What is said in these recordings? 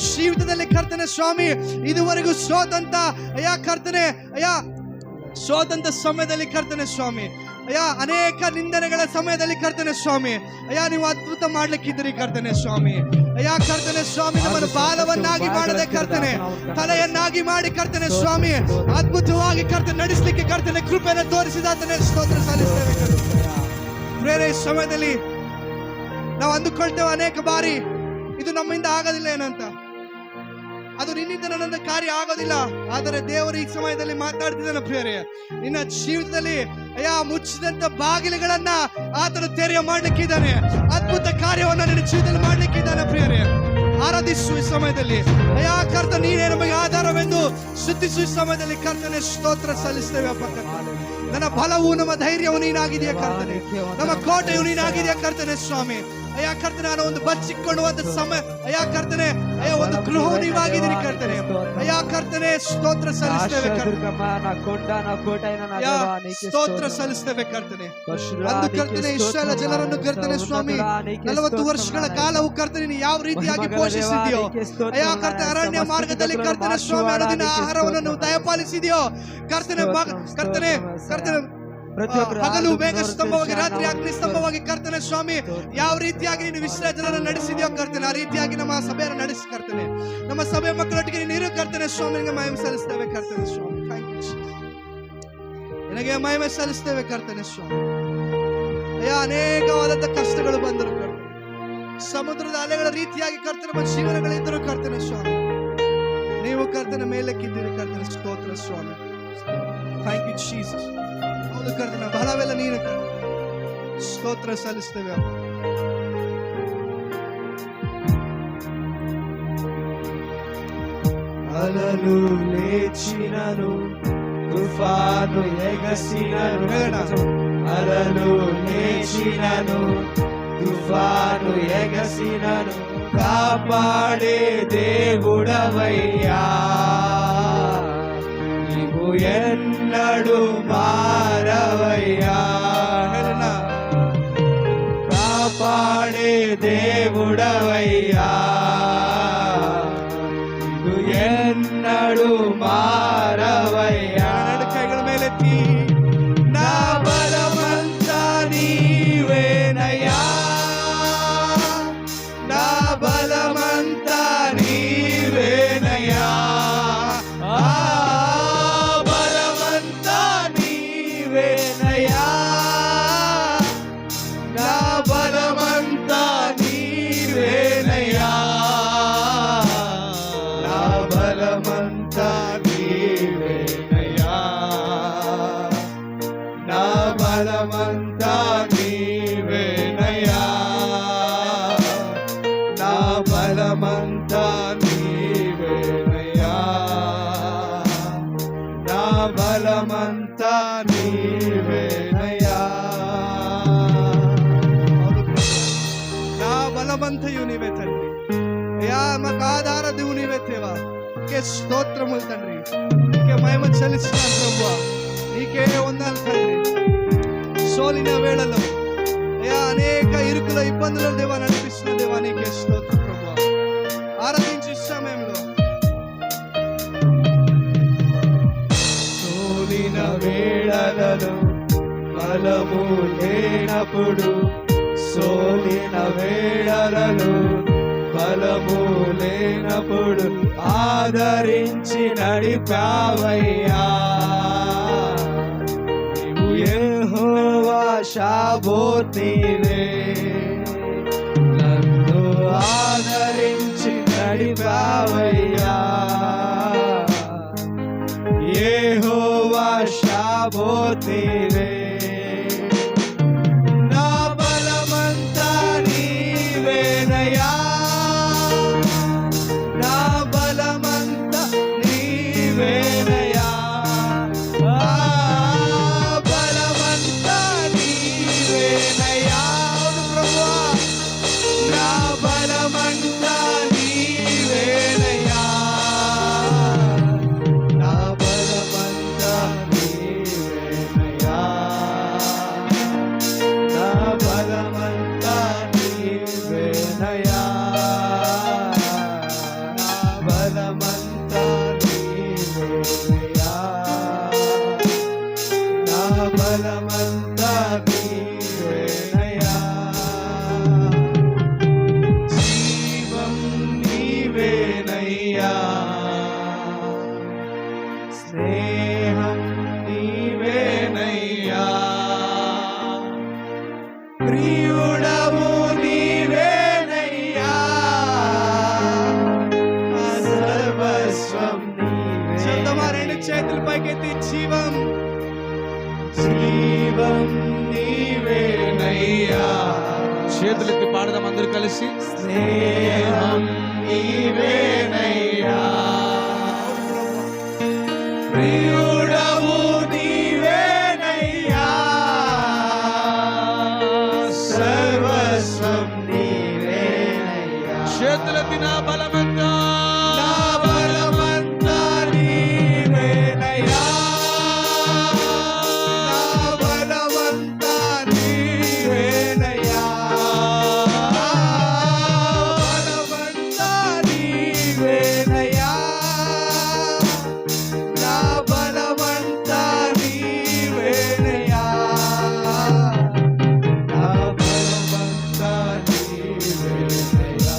ಜೀವಿತದಲ್ಲಿ ಕರ್ತನೆ ಸ್ವಾಮಿ ಇದುವರೆಗೂ ಸೋತಂತ ಅಯ್ಯ ಕರ್ತನೆ ಅಯ್ಯ ಸೋತಂತ ಸಮಯದಲ್ಲಿ ಕರ್ತನೆ ಸ್ವಾಮಿ ಅಯ್ಯ ಅನೇಕ ನಿಂದನೆಗಳ ಸಮಯದಲ್ಲಿ ಕರ್ತನೆ ಸ್ವಾಮಿ ಅಯ್ಯ ನೀವು ಅದ್ಭುತ ಮಾಡ್ಲಿಕ್ಕಿದ್ದೀರಿ ಕರ್ತನೆ ಸ್ವಾಮಿ ಅಯ್ಯ ಕರ್ತನೆ ಸ್ವಾಮಿ ನಮ್ಮನ್ನು ಬಾಲವನ್ನಾಗಿ ಮಾಡದೆ ಕರ್ತನೆ ತಲೆಯನ್ನಾಗಿ ಮಾಡಿ ಕರ್ತನೆ ಸ್ವಾಮಿ ಅದ್ಭುತವಾಗಿ ಕರ್ತನೆ ನಡೆಸಲಿಕ್ಕೆ ಕರ್ತನೆ ಕೃಪೆಯನ್ನು ತೋರಿಸಿದಾತನೇ ಸ್ತೋತ್ರ ಸಲ್ಲಿಸ್ತೇವೆ. ಪ್ರೇರೆ ಈ ಸಮಯದಲ್ಲಿ ನಾವು ಅಂದುಕೊಳ್ತೇವೆ ಅನೇಕ ಬಾರಿ ಇದು ನಮ್ಮಿಂದ ಆಗೋದಿಲ್ಲ ಏನಂತ, ಅದು ನಿನ್ನಿಂದ ನನ್ನ ಕಾರ್ಯ ಆಗೋದಿಲ್ಲ. ಆದರೆ ದೇವರು ಈ ಸಮಯದಲ್ಲಿ ಮಾತಾಡ್ತಿದ್ದಾನೆ ಪ್ರಿಯರೇ, ನಿನ್ನ ಜೀವಿತದಲ್ಲಿ ಅಯ್ಯ ಮುಚ್ಚಿದಂತ ಬಾಗಿಲುಗಳನ್ನ ಆತನು ತೆರೆಯ ಮಾಡ್ಲಿಕ್ಕಿದ್ದಾನೆ, ಅದ್ಭುತ ಕಾರ್ಯವನ್ನ ನಿನ್ನ ಜೀವಿತದಲ್ಲಿ ಮಾಡ್ಲಿಕ್ಕಿದ್ದಾನೆ ಪ್ರಿಯರೇ. ಆರಾಧಿಸು ಈ ಸಮಯದಲ್ಲಿ ಅಯ್ಯ ಕರ್ತ ನೀನೇ ನಮಗೆ ಆಧಾರವೆಂದು ಸ್ತುತಿಸು ಈ ಸಮಯದಲ್ಲಿ ಕರ್ತನೆ ಸ್ತೋತ್ರ ಸಲ್ಲಿಸ್ತೇವೆ. ಅಪ್ಪ ಕರ್ತನೆ ನನ್ನ ಬಲವು ನಮ್ಮ ಧೈರ್ಯವು ನೀನಾಗಿದೆಯಾ ಕರ್ತನೆ, ನಮ್ಮ ಕೋಟೆಯು ನೀನಾಗಿದೆಯಾ ಕರ್ತನೆ ಸ್ವಾಮಿ. ಅಯ್ಯ ಕರ್ತನೆ ನಾನು ಒಂದು ಬಚ್ಚಿಕೊಳ್ಳುವಂತ ಸಮಯ ಅಯ್ಯ ಕರ್ತನೆ ಅಯ್ಯ ಒಂದು ಗೃಹವು ನೀವಾಗಿದ್ದೀರಿ ಕರ್ತನೆ. ಅಯ್ಯ ಕರ್ತನೆ ಸ್ತೋತ್ರ ಸಲ್ಲಿಸ್ತೇವೆ ಸ್ತೋತ್ರ ಸಲ್ಲಿಸ್ತೇವೆ ಕರ್ತನೆ. ಅಂದು ಕರ್ತನೆ ಇಸ್ರಾಯೇಲ್ ಜನರನ್ನು ಕರ್ತನೆ ಸ್ವಾಮಿ 40 ವರ್ಷಗಳ ಕಾಲವು ಕರ್ತನೆ ಯಾವ ರೀತಿಯಾಗಿ ಪೋಷಿಸಿದೆಯೋ ಅಯ್ಯ ಕರ್ತನೆ ಅರಣ್ಯ ಮಾರ್ಗದಲ್ಲಿ ಕರ್ತನೆ ಸ್ವಾಮಿ ಅನುದಿನ ಆಹಾರವನ್ನು ನೀವು ದಯಪಾಲಿಸಿದೆಯೋ ಕರ್ತನೆ ಕರ್ತನೆ ಕರ್ತನೆ ಹಗಲು ಮೇಘ ಸ್ತಂಭವಾಗಿ ರಾತ್ರಿ ಅಗ್ನಿ ಸ್ತಂಭವಾಗಿ ಕರ್ತನೆ ಸ್ವಾಮಿ ಯಾವ ರೀತಿಯಾಗಿ ನೀನು ಇಸ್ರಾಯೇಲ್ ಜನರನ್ನು ನಡೆಸಿದೆಯೋ ಕರ್ತನೆ ಆ ರೀತಿಯಾಗಿ ನಮ್ಮ ಸಭೆಯನ್ನು ನಡೆಸಿ ಕರ್ತನೆ. ನಮ್ಮ ಸಭೆ ಮಕ್ಕಳೊಟ್ಟಿಗೆ ನೀರು ಕರ್ತನೆ ಸ್ವಾಮಿ ನಿನಗೆ ಮಹಿಮೆ ಸಲ್ಲಿಸ್ತೇವೆ ಕರ್ತನೆ ಸ್ವಾಮಿ. ಥ್ಯಾಂಕ್ ಯು ನಿನಗೆ ಮಹಿಮೆ ಸಲ್ಲಿಸ್ತೇವೆ ಕರ್ತನೆ ಸ್ವಾಮಿ. ಅಯ್ಯ ಅನೇಕವಾದಂತ ಕಷ್ಟಗಳು ಬಂದರು ಕರ್ತನೆ, ಸಮುದ್ರದ ಅಲೆಗಳ ರೀತಿಯಾಗಿ ಕರ್ತನೆ ನಮ್ಮ ಜೀವನಗಳಿದ್ದರು ಕರ್ತನೆ ಸ್ವಾಮಿ. ನೀವು ಕರ್ತನೆ ಮೇಲಕ್ಕಿದ್ದೀರಿ ಕರ್ತನೆ ಸ್ತೋತ್ರ ಸ್ವಾಮಿ. Thank you Jesus. ಹೌದು ಕರ್ತನೆ ಬಲವೆಲ್ಲ ನೀನು ಸ್ತೋತ್ರ ಸಲ್ಲಿಸ್ತೇವೆ. అలలు లేచినను తుఫాను ఎగసినను, అలలు లేచినను తుఫాను ఎగసినను కాపాడే దేవుడవయ్యా, నీవు ఎన్నడు మారవయ్యా. కాపాడే దేవుడవయ్యా, నీవు ఎన్నడు మారవయ్యా. కైಗಳ ಮೇಲೆತ್ತಿ నా బలమంతా నీవేనయ్యా, నా బలమంతా నీవేనయ్యా, బలమంతా నీవేనయ్యా, నా బలమంతా నీవేనయ్యా, నా బలమంతా నీవేనయ్యా, నా బలమంతా నీవేనయ్యా, నా బలమంతా నీవేనయ్యా, నా బలమంతా నీవేనయ్యా. నా బలమంతయు నీవే తండ్రి. అయ్యా మాకు ఆధారదేవు నీవే దేవా. నీకే స్తోత్రములు తండ్రి, నీకే మహిమ చెల్లిస్తున్నాను ప్రభువా, నీకే వందనాలు తండ్రి. సోలిన వేళలో అయ్యా అనేక ఇరుకుల ఇబ్బందుల దేవా నడిపిస్తున్న దేవా నీకే స్తోత్రం ప్రభువా. ఆరాధించే సమయంలో సోలిన వేళలలో బలము లేనప్పుడు, సోలిన వేళలలో బలము లేనప్పుడు ఆదరించి నడిపావయ్యా, నీవు యెహోవా షాబోత్ నీవే, నన్ను ఆదరించి నడిపావయ్యా, యెహోవా షాబోత్ నీవే, నా బలమంతా నీవేనయ్యా, నా బలమంతా నీవేనయ్యా, బలమంతా నీవేనయ్యా ప్రభువా, నా బలమంతా నీవేనయ్యా, నీవేనయ్యా స్నేహం నీవేనయ్యా ప్రియుడవు నీవేనయ్యా సర్వస్వం చెప్తామా రెండు చేతులు పైకెత్తి జీవం జీవం నీవేనయ్యా చేతులెత్తి పాడదాం అందరూ కలిసి స్నేహం నీవేనయ్యా ప్రియుడవు నీవేనయ్యా సర్వస్వం నీవేనయ్యా చేతులెత్తి నా బలమంతా నా బలమంతా నీవేనయ్యా నా బలమంతా నీవేనయ్యా బలమంతా నీవేనయ్యా నా బలమంతా నీవేనయ్యా నా బలమంతా నీవేనయ్యా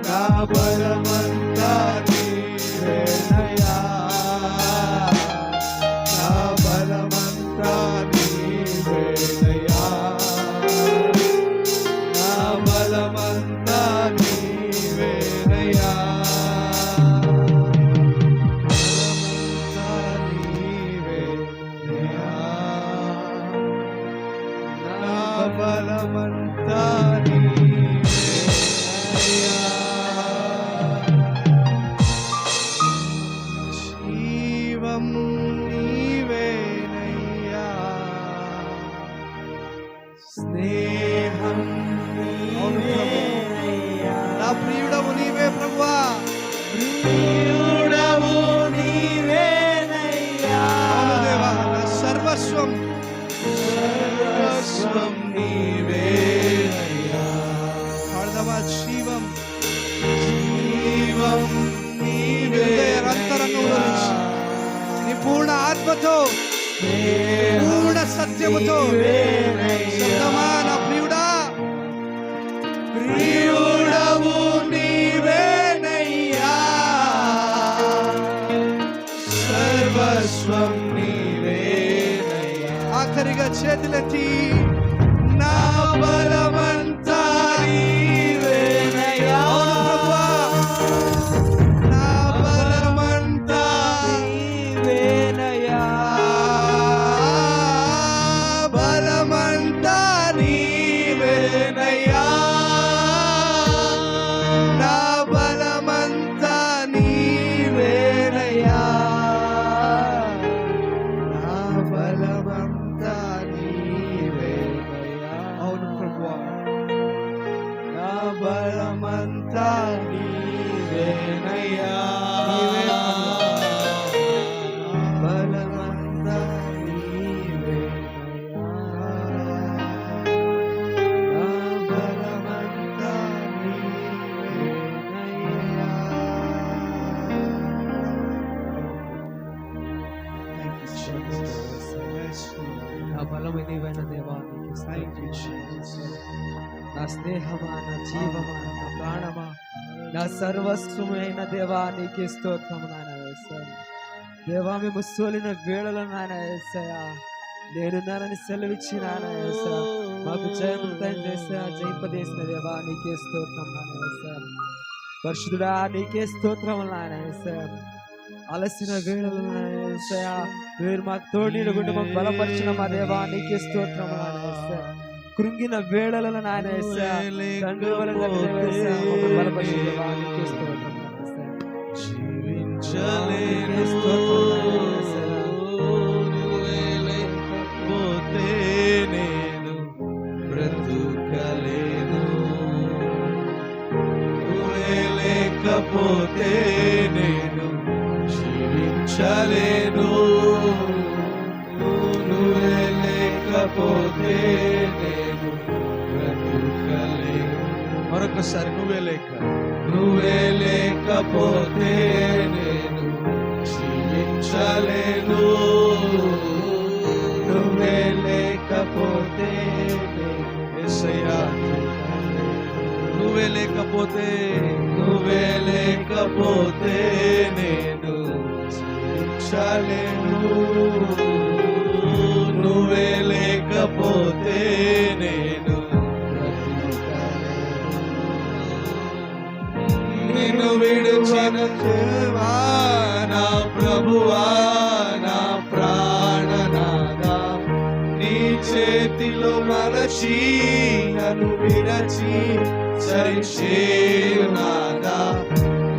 నా బలమంతా నీవేనయ్యా నా బలమంతా నీవేనయ్యా నా బలమంతా నీవేనయ్యా బలమంతా నీవేనయ్యా జీవం నీవేనయ్యా స్నేహం నీవేనయ్యా నా ప్రియుడవు నీవే ప్రభువా ప్రియుడవు నీవేనయ్యా అవును దేవా నా సర్వస్వం సర్వస్వం నీవేనయ్యా పాడదామా జీవం జీవం అంతరంగంలో నుంచి నీ పూర్ణ ఆత్మతో పూర్ణ సత్యముతో చెప్తామా నా ప్రియుడా ప్రియుడవు నీవేనయ్యా సర్వస్వం నీవేనయ్యా ఆఖరిగా చేతులెత్తి నా బలమంతా నీవేనయ్యా అవును ప్రభువా నా బలమంతా నీవేనయ్యా బలమంతా నీవేనయ్యా నా బలమంతా నీవేనయ్యా నా బలమంతా నీవేనయ్యా అవును ప్రభువా నా బలమంతా నీవేనయ్యా నీవే బలమంతా నీవేనయ్యా నా బలమంతా నీవేనయ్యా నా బలము నీవైన దేవా నీకు నా స్నేహమా నా జీవమా నా ప్రాణమా నా సర్వస్వమైన దేవా నీకే స్తోత్రము నాయన యేసయ్య దేవా మేము సోలిన వేళలో నాయన యేసయ్య నేనున్నానని సెలవిచ్చి నాయన యేసయ్య మాకు జయముతాయి యేసయ్య జయింపదేసిన దేవా నీకే స్తోత్రం నాయన యేసయ్య పరిశుద్ధుడా నీకే స్తోత్రము నాయన యేసయ్య అలసిన వేళలో నాయన యేసయ్య మీరు మాకు తోడీడుగుండి మాకు బలపరిచిన మా దేవా నీకే స్తోత్రము నాయన యేసయ్య కృంగిన వేళలలో నాయన యేసయ్య తండ్రి వలె తండ్రి యేసయ్య మమ్మల్ని బలపరిచిన దేవా నీకే స్తోత్రం నాయన యేసయ్య జీవించలేను పోతే నేను బ్రతుకలేను నువ్వే లేకపోతే నేను జీవించలేను నువ్వే లేకపోతే నేను బ్రతుకలేను మరొకసారి నువ్వే లేకపోతే నేను జీవించలేను నువ్వే లేకపోతే యేసయ్యా నువ్వే లేకపోతే నేను జీవించలేను. నువ్వే లేకపోతే నేను నిన్ను విడిచిన దేవా నా ప్రభువా నా ప్రాణనాథా, నీ చేతిలో మలచి నన్ను విడచి సరిచేయునాదా.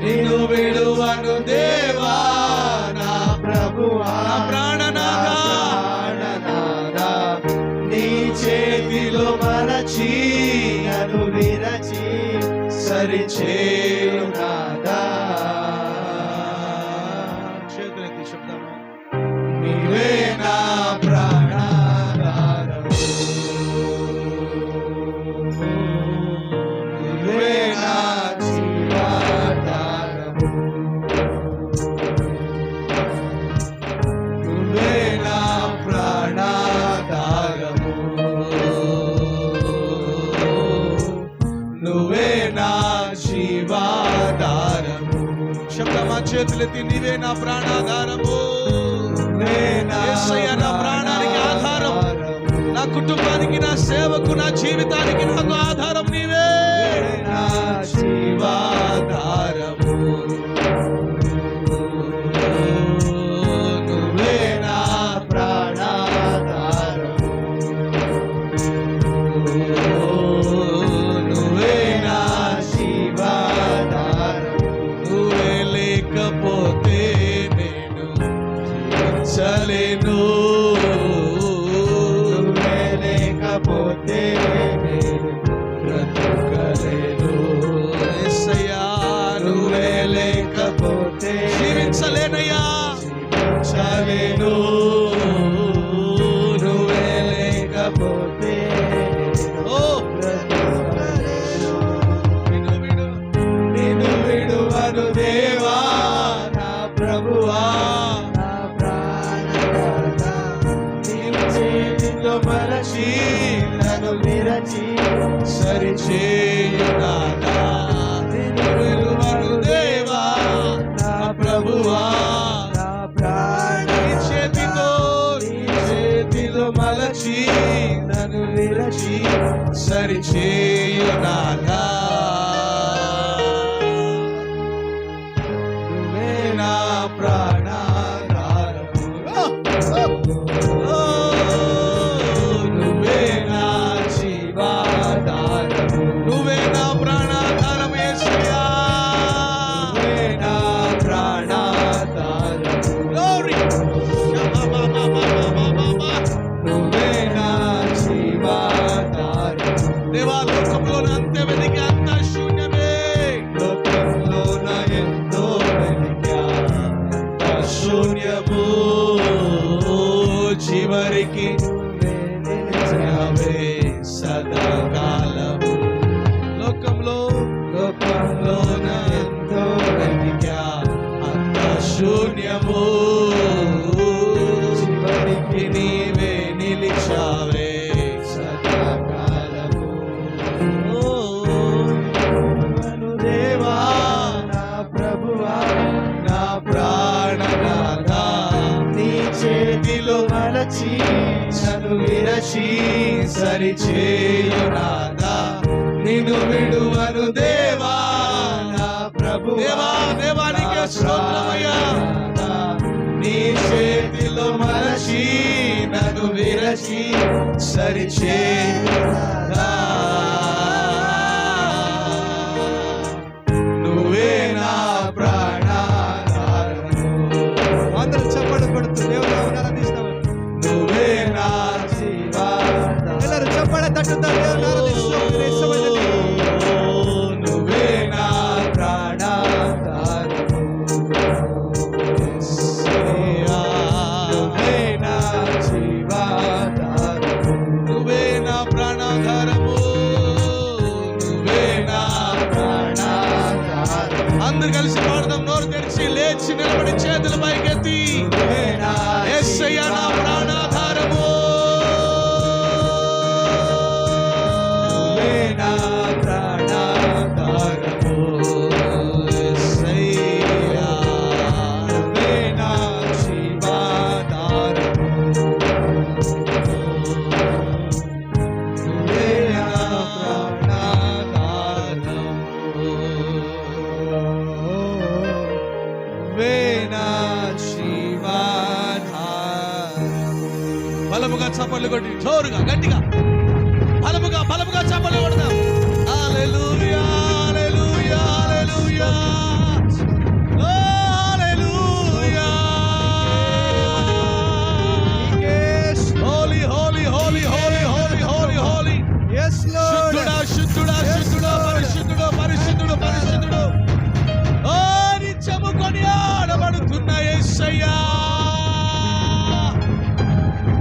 నిన్ను విడువను దేవా నా ప్రభువా ప్రాణనాథా, నీ చేతిలో మలచి నన్ను విరచి సరిచేయునాదా. చేతులెత్తి శబ్దము, నీవే నా ప్రాణాధారము, నీవే నా జీవాధారము, నువ్వే నా ప్రాణాధారము, నువ్వే నా జీవాధారము. శబ్దమా చేతులెత్తి, నీవే నా ప్రాణాధారము, యేసయ్య నా ప్రాణానికి ఆధారం, నా కుటుంబానికి, నా సేవకు, నా జీవితానికి నాకు ఆధారం నీవే. నా జీవాధారము, నువ్వే నా ప్రాణాధారము, నువ్వే నా జీవాధారము. నువ్వే లేకపోతే నేను జీవించలేను. నువ్వే లేకపోతే నేను బ్రతకలేను. యేసయ్యా నువ్వే లేకపోతే జీవించలేనయ్యా, జీవించలేను. నువ్వే లేకపోతే ఓ బ్రతకలేను. నిన్ను విడువను దేవా నా ప్రభువా నా ప్రాణనాథా, నీ చేతిలో మలచి నన్ను విరచి సరిచేయునాదా. నిన్ను విడువను దేవా నా ప్రభువా నా చేతిలో మలచి నన్ను విరచి సరిచేయునాదా. నువ్వే నా ప్రాణాధారము, నువ్వే నా జీవాధారము, నువ్వే నా ప్రాణాధారము యేసయ్యా, నువ్వే నా ప్రాణాధారము. Glory. నువ్వే నా జీవాధారము. దేవా లోకంలోన అంతే వెతికి అంత శూన్యమే, లోకంలోన ఎంతో వెతికా అంత శూన్యము, చివరికి నువ్వే నిలిచావే సదాకాలము. లోకంలోన ఎంతో వెతికా అంత శూన్యము, చివరికి నీవే నిలిచావే సదాకాలము. ఓ దేవా నా ప్రభువా నా ప్రాణనాథా, నీ చేతిలో మలచి నన్ను విరచి సరిచేయునాదా. నిన్ను విడువను దేవా నా ప్రభువా దేవానికి స్తోత్రమయ్యా. నీ చేతిలో మలచి నన్ను విరచి సరిచేయునాదా. నువ్వే నా ప్రాణాధారము. అందరూ చప్పట్లు కొడుతూ దేవుని ఆరాధిస్తాము. నువ్వే నా జీవాధారము. ಎಲ್ಲರೂ ಚಪ್ಪಾಳೆ ತಟ್ಟುತ್ತಾ ದೇವರನ್ನು ಆರಾಧಿಸುವ ಈ ಸಮಯದಲ್ಲಿ నువ్వే నా ప్రాణాధారము. నువ్వే నా జీవాధారము, నువ్వే నా ప్రాణాధారము, నువ్వే నా ప్రాణాధారము. అందరు కలిసి పాడదాం, నోరు తెరిచి లేచి నిలబడి చేతుల పైకెత్తి, యేసయ్య నా ప్రాణాధారము, నువ్వే నా ప్రాణాధారము. చప్పట్లు కొట్టి జోరుగా గట్టిగా బలముగా చప్పట్లు కొడదాం. హల్లెలూయా హల్లెలూయా హల్లెలూయా హల్లెలూయా. హోలీ హోలీ హోలీ హోలీ హోలీ హోలీ హోలీ. yes lord శుద్ధుడా పరిశుద్ధుడు పరిశుద్ధుడు పరిశుద్ధుడు. ఓ నిత్యము కొనియాడబడుతున్న యేసయ్యా,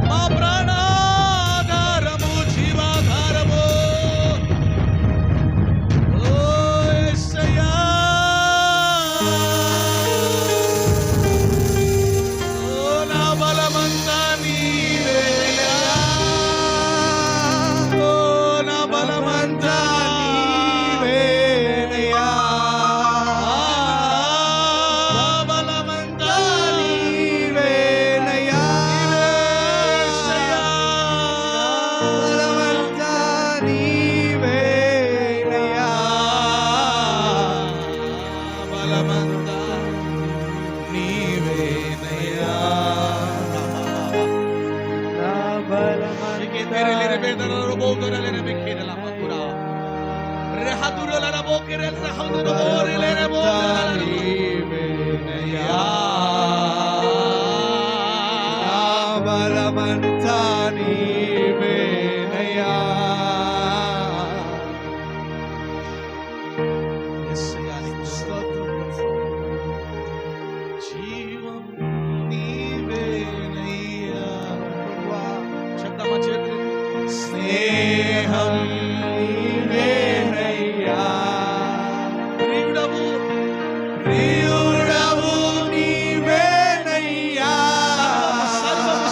మా ప్రాణాధారము జీవాధారము. ఓ యేసయ్యా, ఓ నా బలమంతా నీవేనయ్యా, ఓ నా బలమంతా నీవేనయ్యా, బలమంతా నీవేనయ్యా, యేసయ్యా. బలమంతా నీవేనయ్యా, బలమంతా నీవేనయ్యా. నా బలమంతా నీవేనయ్యా, బలమంతా నీవేనయ్యా. జీవం నీవేనయ్యా. చెప్తామా చేతులు? స్నేహం నీవేనయ్యా, ప్రియుడవు ప్రియుడవు నీవేనయ్యా,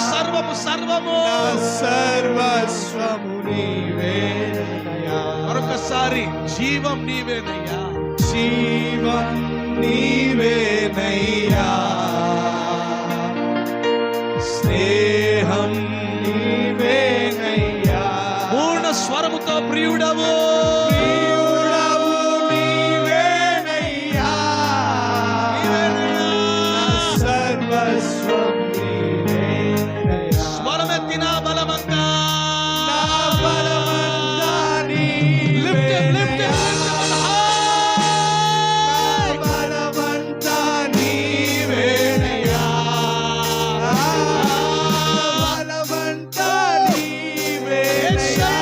సర్వము నా సర్వస్వము నీవేనయ్యా, మరొకసారి జీవం నీవేనయ్యా, జీవం నీవేనయ్యా, స్నేహం నీవేనయ్యా, పూర్ణ స్వరముతో ప్రియుడవు ప్రియుడవు నీవేనయ్యా, సర్వస్వం నీవేనయ్యా, స్వరమెత్తిన బలమంగా నా బలమంతా లిఫ్ట్ నీవేనయ్యా, నా బలమంతా నీవేనయ్యా, బలమంతా నీవేనయ్యా,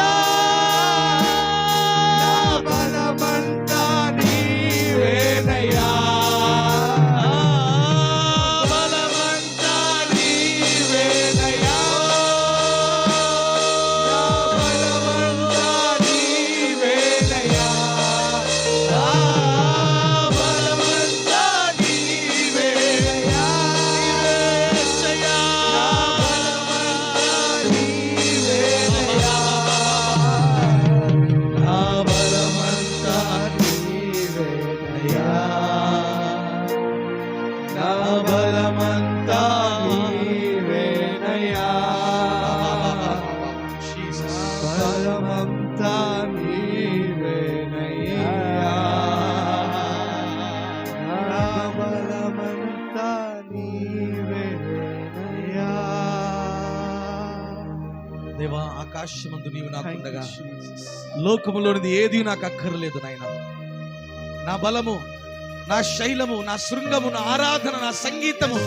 నా బలమంతా నీవేనయ్యా, బలమంతా నీవేనయ్యా, నా బలమంతా నీవేనయ్యా, బలమంతా నీవేనయ్యా, యేసయ్యా. నా బలమంతా నీవేనయ్యా, నా బలమంతా నీవేనయ్యా, బలమంతా నీవేనయ్యా, నా బలమంతా నీవేనయ్యా. దేవా, ఆకాశమందు నీవు నాకుండగా లోకములోనిది ఏది నాకు అక్కర్లేదు నాయన. నా బలము, నా శైలము, నా శృంగము, నా ఆరాధన, నా సంగీతము,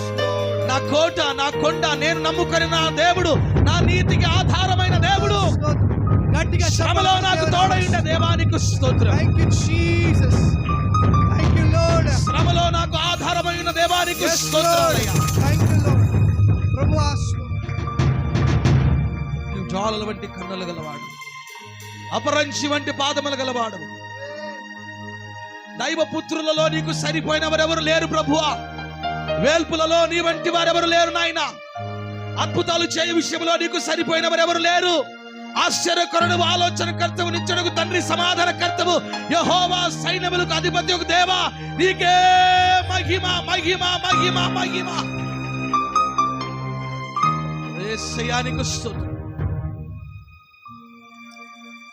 నా కోట, నా కొండ, నేను నమ్ముకొని నా దేవుడు, నా నీతికి ఆధారమైన దేవుడు, గట్టిగా శ్రమలో నాకు తోడైన దేవానికి స్తోత్రం. Thank you, Jesus. Thank you, Lord. శ్రమలో నాకు ఆధారమైన దేవానికి Yes, స్తోత్రం. Lord. Thank you, Lord. ప్రభువా, నీవు జ్వాలల వంటి కన్నులు గలవాడు, అపరంచి వంటి పాదములు గలవాడు. దైవ పుత్రులలో నీకు సరిపోయిన వారెవరు లేరు ప్రభువా. వేల్పులలో నీ వంటి వారెవరు లేరు నాయన. అద్భుతాలు చేయ విషయంలో నీకు సరిపోయిన వారెవరు లేరు. ఆశ్చర్యకరుడు, ఆలోచన కర్తవు, నిత్యునకు తండ్రి, సమాధాన కర్తవు, యెహోవా సైన్యములకు అధిపతి ఒక దేవా, నీకే మహిమ మహిమ మహిమ మహిమ. యేసయ్యానికి స్తోత్రం.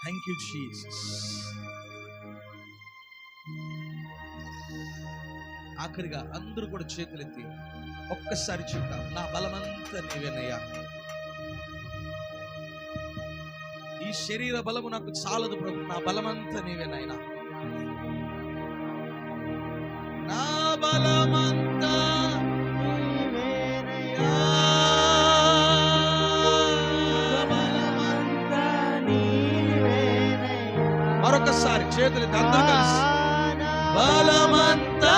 Thank you Jesus. ఆఖరిగా అందరూ కూడా చేతులెత్తి ఒక్కసారి చెప్తాం, నా బలమంతా నీవేనయ్యా, ఈ శరీర బలము నాకు చాలదు ప్రభు, నా బలమంతా నీవే నాయనా. నా బలమంతా నీవేనయ్యా. మరొకసారి చేతులు అందరూ కలిసి బలమంతా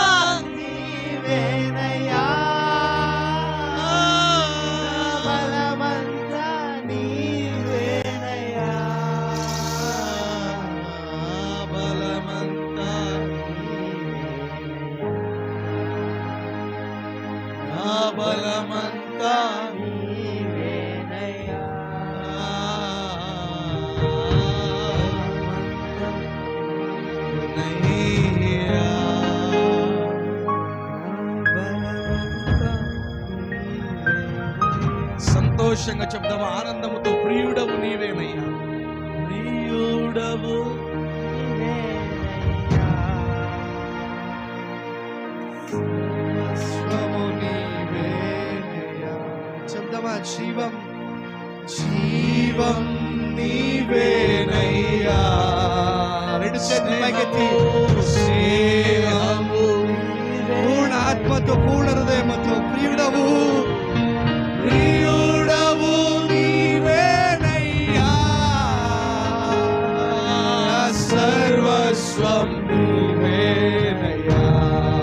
నీవేనయ్యా, బలమంతా నీవేనయ్యా, బలమంతా నా బలమంతా నీవేనయ్యా, సంతోషంగా చెప్దామా, ఆనందముతో ప్రియుడవు నీవేనయ్యా, ప్రియుడవు సర్వస్వము నీవేనయ్యా. చెప్దామా, జీవం జీవం నీవేనయ్యా. రెండు చేతులు పైకెత్తి స్నేహము పూర్ణ ఆత్మతో పూర్ణ హృదయముతో ప్రియుడవు ప్రియుడవు నీవేనయ్యా. సర్వస్వం నీవేనయ్యా.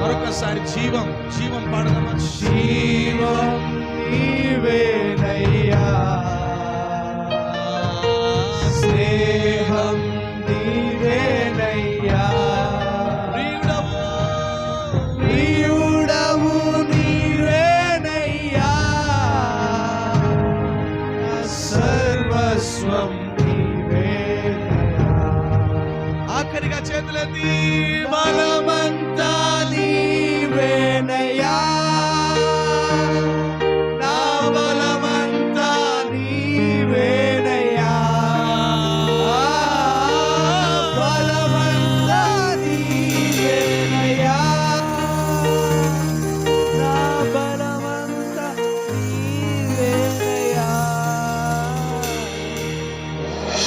మరొకసారి జీవం జీవం పాడదామా, జీవం నీవేనయ్యా. స్నేహం నీవేనయ్యా. ప్రియుడవు ప్రియుడవు నీవేనయ్యా. సర్వస్వం నీవేనయ్యా. ఆఖరిగా చేతులెత్తి బలమంతా నీవేనయ్యా. నా బలమంతా నీవేనయ్యా. బలమంతా నీవేనయ్యా. నా బలమంతా నీవేనయ్యా,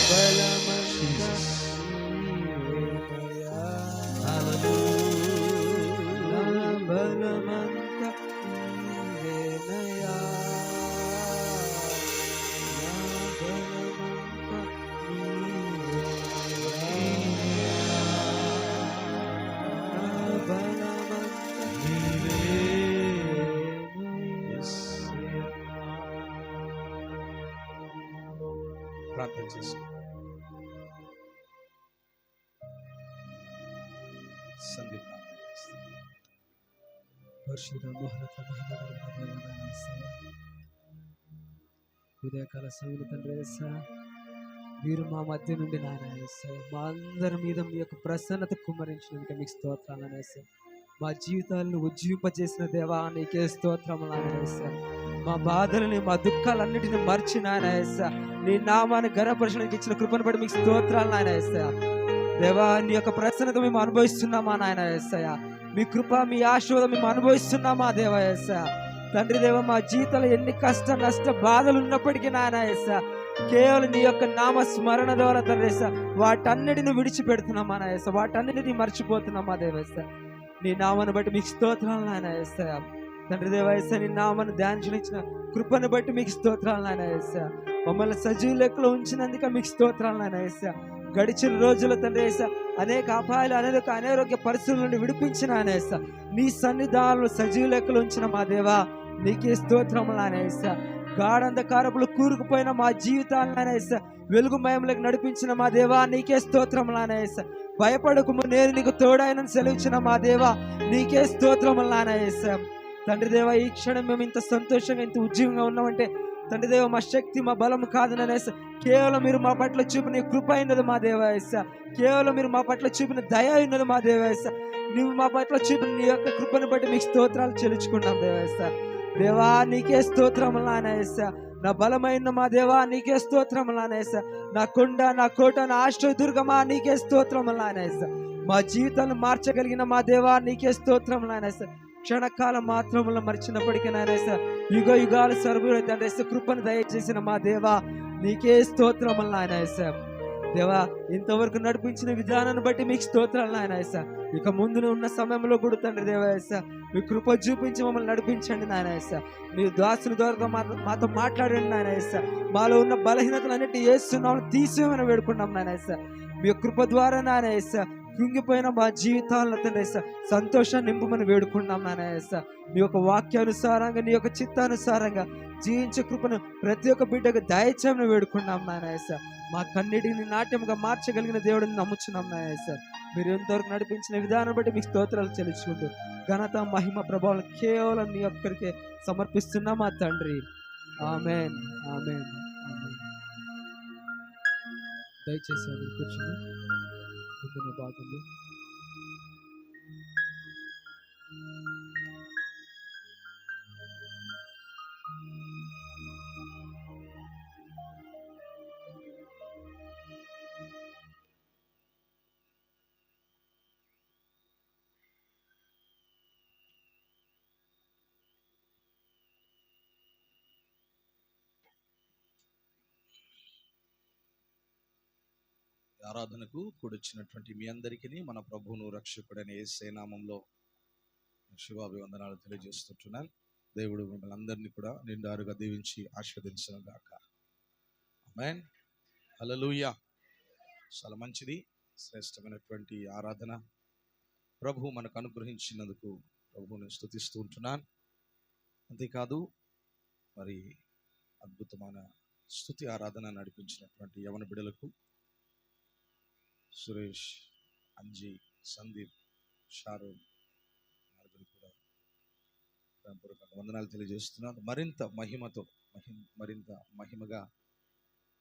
బలమంతా నీవేనయ్యా, నా బలమంతా నీవేనయ్యా, నా బలమంతా ప్రార్థన చేసుకో. సందీప్ ప్రార్థన చేస్తాను. పరిశుద్ధ మహోన్నత మహిమగల మా దేవా, యేసయ్యా, ఉదయకాల సమయంలో తండ్రి యేసయ్యా, మీరు మా మధ్య నుండి నాయన యేసయ్యా, మా అందరి మీద మీ యొక్క ప్రసన్నత కుమ్మరించినందుకు మీకు స్తోత్రాలు నాయన యేసయ్యా. మా జీవితాలను ఉజ్జీవింపజేసిన దేవా నీకే స్తోత్రములు నాయన యేసయ్యా. మా బాధలని మా దుఃఖాలన్నిటిని మర్చి నాయన యేసయ్యా, నీ నామాన్ని ఘనపరచడానికి ఇచ్చిన కృపను బట్టి మీకు స్తోత్రాలు నాయన యేసయ్యా. దేవా నీ యొక్క ప్రసన్నత మేము అనుభవిస్తున్నామా నాయన యేసయ్యా, మీ కృప మీ ఆశీర్వాదం మేము అనుభవిస్తున్నామా దేవా యేసయ్యా. తండ్రి దేవ, మా జీవితంలో ఎన్ని కష్ట నష్ట బాధలు ఉన్నప్పటికీ నాయన యేసయ్యా, కేవలం నీ యొక్క నామ స్మరణ ద్వారా తండ్రి యేసయ్యా వాటన్నిటిని విడిచిపెడుతున్నామా నాయన యేసయ్యా, వాటన్నిటిని మర్చిపోతున్నామా దేవా యేసయ్యా. నీ నామాన్ని బట్టి మీకు స్తోత్రాలు నాయన యేసయ్యా. తండ్రి దేవ యేసయ్యా, నీ నామాన్ని ధ్యానించిన కృపను బట్టి మీకు స్తోత్రాలు నాయన యేసయ్యా. మమ్మల్ని సజీవ లెక్కలో ఉంచినందుక మీకు స్తోత్రాలు నాయన యేసయ్యా. గడిచిన రోజుల తండ్రి యేసయ్యా అనేక అపాయాలు అనారోగ్య పరిస్థితుల నుండి విడిపించిన ఆయన యేసయ్యా, నీ సన్నిధానంలో సజీవ లెక్కలు ఉంచిన మా దేవా నీకే స్తోత్రములు నాయన యేసయ్యా. గాఢంధకారపులు కూరుకుపోయిన మా జీవితాలను నాయన యేసయ్యా వెలుగుమయంలోకి నడిపించిన మా దేవా నీకే స్తోత్రములు నాయన యేసయ్యా. భయపడకుము, నేను నీకు తోడైనని సెలవిచ్చిన మా దేవా నీకే స్తోత్రములు నాయన యేసయ్యా. తండ్రి దేవ, ఈ క్షణం మేము ఇంత సంతోషంగా ఇంత ఉద్యోగంగా ఉన్నామంటే తండ్రి దేవ మా శక్తి మా బలం కాదు నాయన యేసయ్యా, కేవలం మీరు మా పట్ల చూపిన కృప అయినది మా దేవా యేసయ్యా. కేవలం మీరు మా పట్ల చూపిన దయ అయినది మా దేవా యేసయ్యా. నువ్వు మా పట్ల చూపిన నీ యొక్క కృపను బట్టి మీకు స్తోత్రాలు చెల్లించుకున్నాం దేవా యేసయ్యా. దేవా నీకే స్తోత్రములు నాయన యేసయ్యా. నా బలమైన మా దేవా నీకే స్తోత్రములు నాయన యేసయ్యా. నా కొండ నా కోట నా ఆశ్రయ దుర్గమా నీకే స్తోత్రములు నాయన యేసయ్యా. మా జీవితాలను మార్చగలిగిన మా దేవా నీకే స్తోత్రములు నాయన యేసయ్యా. క్షణకాలం మాత్రములో మర్చినప్పటికీ నాయన యేసయ్యా యుగ యుగాలు సర్వుడైతే కృపను దయచేసిన మా దేవా నీకే స్తోత్రములు నాయన యేసయ్యా. దేవా ఇంతవరకు నడిపించిన విధానాన్ని బట్టి మీకు స్తోత్రాలు నాయన యేసా. ఇక ముందు ఉన్న సమయంలో కూడా తండ్రి దేవా యేసా, మీ కృప చూపించి మమ్మల్ని నడిపించండి నాయన యేసా. మీ దాసుని ద్వారా మాతో మాట్లాడండి నాయన యేసా. మాలో ఉన్న బలహీనతలన్నిటి యేసునామములో తీసివేయమని వేడుకున్నాం నాయన యేసా. మీ కృప ద్వారా నాయన యేసా కృంగిపోయిన మా జీవితాలను తండ్రి యేసా సంతోషాన్ని నింపమని వేడుకున్నాం నాయన యేసా. నీ యొక్క వాక్యానుసారంగా నీ యొక్క చిత్తానుసారంగా జీవించే కృపను ప్రతి ఒక్క బిడ్డకు దయచేయమని వేడుకున్నాం నాయన యేసా. మా కన్నిటిని నాట్యంగా మార్చగలిగిన దేవుడిని నమ్ముచున్నాం నాయన యేసా. మీరు ఎంతవరకు నడిపించిన విధానం బట్టి మీకు స్తోత్రాలు చెల్లించుకుంటూ ఘనత మహిమ ప్రభావం కేవలం నీ ఒక్కరికే సమర్పిస్తున్నాం మా తండ్రి. ఆమేన్ ఆమేన్ ఆమేన్. దయచేసి అందరూ కూర్చుని ముందున్న భాగంలో ఆరాధనకు కూడొచ్చినటువంటి మీ అందరికీ మన ప్రభువును రక్షకుడైన యేసయ్య నామములో శుభాభివందనాలు తెలియజేస్తుంటున్నాను. దేవుడు మిమ్మల్ని అందరినీ కూడా నిండారుగా దీవించి ఆశీర్వదించును గాక. ఆమేన్. హల్లెలూయా. చాలా మంచిది, శ్రేష్టమైనటువంటి ఆరాధన ప్రభు మనకు అనుగ్రహించినందుకు ప్రభువుని స్తుతిస్తూ ఉంటున్నాను. అంతేకాదు మరి అద్భుతమైన స్తుతి ఆరాధన నడిపించినటువంటి యవన బిడ్డలకు సురేష్, అంజీ, సందీప్, షారూన్ నలుగురు కూడా ప్రేమపూర్వక వందనాలు తెలియజేస్తున్నాను. మరింత మహిమతో మరింత మహిమగా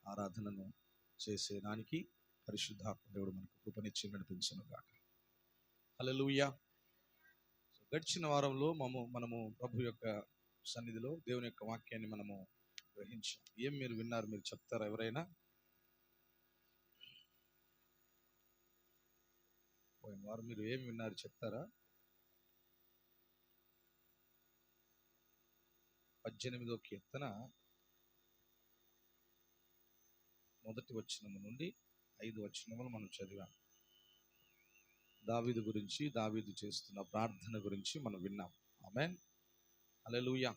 ఆరాధనను చేసేదానికి పరిశుద్ధాత్మ దేవుడు మనకు కృపనిచ్చి నడిపించును గాక. హల్లెలూయా. గడిచిన వారంలో మనము ప్రభు యొక్క సన్నిధిలో దేవుని యొక్క వాక్యాన్ని మనము గ్రహించాం. ఏం మీరు విన్నారు? మీరు చెప్తారా? ఎవరైనా పోయిన వారు మీరు ఏం విన్నారు చెప్తారా? 18వ కీర్తన మొదటి వచనము నుండి 5 వచనములు మనం చదివాం. దావీదు గురించి, దావీదు చేస్తున్న ప్రార్థన గురించి మనం విన్నాం. ఆమేన్. హల్లెలూయా.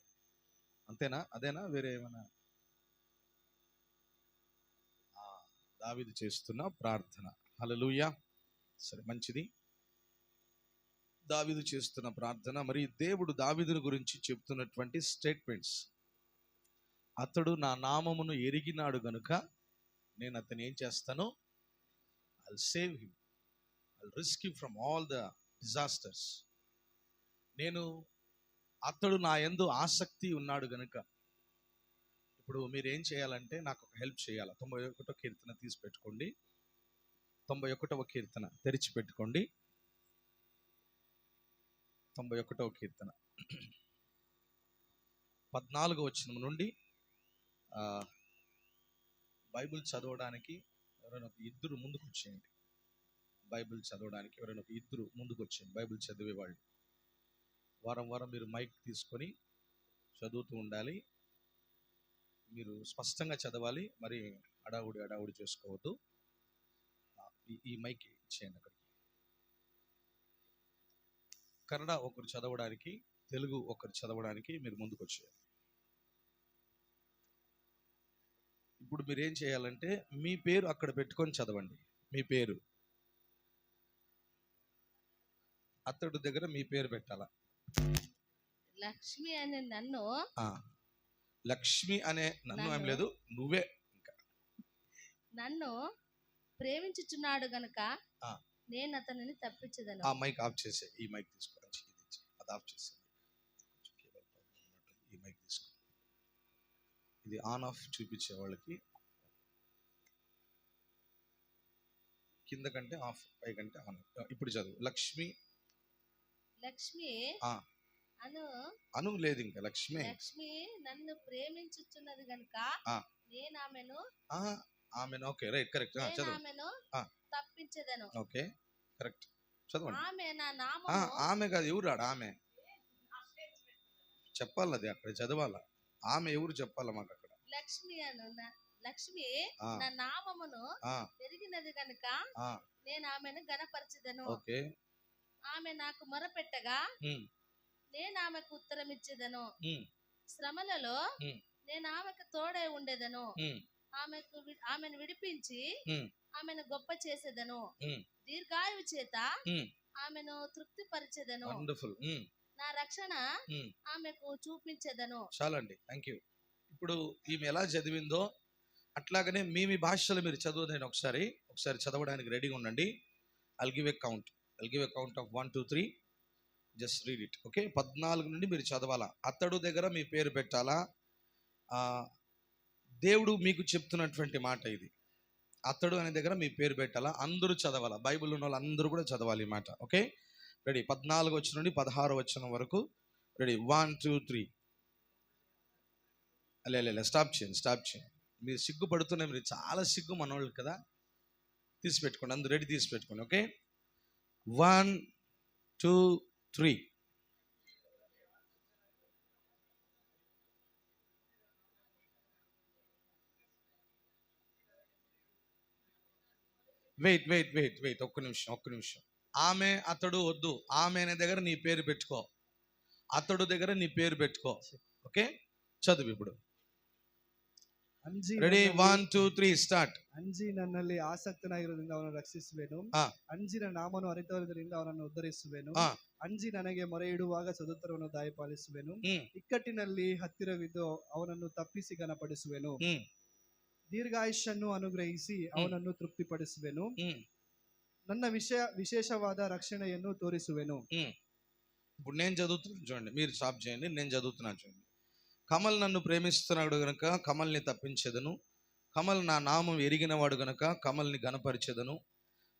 అంతేనా? అదేనా? వేరే ఏమైనా? దావీదు చేస్తున్న ప్రార్థన. హల్లెలూయా. సరే, మంచిది. దావీదు చేస్తున్న ప్రార్థన. మరి దేవుడు దావీదుని గురించి చెప్తున్నటువంటి స్టేట్మెంట్స్, అతడు నా నామమును ఎరిగినాడు గనుక నేను అతన్ని ఏం చేస్తాను? I'll save him, I'll rescue from all the disasters. అతడు నా యందు ఆసక్తి ఉన్నాడు గనుక. ఇప్పుడు మీరు ఏం చేయాలంటే నాకు ఒక హెల్ప్ చేయాలి. 91వ కీర్తన తీసి పెట్టుకోండి. 91వ కీర్తన తెరిచి పెట్టుకోండి. 91వ కీర్తన 14వ వచనం నుండి బైబిల్ చదవడానికి ఎవరైనా ఒక ఇద్దరు ముందుకు వచ్చేయండి. బైబిల్ చదవడానికి ఎవరైనా ఒక ఇద్దరు ముందుకు వచ్చేయండి. బైబిల్ చదివేవాళ్ళు వారం వారం మీరు మైక్ తీసుకొని చదువుతూ ఉండాలి. మీరు స్పష్టంగా చదవాలి. మరి అడావుడి చేసుకోవద్దు. ఈ మైక్ ఇచ్చేయండి. అక్కడికి కన్నడ ఒకరు చదవడానికి, తెలుగు ఒకరు చదవడానికి మీరు ముందుకు వచ్చేయాలి. ఇప్పుడు మీరు ఏం చేయాలంటే మీ పేరు అక్కడ పెట్టుకొని చదవండి. మీ పేరు అతడు దగ్గర మీ పేరు పెట్టాలా? లక్ష్మి అనే నన్ను, లక్ష్మి అనే నన్ను ఏం లేదు, నువ్వే ఇంకా నన్ను ప్రేమించుచున్నాడు గనుక నేను అతనిని తప్పించదను. ఆ మైక్ ఆఫ్ చేసే. ఈ మైక్ తీసుకోండి. అది ఆఫ్ చేసే. ఈ మైక్ తీసుకో. ఇది ఆన్ ఆఫ్ చూపించే వాళ్ళకి కింద కంటే ఆఫ్, పై కంటే ఆన్. ఇప్పుడు చదువు. లక్ష్మి అను లేదు, ఇంకా లక్ష్మి నన్ను ప్రేమించుచున్నది గనుక నేను ఆమెను ఓకే, రైట్, కరెక్ట్. చదువు. ఆమెను తప్పించదను. Okay, correct. చదవండి. ఆమె నా నామము. ఆమె కాదు, ఎవరు రాడు? ఆమె చెప్పాలి, అది అక్కడ చదవాలా. ఆమె ఎవరు చెప్పాలా మాకు అక్కడ? లక్ష్మి లక్ష్మి ఆ, నా నామమును ఆ, పెరిగినది గనుక ఆ, నేను ఆమెను గణపరచెదను. ఓకే. ఆమె నాకు మొరపెట్టగా ఉమ్, నేను ఆమెకు ఉత్తరం ఇచ్చేదను. ఉమ్, శ్రమలలో ఉమ్, నేను ఆమెకు తోడై ఉండేదను. ఉమ్, ఆమెను విడిపించి ఉమ్, ఆమెను గొప్ప చేసేదను. ఉమ్, దీర్ఘాయువు చేత ఉమ్. ఆమెను తృప్తిపరిచెదను. వండర్ఫుల్. నా రక్షణ ఉమ్. ఆమెకు చూపించెదను. చాలండి, థ్యాంక్ యూ. ఇప్పుడు ఈమె ఎలా చదివిందో అట్లాగనే మీ భాషలో మీరు చదువుదని ఒకసారి చదవడానికి రెడీగా ఉండండి. I'll give a count of 1 2 3. Just read it. Okay, 14 నుండి మీరు చదవాలా. అతడు దగ్గర మీ పేరు పెట్టాలా. ఆ, దేవుడు మీకు చెప్తున్నటువంటి మాట ఇది. అతడు అనే దగ్గర మీ పేరు పెట్టాలా. అందరూ చదవాలా, బైబిల్ ఉన్న వాళ్ళు అందరూ కూడా చదవాలి ఈ మాట. Okay, ready. 14 వచనం నుండి 16 వచనం వరకు. రెడీ, 1 2 3. స్టాప్ చేయండి. మీరు సిగ్గుపడుతున్న, మీరు చాలా సిగ్గు మనోళ్ళు కదా. తీసి పెట్టుకోండి, అందరూ రెడీ, తీసి పెట్టుకోండి. ఓకే, 1 2 3. వెయిట్ ఒక్క నిమిషం. ఆమె అతడు వద్దు. ఆమె అనే దగ్గర నీ పేరు పెట్టుకో, అతడు దగ్గర నీ పేరు పెట్టుకో. ఓకే, చదువు ఇప్పుడు. ಅಂಜಿ రెడీ, ನನ್ನಲ್ಲಿ- 1 2 3 ಸ್ಟಾರ್ಟ್. ಅಂಜಿ ನನ್ನಲ್ಲಿ ಆಸಕ್ತನಾಗಿರುವುದರಿಂದ ಅವನನ್ನು ರಕ್ಷಿಸುವೆನು. ಆ. ಅಂಜಿನ ನಾಮನು ಅರಿತವರಿಂದ ಅವನನ್ನು ಉದ್ಧರಿಸುವೆನು. ಆ. ಅಂಜಿ ನನಗೆ ಮೊರೆ ಇಡುವಾಗ ಸದುತ್ತರವನ್ನು ದಯಪಾಲಿಸುವೆನು. ಹ್ಮ್. ಇಕ್ಕಟ್ಟಿನಲ್ಲಿ ಹತ್ತಿರವಿದ್ದು ಅವನನ್ನು ತಪ್ಪಿಸಿ ಘನಪಡಿಸುವೆನು. ಹ್ಮ್. ದೀರ್ಘಾಯುಷ್ಯನ್ನು ಅನುಗ್ರಹಿಸಿ ಅವನನ್ನು ತೃಪ್ತಿಪಡಿಸುವೆನು. ಹ್ಮ್. ನನ್ನ ವಿಶೇಷವಾದ ರಕ್ಷಣೆಯನ್ನು ತೋರಿಸುವೆನು. ఇప్పుడు నేను చదువుతున్నాను చూడండి, మీరు స్టాప్ చేయండి. నేను చదువుతున్నాను చూడండి. కమల్ నన్ను ప్రేమిస్తున్నాడు గనుక కమల్ని తప్పించెదను. కమల్ నా నామం ఎరిగినవాడు గనుక కమల్ని గణపరిచెదను.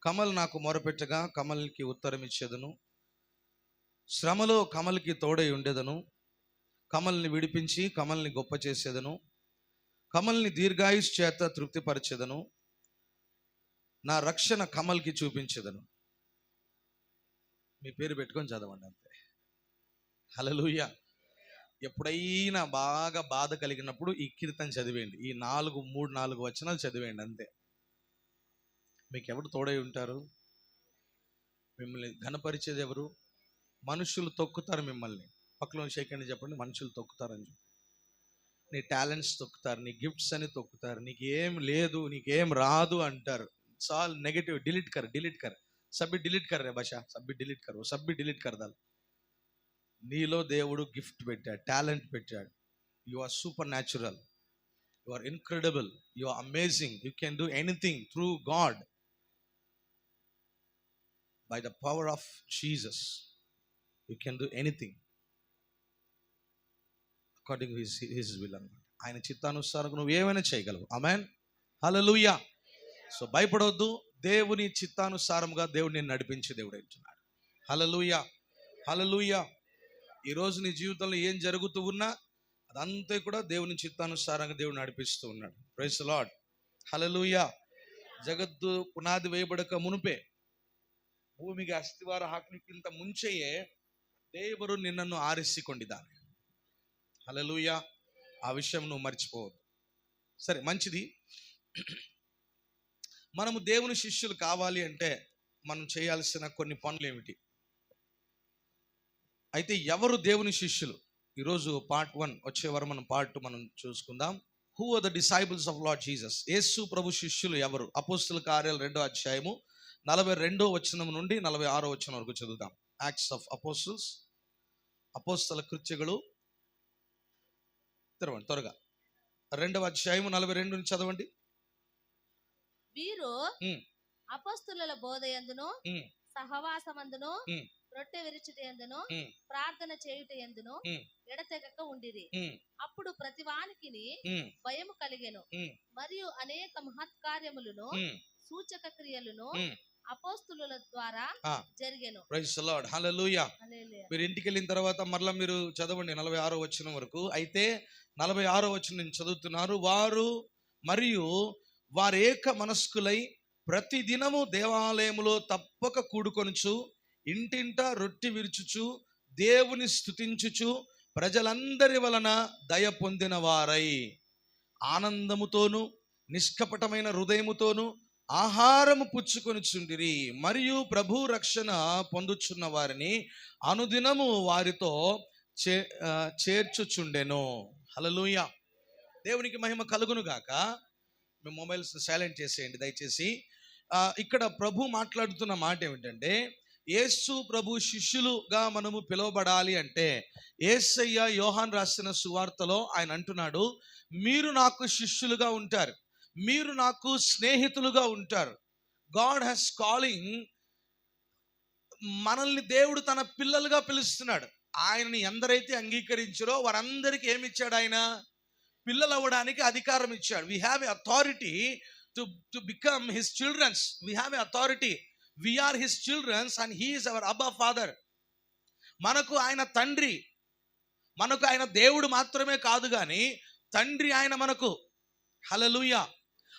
కమల్ నాకు మొరపెట్టగా కమల్కి ఉత్తరం ఇచ్చేదను. శ్రమలో కమల్కి తోడై ఉండేదను. కమల్ని విడిపించి కమల్ని గొప్ప చేసేదను. కమల్ని దీర్ఘాయుష్ చేత తృప్తిపరిచెదను. నా రక్షణ కమల్కి చూపించెదను. మీ పేరు పెట్టుకొని చదవండి అంతే. హల్లెలూయా. ఎప్పుడైనా బాగా బాధ కలిగినప్పుడు ఈ కీర్తన చదివేయండి. ఈ 3-4 వచనాలు చదివేయండి అంతే. మీకు ఎవరు తోడై ఉంటారు? మిమ్మల్ని ఘనపరిచేది ఎవరు? మనుషులు తొక్కుతారు మిమ్మల్ని. పక్కలో షేకండి చెప్పండి, మనుషులు తొక్కుతారని చెప్పి. నీ టాలెంట్స్ తొక్కుతారు, నీ గిఫ్ట్స్ అని తొక్కుతారు, నీకేం లేదు, నీకేం రాదు అంటారు. It's all negative. డిలీట్ కర్ సబ్బి డిలీట్ కర్ రే భాష, సబ్బి డిలీట్ కర్ దాల్. నీలో దేవుడు గిఫ్ట్ పెట్టాడు, టాలెంట్ పెట్టాడు. You are supernatural, you are incredible, you are amazing. You can do anything through God. By the power of Jesus you can do anything according his will అన్నమాట. ఆయన చిత్తానుసారం నువ్వు ఏమైనా చేయగలవు. ఆమేన్, హల్లెలూయా. సో భయపడవద్దు. దేవుని చిత్తానుసారంగా దేవుడు నేను నడిపించే దేవుడు అంటున్నాడు. హల్లెలూయా. ఈరోజు నీ జీవితంలో ఏం జరుగుతూ ఉన్నా అదంతా కూడా దేవుని చిత్తానుసారంగా దేవుడు నడిపిస్తూ ఉన్నాడు. Praise the Lord. హల్లెలూయా. జగత్తు పునాది వేయబడక మునుపే, ಭೂಮಿಗೆ ಅಸ್ತಿವಾರ ಹಾಕ್ಲಿಕ್ಕಿಂತ ಮುಂಚೆಯೇ ದೇವರು ನಿನ್ನನ್ನು ಆರಿಸಿಕೊಂಡಿದ್ದಾನೆ. హల్లెలూయా. ఆ విషయం నువ్వు మర్చిపోవద్దు. సరే, మంచిది. మనము దేవుని శిష్యులు కావాలి అంటే మనం చేయాల్సిన కొన్ని పనులు ఏమిటి? అయితే ఎవరు దేవుని శిష్యులు? ఈరోజు పార్ట్ 1, వచ్చే వారం మనం పార్ట్ 2 మనం చూసుకుందాం. Who are the disciples of Lord Jesus? యేసు ప్రభు శిష్యులు ఎవరు? అపోస్తల కార్యాలు 2వ అధ్యాయము 42వ వచనం నుండి 46వ వచనం వరకు చదువుదాం. యాక్ట్స్ ఆఫ్ అపోస్టల్స్, అపోస్తల కృత్యಗಳು తెరవండి త్వరగా. 2వ అధ్యాయము 42 నుంచి చదవండి. వీరు అపొస్తలుల బోధయందును సహవాసమందును రొట్టె విరుచుటయందును ప్రార్థన చేయుటయందును ఎడతెగక ఉండిరి. అప్పుడు ప్రతివానికిని భయము కలిగెను. మరియు అనేక మహత్కార్యములను సూచక క్రియలను అపోస్తలుల ద్వారా జరిగెను. Praise the Lord. Hallelujah. Hallelujah. మీరు ఇంటికి వెళ్ళిన తర్వాత మరలా మీరు చదవండి 46వ వచనం వరకు. అయితే 46వ వచనం నేను చదువుతున్నారు. వారు మరియు వారు ఏక మనస్కులై ప్రతి దినము దేవాలయములో తప్పక కూడుకొనుచు ఇంటింట రొట్టె విరుచుచు దేవుని స్తుతించుచు ప్రజలందరి వలన దయ పొందిన వారై ఆనందముతోను నిష్కపటమైన హృదయముతోను ఆహారము పుచ్చుకొనుచుండిరి, మరియు ప్రభు రక్షణ పొందుచున్న వారిని అనుదినము వారితో చేర్చుచుండెను. హల్లెలూయా. దేవునికి మహిమ కలుగును గాక. మీ మొబైల్స్ సైలెంట్ చేసేయండి దయచేసి. ఇక్కడ ప్రభు మాట్లాడుతున్న మాట ఏమిటంటే, యేసు ప్రభు శిష్యులుగా మనము పిలువబడాలి అంటే, యేసయ్య యోహాన్ రాసిన సువార్తలో ఆయన అంటున్నాడు, మీరు నాకు శిష్యులుగా ఉంటారు, మీరు నాకు స్నేహితులుగా ఉంటారు. గాడ్ హ్యాస్ కాలింగ్ మనల్ని, దేవుడు తన పిల్లలుగా పిలుస్తున్నాడు. ఆయనని ఎందరైతే అంగీకరించారో వారందరికీ ఏమి ఇచ్చాడు? ఆయన పిల్లలు అవ్వడానికి అధికారం ఇచ్చాడు. We have a authority to become his childrens. We have a authority. We are his childrens and he is our అబ్బా ఫాదర్. మనకు ఆయన తండ్రి, మనకు ఆయన దేవుడు మాత్రమే కాదు కానీ తండ్రి ఆయన మనకు. హల్లెలూయా.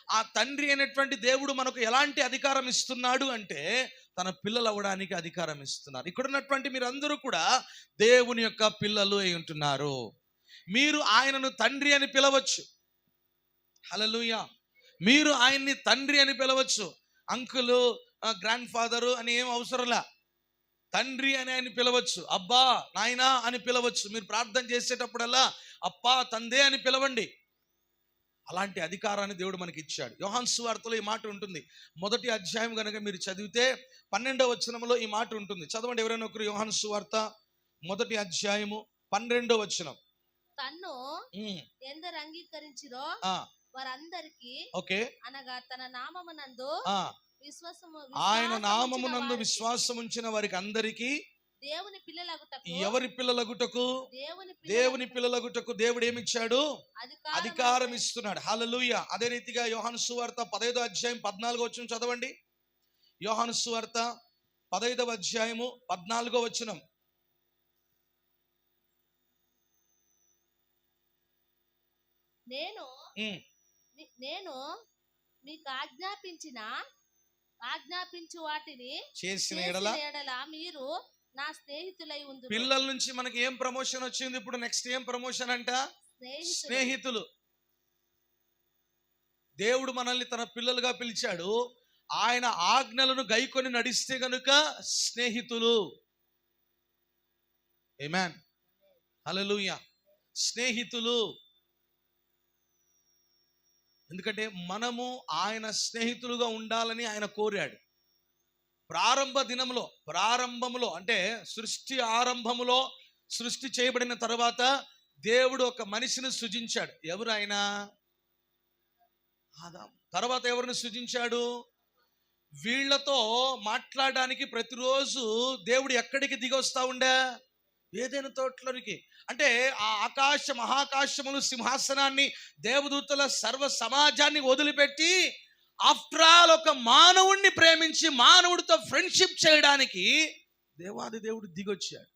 ఆ తండ్రి అయినటువంటి దేవుడు మనకు ఎలాంటి అధికారం ఇస్తున్నాడు అంటే, తన పిల్లలు అవ్వడానికి అధికారం ఇస్తున్నారు. ఇక్కడ ఉన్నటువంటి మీరందరూ కూడా దేవుని యొక్క పిల్లలు అయి ఉంటున్నారు. మీరు ఆయనను తండ్రి అని పిలవచ్చు. హల్లెలూయా. మీరు ఆయన్ని తండ్రి అని పిలవచ్చు. అంకులు, గ్రాండ్ ఫాదరు అని ఏం అవసరంలా. తండ్రి అని ఆయన పిలవచ్చు. అబ్బా నాయనా అని పిలవచ్చు. మీరు ప్రార్థన చేసేటప్పుడల్లా అప్పా తందే అని పిలవండి. అలాంటి అధికారాన్ని దేవుడు మనకి ఇచ్చాడు. యోహాను సువార్తలో ఈ మాట ఉంటుంది. 1వ అధ్యాయం కనుక మీరు చదివితే 12వ వచనంలో ఈ మాట ఉంటుంది. చదవండి ఎవరైనా ఒకరు. యోహాను సువార్త 1వ అధ్యాయము 12వ వచనం. తన్ను ఎందరు అంగీకరించిరో వారందరికీ, ఓకే, అనగా తన నామమునందు ఆయన నామమునందు విశ్వాసం ఉంచిన వారికి అందరికీ దేవుని పిల్లలగుటకు, ఎవరి పిల్లలగుటకు? దేవుని పిల్లలగుటకు దేవుడు ఏమిచ్చాడు? అధికారం ఇస్తున్నాడు. హల్లెలూయా. అదే రీతిగా యోహాను సువార్త 15వ అధ్యాయం 14వ వచనం చదవండి. యోహాను సువార్త 15వ అధ్యాయము 14వ వచనం. నేను మీకు ఆజ్ఞాపించు వాటిని చేసిన ఎడల మీరు నా స్నేహితులై ఉందురు. పిల్లల నుంచి మనకి ఏం ప్రమోషన్ వచ్చింది? ఇప్పుడు నెక్స్ట్ ఏం ప్రమోషన్ అంట? స్నేహితులు. దేవుడు మనల్ని తన పిల్లలుగా పిలిచాడు. ఆయన ఆజ్ఞలను గైకొని నడిస్తే గనుక స్నేహితులు. ఆమేన్. హల్లెలూయా. స్నేహితులు. ఎందుకంటే మనము ఆయన స్నేహితులుగా ఉండాలని ఆయన కోరాడు. ప్రారంభంలో అంటే సృష్టి ఆరంభములో, సృష్టి చేయబడిన తర్వాత దేవుడు ఒక మనిషిని సృజించాడు. ఎవరు ఆయన? ఆదాము. తర్వాత ఎవరిని సృజించాడు? వీళ్లతో మాట్లాడడానికి ప్రతిరోజు దేవుడు ఎక్కడికి దిగి వస్తా ఉండే? ఏదైనా తోటలోనికి. అంటే ఆ ఆకాశ మహాకాశములు, సింహాసనాన్ని, దేవదూతల సర్వ సమాజాన్ని వదిలిపెట్టి ఆఫ్టర్ ఆల్ ఒక మానవుణ్ణి ప్రేమించి మానవుడితో ఫ్రెండ్షిప్ చేయడానికి దేవాది దేవుడు దిగొచ్చాడు.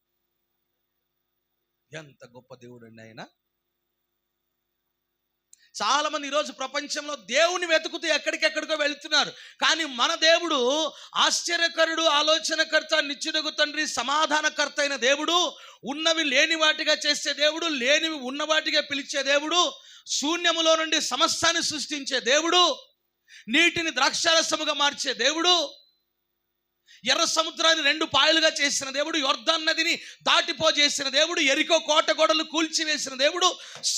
ఎంత గొప్ప దేవుడు అండి ఆయన. చాలా మంది ఈరోజు ప్రపంచంలో దేవుని వెతుకుతూ ఎక్కడికెక్కడికో వెళ్తున్నారు. కానీ మన దేవుడు ఆశ్చర్యకరుడు, ఆలోచనకర్త, నిత్యుడగు తండ్రి, సమాధానకర్త అయిన దేవుడు. ఉన్నవి లేని వాటిగా చేసే దేవుడు, లేనివి ఉన్నవాటిగా పిలిచే దేవుడు, శూన్యములో నుండి సమస్తాన్ని సృష్టించే దేవుడు, నీటిని ద్రాక్షారసముగా మార్చే దేవుడు, ఎర్ర సముద్రాన్ని 2 పాయలుగా చేసిన దేవుడు, యొర్దాను నదిని దాటిపోజేసిన దేవుడు, ఎరికో కోట గోడలు కూల్చివేసిన దేవుడు,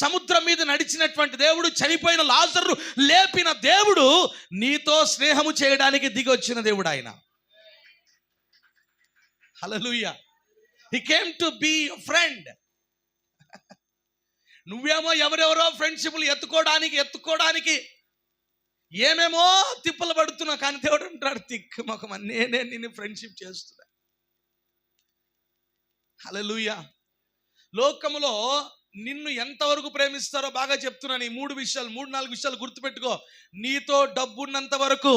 సముద్రం మీద నడిచినటువంటి దేవుడు, చనిపోయిన లాజరు లేపిన దేవుడు, నీతో స్నేహము చేయడానికి దిగి వచ్చిన దేవుడు ఆయన. హల్లెలూయా. He came to be your friend. నువ్వేమో ఎవరెవరో ఫ్రెండ్షిప్లు ఎత్తుకోవడానికి ఏమేమో తిప్పలు పడుతున్నా. కానీ దేవుడు అంటాడు, తిక్కు మొఖమా, నేనే నిన్ను ఫ్రెండ్షిప్ చేస్తున్నా. హల్లెలూయా. లోకములో నిన్ను ఎంతవరకు ప్రేమిస్తారో బాగా చెప్తున్నాను. ఈ 3 విషయాలు, 3-4 విషయాలు గుర్తుపెట్టుకో. నీతో డబ్బున్నంత వరకు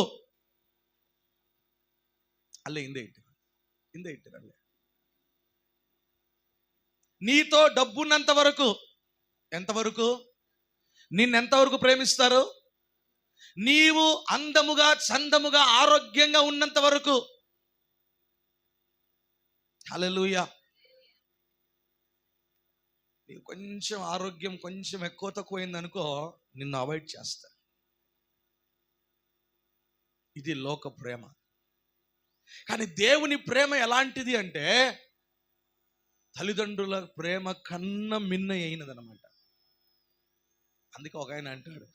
అల్లే ఇందే ఇట్టు నీతో డబ్బున్నంత వరకు. ఎంతవరకు? నిన్నెంతవరకు ప్రేమిస్తారు? నీవు అందముగా, చందముగా, ఆరోగ్యంగా ఉన్నంత వరకు. హల్లెలూయా. నీకు కొంచెం ఆరోగ్యం కొంచెం ఎక్కువ తక్కువైంది అనుకో, నిన్ను అవాయిడ్ చేస్తారు. ఇది లోక ప్రేమ. కానీ దేవుని ప్రేమ ఎలాంటిది అంటే తల్లిదండ్రుల ప్రేమ కన్నా మిన్న అయినదనమాట. అందుకే ఒక ఆయన అంటాడు,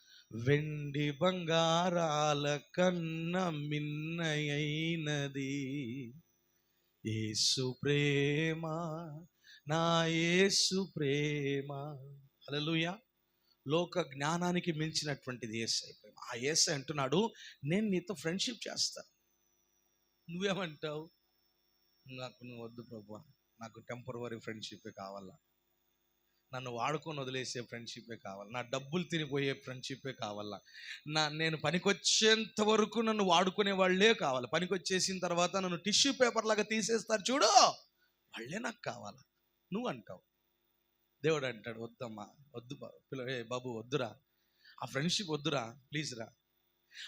వెండి బంగారాల కన్నా మిన్నయైనది యేసు ప్రేమ, నా యేసు ప్రేమ. హల్లెలూయా. లోక జ్ఞానానికి మించినటువంటిది యేసయ్య ప్రేమ. ఆ యేసయ్య అంటున్నాడు, నేను నీతో ఫ్రెండ్షిప్ చేస్తాను. నువ్వేమంటావు? నువ్వు వద్దు ప్రభువా, నాకు టెంపరవరీ ఫ్రెండ్షిప్పే కావాలా, నన్ను వాడుకొని వదిలేసే ఫ్రెండ్షిప్పే కావాలి, నా డబ్బులు తినిపోయే ఫ్రెండ్షిప్పే కావాలా, నేను పనికొచ్చేంత వరకు నన్ను వాడుకునే వాళ్ళే కావాలి, పనికొచ్చేసిన తర్వాత నన్ను టిష్యూ పేపర్ లాగా తీసేస్తారు చూడు, వాళ్ళే నాకు కావాలా నువ్వు అంటావు. దేవుడు అంటాడు, వద్దమ్మా, వద్దు బాబు, వద్దురా, ఆ ఫ్రెండ్షిప్ వద్దురా, ప్లీజ్ రా,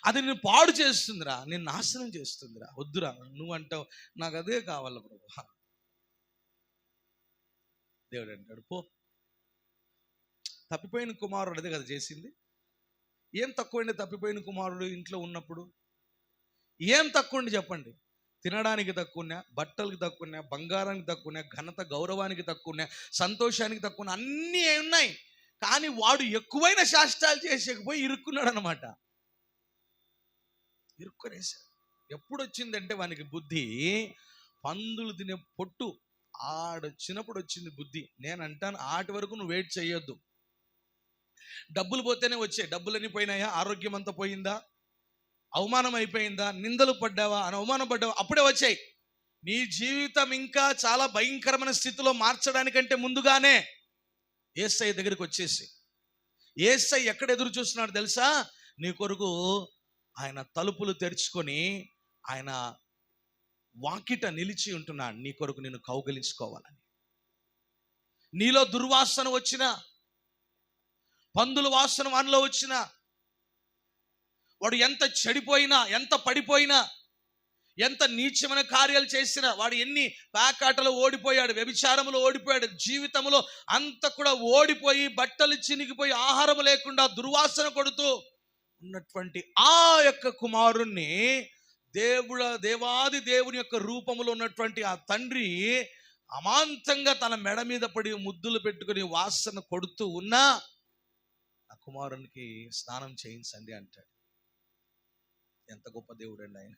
అది నేను పాడు చేస్తుందిరా, నేను నాశనం చేస్తుందిరా, వద్దురా. నువ్వు అంటావు, నాకు అదే కావాలా ప్రభు. దేవుడు అంటాడు, పో. తప్పిపోయిన కుమారుడు అదే కదా చేసింది. ఏం తక్కువండి తప్పిపోయిన కుమారుడు ఇంట్లో ఉన్నప్పుడు? ఏం తక్కువండి చెప్పండి? తినడానికి తక్కువన్నా, బట్టలకు తక్కువన్నా, బంగారానికి తక్కువన్నా, ఘనత గౌరవానికి తక్కువన్నా, సంతోషానికి తక్కువ, అన్నీ ఉన్నాయి. కానీ వాడు ఎక్కువైన శాస్త్రాలు చేసేకపోయి ఇరుక్కున్నాడు అనమాట. ఇరుక్కునేసాడు. ఎప్పుడు వచ్చిందంటే వానికి బుద్ధి, పందులు తినే పొట్టు ఆడొచ్చినప్పుడు వచ్చింది బుద్ధి. నేను అంటాను, ఆటి వరకు నువ్వు వెయిట్ చేయొద్దు. డబ్బులు పోతేనే వచ్చాయి. డబ్బులన్నీ పోయినాయా? ఆరోగ్యం అంతా పోయిందా? అవమానం అయిపోయిందా? నిందలు పడ్డావా? అని అవమానం పడ్డావా? అప్పుడే వచ్చాయి. నీ జీవితం ఇంకా చాలా భయంకరమైన స్థితిలో మార్చడానికంటే ముందుగానే యేసయ్య దగ్గరికి వచ్చేసి, యేసయ్య ఎక్కడ ఎదురు చూస్తున్నాడు తెలుసా? నీ కొరకు ఆయన తలుపులు తెరుచుకొని ఆయన వాకిట నిలిచి ఉంటున్నాడు, నీ కొరకు నేను కౌగిలించుకోవాలని. నీలో దుర్వాసన వచ్చినా, పందుల వాసన వానిలో వచ్చినా, వాడు ఎంత చెడిపోయినా, ఎంత పడిపోయినా, ఎంత నీచమైన కార్యాలు చేసినా, వాడు ఎన్ని పేకాటలు ఓడిపోయాడు, వ్యభిచారములు ఓడిపోయాడు, జీవితంలో అంత కూడా ఓడిపోయి, బట్టలు చినిగిపోయి, ఆహారం లేకుండా దుర్వాసన కొడుతూ ఉన్నటువంటి ఆ యొక్క కుమారుణ్ణి దేవాది దేవుని యొక్క రూపంలో ఉన్నటువంటి ఆ తండ్రి అమాంతంగా తన మెడ మీద పడి ముద్దులు పెట్టుకుని వాసన కొడుతూ ఉన్నా, ఆ కుమారునికి స్నానం చేయించండి అంటాడు. ఎంత గొప్ప దేవుడు అండి ఆయన.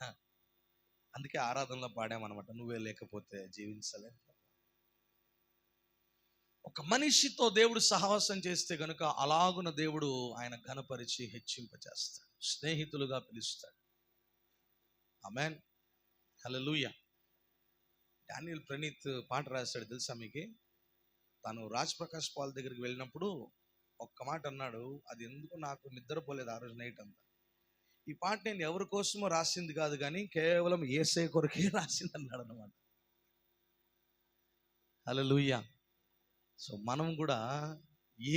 అందుకే ఆరాధనలో పాడామన్నమాట, నువ్వే లేకపోతే జీవించలేదు. ఒక మనిషితో దేవుడు సహవాసం చేస్తే గనుక అలాగున దేవుడు ఆయన ఘనపరిచి హెచ్చింపచేస్తాడు, స్నేహితులుగా పిలుస్తాడు. ఆమేన్, హల్లెలూయా. డానియల్ ప్రణీత్ పాట రాశాడు తెలుసా మీకు? తాను రాజ్ ప్రకాష్ పాల్ దగ్గరికి వెళ్ళినప్పుడు ఒక్క మాట అన్నాడు, అది ఎందుకు నాకు నిద్రపోలేదు ఆ రోజు నైట్ అంతా. ఈ పాట నేను ఎవరి కోసమో రాసింది కాదు, కానీ కేవలం యేసయ్య కొరకే రాసింది అన్నాడు అన్నమాట. హల్లెలూయా. సో మనం కూడా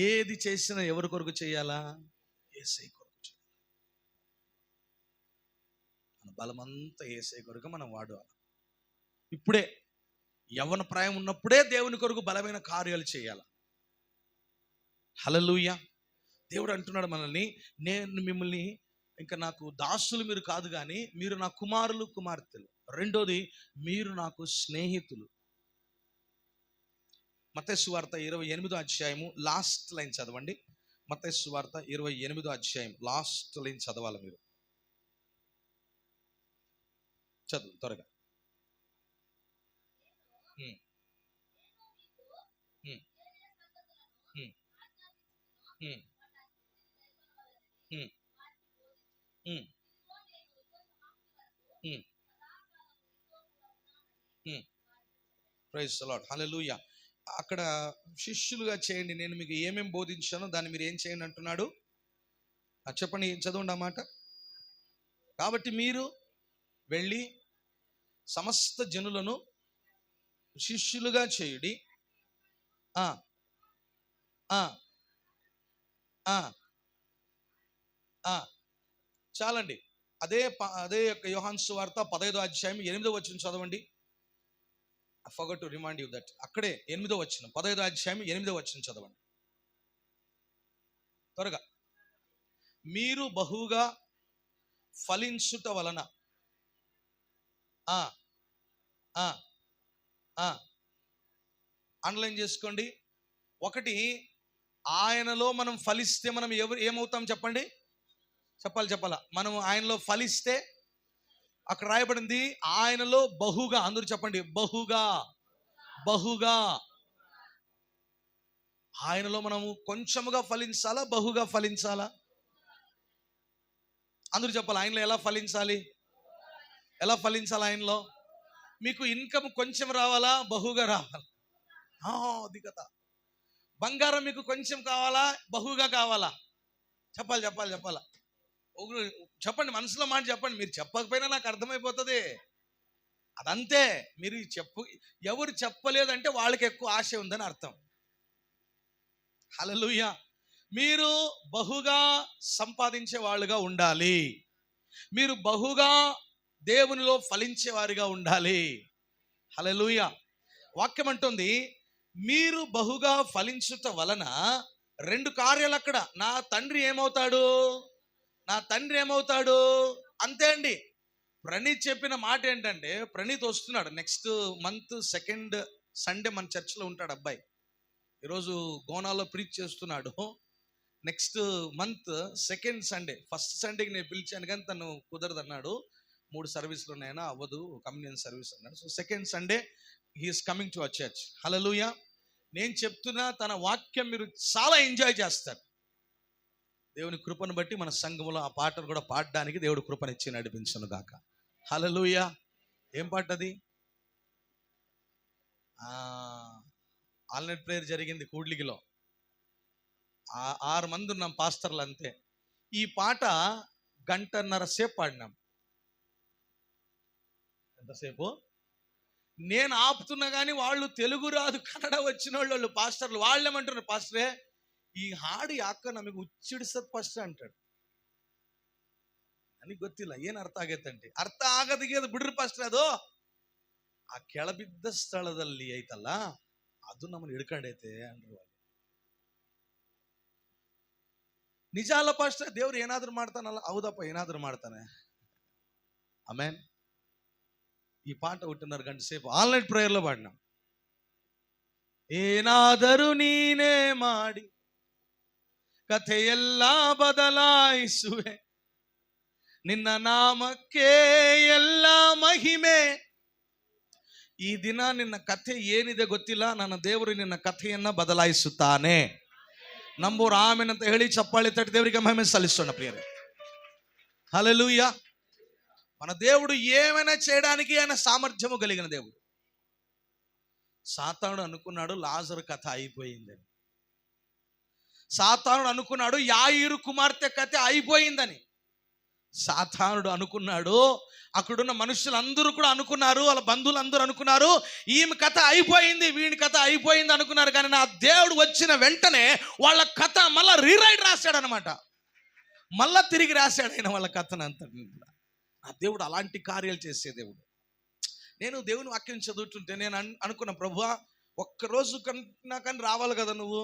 ఏది చేసినా ఎవరి కొరకు చేయాలా? యేసయ్య కొరకు చేయాలి. మన బలమంతా యేసయ్య కొరకు మనం వాడాలి. ఇప్పుడే యవ్వన ప్రాయం ఉన్నప్పుడే దేవుని కొరకు బలమైన కార్యాలు చేయాలి. హల్లెలూయా. దేవుడు అంటున్నాడు మనల్ని, నేను మిమ్మల్ని ఇంకా నాకు దాసులు మీరు కాదు, కానీ మీరు నా కుమారులు కుమార్తెలు. రెండోది, మీరు నాకు స్నేహితులు. మత్తయి సువార్త 28వ అధ్యాయము లాస్ట్ లైన్ చదవండి. మత్తయి సువార్త 28వ అధ్యాయం లాస్ట్ లైన్ చదవాలి మీరు. చదువు త్వరగా. ప్రైజ్ ది లార్డ్, హల్లెలూయా. అక్కడ శిష్యులుగా చేయండి, నేను మీకు ఏమేమి బోధించానో దాన్ని మీరు ఏం చేయండి అంటున్నాడు. చెప్పండి, చదవండి ఆ మాట. కాబట్టి మీరు వెళ్ళి సమస్త జనులను శిష్యులుగా చేయుడి. చాలండి. అదే యొక్క యోహాను సువార్త 15వ అధ్యాయం 8వ వచనం చదవండి. I forgot to remind you that. అక్కడే 8వ వచనం, 15వ అధ్యాయం 8వ వచనం చదవండి త్వరగా. మీరు బహుగా ఫలించుట వలన. అండర్లైన్ చేసుకోండి. ఒకటి, ఆయనలో మనం ఫలిస్తే మనం ఏమవుతాం చెప్పండి? చెప్పాలా? మనం ఆయనలో ఫలిస్తే, అక్కడ రాయబడింది ఆయనలో బహుగా. అందరూ చెప్పండి, బహుగా. ఆయనలో మనము కొంచెముగా ఫలించాలా, బహుగా ఫలించాలా? అందరూ చెప్పాలి, ఆయనలో ఎలా ఫలించాలి? ఆయనలో మీకు ఇన్కమ్ కొంచెం రావాలా, బహుగా రావాలా? అది కదా. బంగారం మీకు కొంచెం కావాలా, బహుగా కావాలా? చెప్పాలా? చెప్పండి, మనసులో మాట చెప్పండి. మీరు చెప్పకపోయినా నాకు అర్థమైపోతుంది. అదంతే. మీరు ఎవరు చెప్పలేదంటే వాళ్ళకి ఎక్కువ ఆశ ఉందని అర్థం. హల్లెలూయా. మీరు బహుగా సంపాదించే వాళ్ళుగా ఉండాలి. మీరు బహుగా దేవునిలో ఫలించే వారిగా ఉండాలి. హల్లెలూయా. వాక్యం అంటుంది, మీరు బహుగా ఫలించుట వలన 2 కార్యాలు అక్కడ. నా తండ్రి ఏమవుతాడు? అంతే అండి. ప్రణీత్ చెప్పిన మాట ఏంటంటే, ప్రణీత్ వస్తున్నాడు నెక్స్ట్ మంత్ 2nd సండే మన చర్చిలో ఉంటాడు అబ్బాయి. ఈరోజు గోనాలో ప్రీచ్ చేస్తున్నాడు. Next month 2nd Sunday, first సండేకి నేను పిలిచాను కానీ తను కుదరదన్నాడు. 3 సర్వీసులు ఉన్నాయన్నా, అవ్వదు, కమ్యూనియన్ సర్వీస్ అన్నాడు. So 2nd Sunday he's coming to our church. Hallelujah. నేను చెప్తున్నా, తన వాక్యం మీరు చాలా ఎంజాయ్ చేస్తారు. దేవుని కృపను బట్టి మన సంఘంలో ఆ పాటలు కూడా పాడడానికి దేవుడు కృపనిచ్చి నడిపించును గాక. హల్లెలూయా. ఏం పాట అది? ఆల్నైట్ ప్రేయర్ జరిగింది కూడ్లిగిలో. 6 మంది ఉన్నాం పాస్టర్లు అంతే. ఈ పాట 1.5 గంట సేపు పాడినాం. ఎంతసేపు? నేను ఆపుతున్నా కానీ వాళ్ళు తెలుగు రాదు, కన్నడ వచ్చిన వాళ్ళు పాస్టర్లు, వాళ్ళు ఏమంటున్నారు, పాస్టరే ಈ ಹಾಡು ಯಾಕ ನಮಗೆ ಹುಚ್ಚಿಡಿಸತ್ ಫಸ್ಟ್ ಅಂటాడు. ನನಗೆ ಗೊತ್ತಿಲ್ಲ ಏನು ಅರ್ಥ ಆಗೈತಂತೆ. ಅರ್ಥ ಆಗದಿಗೆ ಬಿಡ್ರಿ ಫಸ್ಟ್. ಅದು ಆ ಕೆಳಬಿದ್ದ ಸ್ಥಳದಲ್ಲಿ ಐತಲ್ಲ, ಅದು ನಮ್ಮನ್ನು ಹಿಡ್ಕೊಂಡೈತೆ ಅಂದ್ರು. ನಿಜ ಅಲ್ಲ ಫಸ್ಟ್, ದೇವ್ರು ಏನಾದ್ರು ಮಾಡ್ತಾನಲ್ಲ. ಹೌದಪ್ಪ, ಏನಾದ್ರು ಮಾಡ್ತಾನೆ. ಆಮೇನ್. ఈ పాట 1.5 గంట సేపు ఆన్లైన్ ప్రేయర్లో పాడినా. ಏನಾದರೂ ನೀನೇ ಮಾಡಿ ಕಥೆಯೆಲ್ಲ ಬದಲಾಯಿಸುವೆ, ನಿನ್ನ ನಾಮಕ್ಕೆ ಎಲ್ಲ ಮಹಿಮೆ. ಈ ದಿನ ನಿನ್ನ ಕಥೆ ಏನಿದೆ ಗೊತ್ತಿಲ್ಲ, ನನ್ನ ದೇವರು ನಿನ್ನ ಕಥೆಯನ್ನ ಬದಲಾಯಿಸುತ್ತಾನೆ. ನಂಬೋರು ಆಮೆನ್ ಅಂತ ಹೇಳಿ ಚಪ್ಪಾಳೆ ತಟ್ಟಿ ದೇವರಿಗೆ ಮಹಿಮೆ సల్లిస్తున్న ప్రియరే. హల్లెలూయా. మన దేవుడు ఏమైనా చేయడానికి ఆయన సామర్థ్యము కలిగిన దేవుడు. సాతానుడు అనుకున్నాడు లాజరు కథ అయిపోయిందని. సాతానుడు అనుకున్నాడు యాయిరు కుమార్తె కథ అయిపోయిందని. సాతానుడు అనుకున్నాడు, అక్కడున్న మనుషులందరూ కూడా అనుకున్నారు, వాళ్ళ బంధువులందరూ అనుకున్నారు ఈమె కథ అయిపోయింది, వీడి కథ అయిపోయింది అనుకున్నారు. కానీ నా దేవుడు వచ్చిన వెంటనే వాళ్ళ కథ మళ్ళా రీరైట్ రాశాడు అనమాట. మళ్ళా తిరిగి రాశాడు ఆయన వాళ్ళ కథనంతటిని కూడా. నా దేవుడు అలాంటి కార్యాలు చేసే దేవుడు. నేను దేవుని వాక్యం చదువుతుంటే నేను అనుకున్న, ప్రభువా ఒక్కరోజు కన్నా కానీ రావాలి కదా, నువ్వు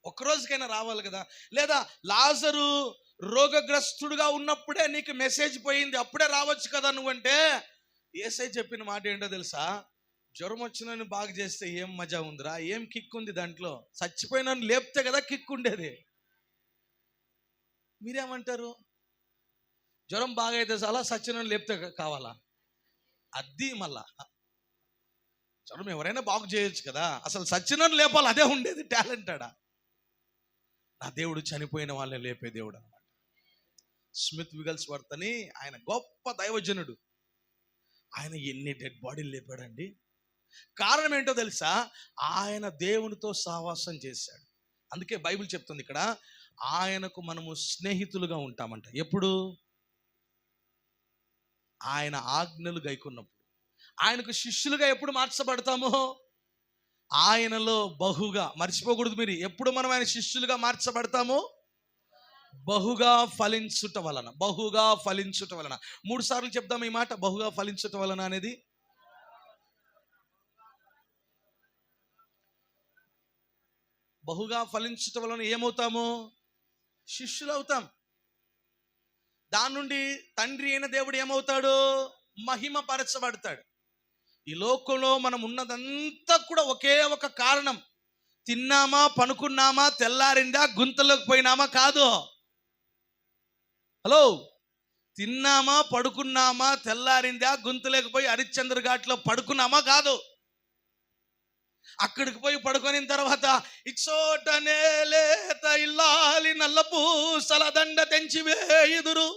ఒక్కరోజుకైనా రావాలి కదా. లేదా లాజరు రోగగ్రస్తుడుగా ఉన్నప్పుడే నీకు మెసేజ్ పోయింది, అప్పుడే రావచ్చు కదా నువ్వంటే, యేసయ్య చెప్పిన మాట ఏంటో తెలుసా? జ్వరం వచ్చిన బాగా చేస్తే ఏం మజా ఉందిరా, ఏం కిక్ ఉంది దాంట్లో? చచ్చిపోయిన లేపితే కదా కిక్ ఉండేది. మీరేమంటారు? జ్వరం బాగా అయితే చాలా, సచిన లేపితే కావాలా? అది మళ్ళా జ్వరం ఎవరైనా బాగు చేయొచ్చు కదా, అసలు సచిన లేపాలి, అదే ఉండేది టాలెంటెడా. నా దేవుడు చనిపోయిన వాళ్ళని లేపే దేవుడు అనమాట. స్మిత్ విగల్స్వర్త్ అని ఆయన గొప్ప దైవజనుడు. ఆయన ఎన్ని డెడ్ బాడీలు లేపాడండి. కారణం ఏంటో తెలుసా? ఆయన దేవునితో సహవాసం చేశాడు. అందుకే బైబిల్ చెప్తుంది ఇక్కడ, ఆయనకు మనము స్నేహితులుగా ఉంటామంట. ఎప్పుడు? ఆయన ఆజ్ఞలు గైకొన్నప్పుడు. ఆయనకు శిష్యులుగా ఎప్పుడు మార్చబడతామో? ఆయనలో బహుగా. మర్చిపోకూడదు మీరు, ఎప్పుడు మనం ఆయన శిష్యులుగా మార్చబడతాము? బహుగా ఫలించుట వలన. బహుగా ఫలించుట వలన. 3 సార్లు చెప్దాం ఈ మాట, బహుగా ఫలించుట వలన అనేది. బహుగా ఫలించుట వలన ఏమవుతాము? శిష్యులు అవుతాం. దాని నుండి తండ్రి అయిన దేవుడు ఏమవుతాడు? మహిమపరచబడతాడు. ఈ లోకంలో మనం ఉన్నదంతా కూడా ఒకే ఒక కారణం. తిన్నామా, పనుకున్నామా, తెల్లారిందా, గుంతలోకి పోయినామా కాదు. హలో, తిన్నామా, పడుకున్నామా, తెల్లారిందా, గుంతలోకి పోయి హరిశ్చంద్ర ఘాట్లో పడుకున్నామా కాదు. అక్కడికి పోయి పడుకొని తర్వాత ఇచ్చోటనే లేత ఇల్లాలి నల్ల పూసల దండ తెంచివేయుదురు,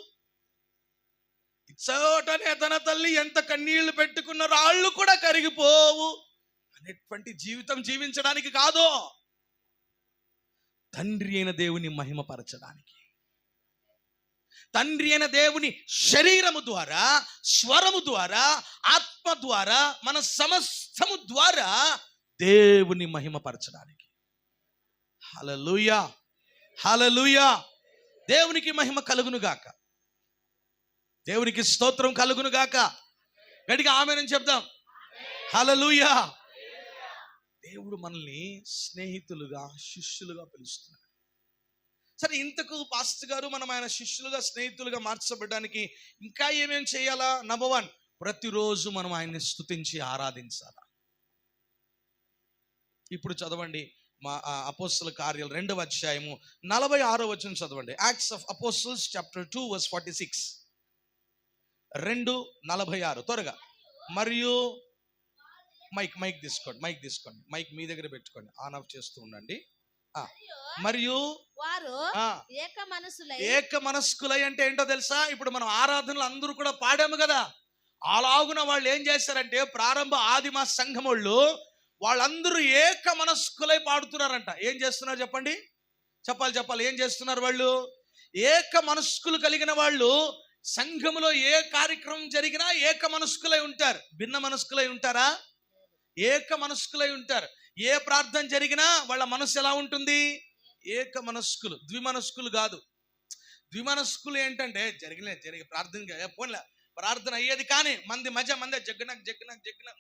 ఇచ్చోటనే తన తల్లి ఎంత కన్నీళ్లు పెట్టుకున్న రాళ్ళు కూడా కరిగిపోవు అనేటువంటి జీవితం జీవించడానికి కాదు, తండ్రి అయిన దేవుని మహిమపరచడానికి. తండ్రి అయిన దేవుని శరీరము ద్వారా, స్వరము ద్వారా, ఆత్మ ద్వారా, మన సమస్తము ద్వారా దేవుని మహిమపరచడానికి. హల్లెలూయా, హల్లెలూయా. దేవునికి మహిమ కలుగును గాక, దేవునికి స్తోత్రం కలుగును గాక. గట్టిగా ఆమేన్ చెప్దాం. హల్లెలూయా. దేవుడు మనల్ని స్నేహితులుగా, శిష్యులుగా పిలుస్తున్నాడు. సరే, ఇంతకు పాస్టర్ గారు మనం ఆయన శిష్యులుగా, స్నేహితులుగా మార్చబడడానికి ఇంకా ఏమేం చేయాలా? నంబర్ 1, ప్రతిరోజు మనం ఆయన్ని స్తుతించి ఆరాధించాలా. ఇప్పుడు చదవండి మా అపోస్తల కార్యాలు 2వ అధ్యాయము 46వ వచనం చదవండి. Acts of Apostles chapter 2 verse 46. 2:46 త్వరగా. మరియు మైక్ తీసుకోండి, మైక్ మీ దగ్గర పెట్టుకోండి, ఆన్ ఆఫ్ చేస్తూ ఉండండి. మరియు వారు ఏక మనస్కులై అంటే ఏంటో తెలుసా? ఇప్పుడు మనం ఆరాధనలు అందరూ కూడా పాడాము కదా, అలాగున వాళ్ళు ఏం చేశారంటే ప్రారంభ ఆదిమ సంఘం వాళ్ళందరూ ఏక మనస్కులై పాడుతున్నారంట. ఏం చేస్తున్నారు చెప్పండి, చెప్పాలి. ఏం చేస్తున్నారు వాళ్ళు? ఏక మనస్కులు కలిగిన వాళ్ళు సంఘములో ఏ కార్యక్రమం జరిగినా ఏక మనస్కులై ఉంటారు. భిన్న మనస్కులై ఉంటారా? ఏక మనస్కులై ఉంటారు. ఏ ప్రార్థన జరిగినా వాళ్ళ మనస్సు ఎలా ఉంటుంది? ఏక మనస్కులు, ద్విమనస్కులు కాదు. ద్విమనస్కులు ఏంటంటే జరిగి ప్రార్థన అయ్యేది కానీ మంది జగ్గున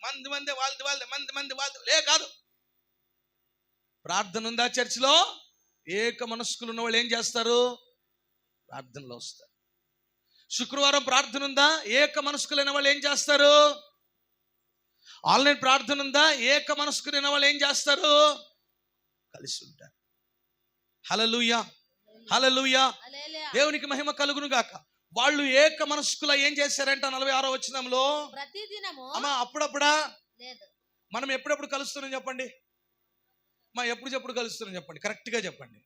మంది వాళ్ళది లే కాదు. ప్రార్థన ఉందా చర్చిలో? ఏక మనస్కులు ఉన్న వాళ్ళు ఏం చేస్తారు? ప్రార్థనలో వస్తారు. శుక్రవారం ప్రార్థన ఉందా? ఏక మనస్కులైన వాళ్ళు ఏం చేస్తారు? ఆన్లైన్ ప్రార్థన ఉందా? ఏక మనస్కులైన వాళ్ళు ఏం చేస్తారు? కలిసి ఉంటారు. హల్లెలూయా, హల్లెలూయా. దేవునికి మహిమ కలుగును గాక. వాళ్ళు ఏక మనస్కుల ఏం చేశారంట? 46వ వచనంలో ప్రతిదినము అప్పుడప్పుడా మనం ఎప్పుడెప్పుడు కలుస్తున్నాం చెప్పండి? ఎప్పుడు కలుస్తున్నాం చెప్పండి? కరెక్ట్ గా చెప్పండి.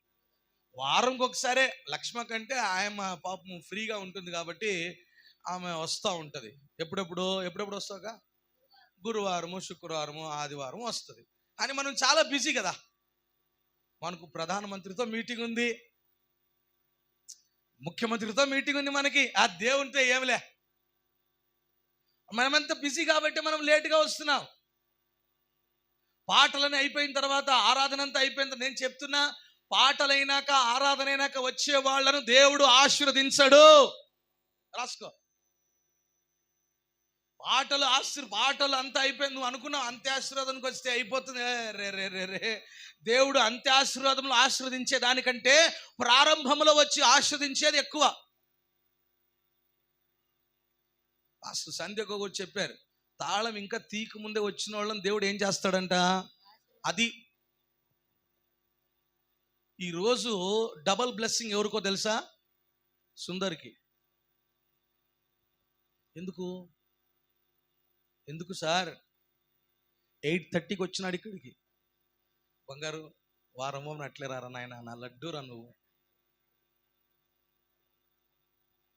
వారంకి ఒకసారే. లక్ష్మ కంటే ఆమె పాపం ఫ్రీగా ఉంటుంది కాబట్టి ఆమె వస్తూ ఉంటుంది. ఎప్పుడెప్పుడు వస్తావుగా? గురువారము, శుక్రవారము, ఆదివారం వస్తుంది. కానీ మనం చాలా బిజీ కదా. మనకు ప్రధానమంత్రితో మీటింగ్ ఉంది, ముఖ్యమంత్రితో మీటింగ్ ఉంది, మనకి ఆ దేవునితో ఏమిలే. మనమంతా బిజీ కాబట్టి మనం లేటుగా వస్తున్నాం. పాటలని అయిపోయిన తర్వాత, ఆరాధన అంతా అయిపోయిన తర్వాత, నేను చెప్తున్నా, పాటలైనాక, ఆరాధన అయినాక వచ్చే వాళ్ళను దేవుడు ఆశీర్వదించడు. రాసుకో. పాటలు అంతా అయిపోయింది, నువ్వు అనుకున్నావు అంత్య ఆశీర్వాదానికి వస్తే అయిపోతుంది. రే దేవుడు అంత్య ఆశీర్వాదంలో ఆశీర్వదించే దానికంటే ప్రారంభంలో వచ్చి ఆశీర్వదించేది ఎక్కువ. అసలు సంధ్యకు కూడా చెప్పారు, తాళం ఇంకా తీకు ముందే వచ్చిన వాళ్ళని దేవుడు ఏం చేస్తాడంట? అది ఈరోజు డబల్ బ్లెస్సింగ్ ఎవరికో తెలుసా? సుందర్కి. ఎందుకు సార్ 8:30కి వచ్చినాడు ఇక్కడికి. బంగారు వారం అట్లే రారా నాయన, నా లడ్డు రా నువ్వు.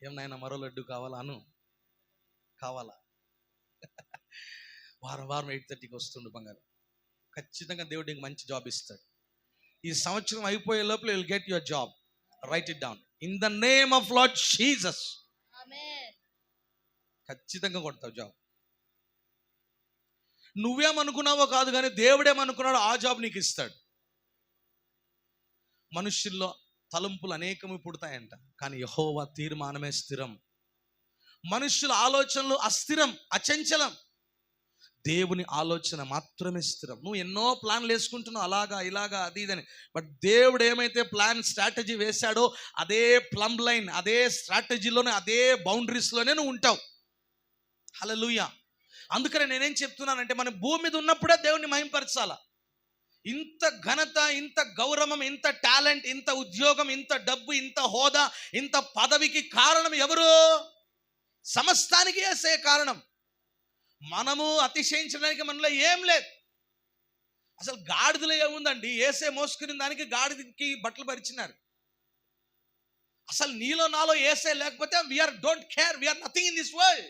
ఏం నాయన మరో లడ్డు కావాలా? కావాలా? వారం 8:30కి వస్తుండు బంగారు. ఖచ్చితంగా దేవుడు నీకు మంచి జాబ్ ఇస్తాడు. ఈ సంవత్సరం అయిపోయే లోపల you will get your job. Right it down in the name of Lord Jesus. ఖచ్చితంగా కొడతావు జాబ్. నువ్వేమనుకున్నావో కాదు, కానీ దేవుడేమనుకున్నాడో ఆ జాబ్ నీకు ఇస్తాడు. మనుష్యుల్లో తలంపులు అనేకము పుడతాయంట, కానీ యెహోవా తీర్మానమే స్థిరం. మనుష్యుల ఆలోచనలు అస్థిరం, అచంచలం. దేవుని ఆలోచన మాత్రమే స్థిరం. నువ్వు ఎన్నో ప్లాన్లు వేసుకుంటున్నావు, అలాగా ఇలాగా అది ఇదని. బట్ దేవుడు ఏమైతే ప్లాన్ స్ట్రాటజీ వేశాడో అదే ప్లంబ్ లైన్, అదే స్ట్రాటజీలోనే, అదే బౌండరీస్లోనే నువ్వు ఉంటావు. హల్లెలూయా. అందుకనే నేనేం చెప్తున్నానంటే, మనం భూమి మీద ఉన్నప్పుడే దేవుని మహింపరచాల. ఇంత ఘనత, ఇంత గౌరవం, ఇంత టాలెంట్, ఇంత ఉద్యోగం, ఇంత డబ్బు, ఇంత హోదా, ఇంత పదవికి కారణం ఎవరు? సమస్తానికి యేసే కారణం. మనము అతిశయించడానికి మనలో ఏం లేదు. అసలు గాడిదలో ఏముందండి? యేసే మోసుకుని దానికి గాడిదకి బట్టలు పరిచినారు. అసలు నీలో నాలో యేసే లేకపోతే we are don't care, we are nothing in this world.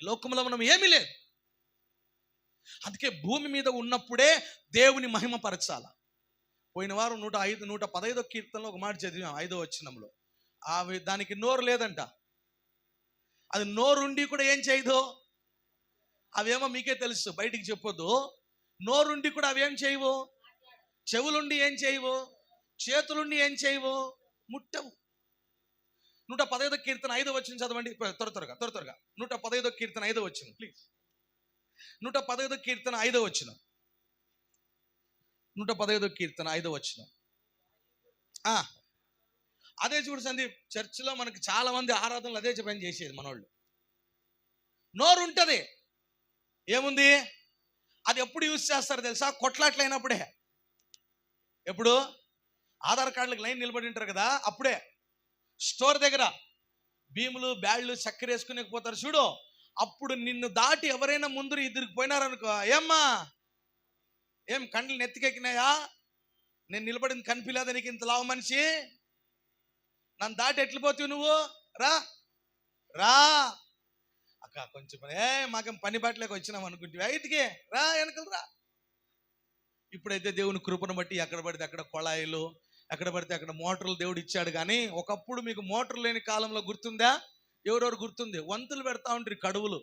ఈ లోకంలో మనం ఏమీ లేదు. అందుకే భూమి మీద ఉన్నప్పుడే దేవుని మహిమ పరచాల. పోయిన వారం 115వ కీర్తనలో ఒక మాట చదివాం, 5వ వచనంలో. దానికి నోరు లేదంట. అది నోరుండి కూడా ఏం చేయదు. అవేమో మీకే తెలుసు, బయటికి చెప్పొద్దు. నోరుండి కూడా అవేం చేయవు. చెవులుండి ఏం చేయవు, చేతులుండి ఏం చేయవు, ముట్టవు. 115వ కీర్తన 5వ వచనం చదవండి త్వరగా. 115వ కీర్తన 5వ వచనం ప్లీజ్. 115వ కీర్తన 5వ వచనం. 115వ కీర్తన 5వ వచనం. అదే చూడు సందీప్, చర్చిలో మనకి చాలా మంది ఆరాధనలు అదే పని చేసేది మనోళ్ళు. నోరు ఉంటుంది, ఏముంది? అది ఎప్పుడు యూజ్ చేస్తారు తెలుసా? కొట్లాట్లైనప్పుడే. ఎప్పుడు? ఆధార్ కార్డులకు లైన్ నిలబడి ఉంటారు కదా, అప్పుడే. స్టోర్ దగ్గర భీములు బ్యాళ్ళు చక్కెర వేసుకునేకపోతారు చూడు, అప్పుడు నిన్ను దాటి ఎవరైనా ముందు ఇద్దరికి పోయినారనుకో, ఏమ్మా ఏం కండ్లు నెత్తికెక్కినాయా? నేను నిలబడింది కనిపించలేదా నీకు? ఇంత లావు మనిషి, నన్ను దాటి ఎట్లు పోతావు నువ్వు? రా రా అక్క, కొంచెం మాకేం పని బాటలోకి వచ్చినాం అనుకుంటే ఐదుకే రా, వెనకలు రా. ఇప్పుడైతే దేవుని కృపను బట్టి ఎక్కడ పడితే అక్కడ కొళాయిలు, ఎక్కడ పడితే అక్కడ మోటార్లు దేవుడు ఇచ్చాడు. కానీ ఒకప్పుడు మీకు మోటార్ లేని కాలంలో గుర్తుందా? ఎవరెవరు గుర్తుంది? వంతులు పెడతా ఉంటారు కడువులు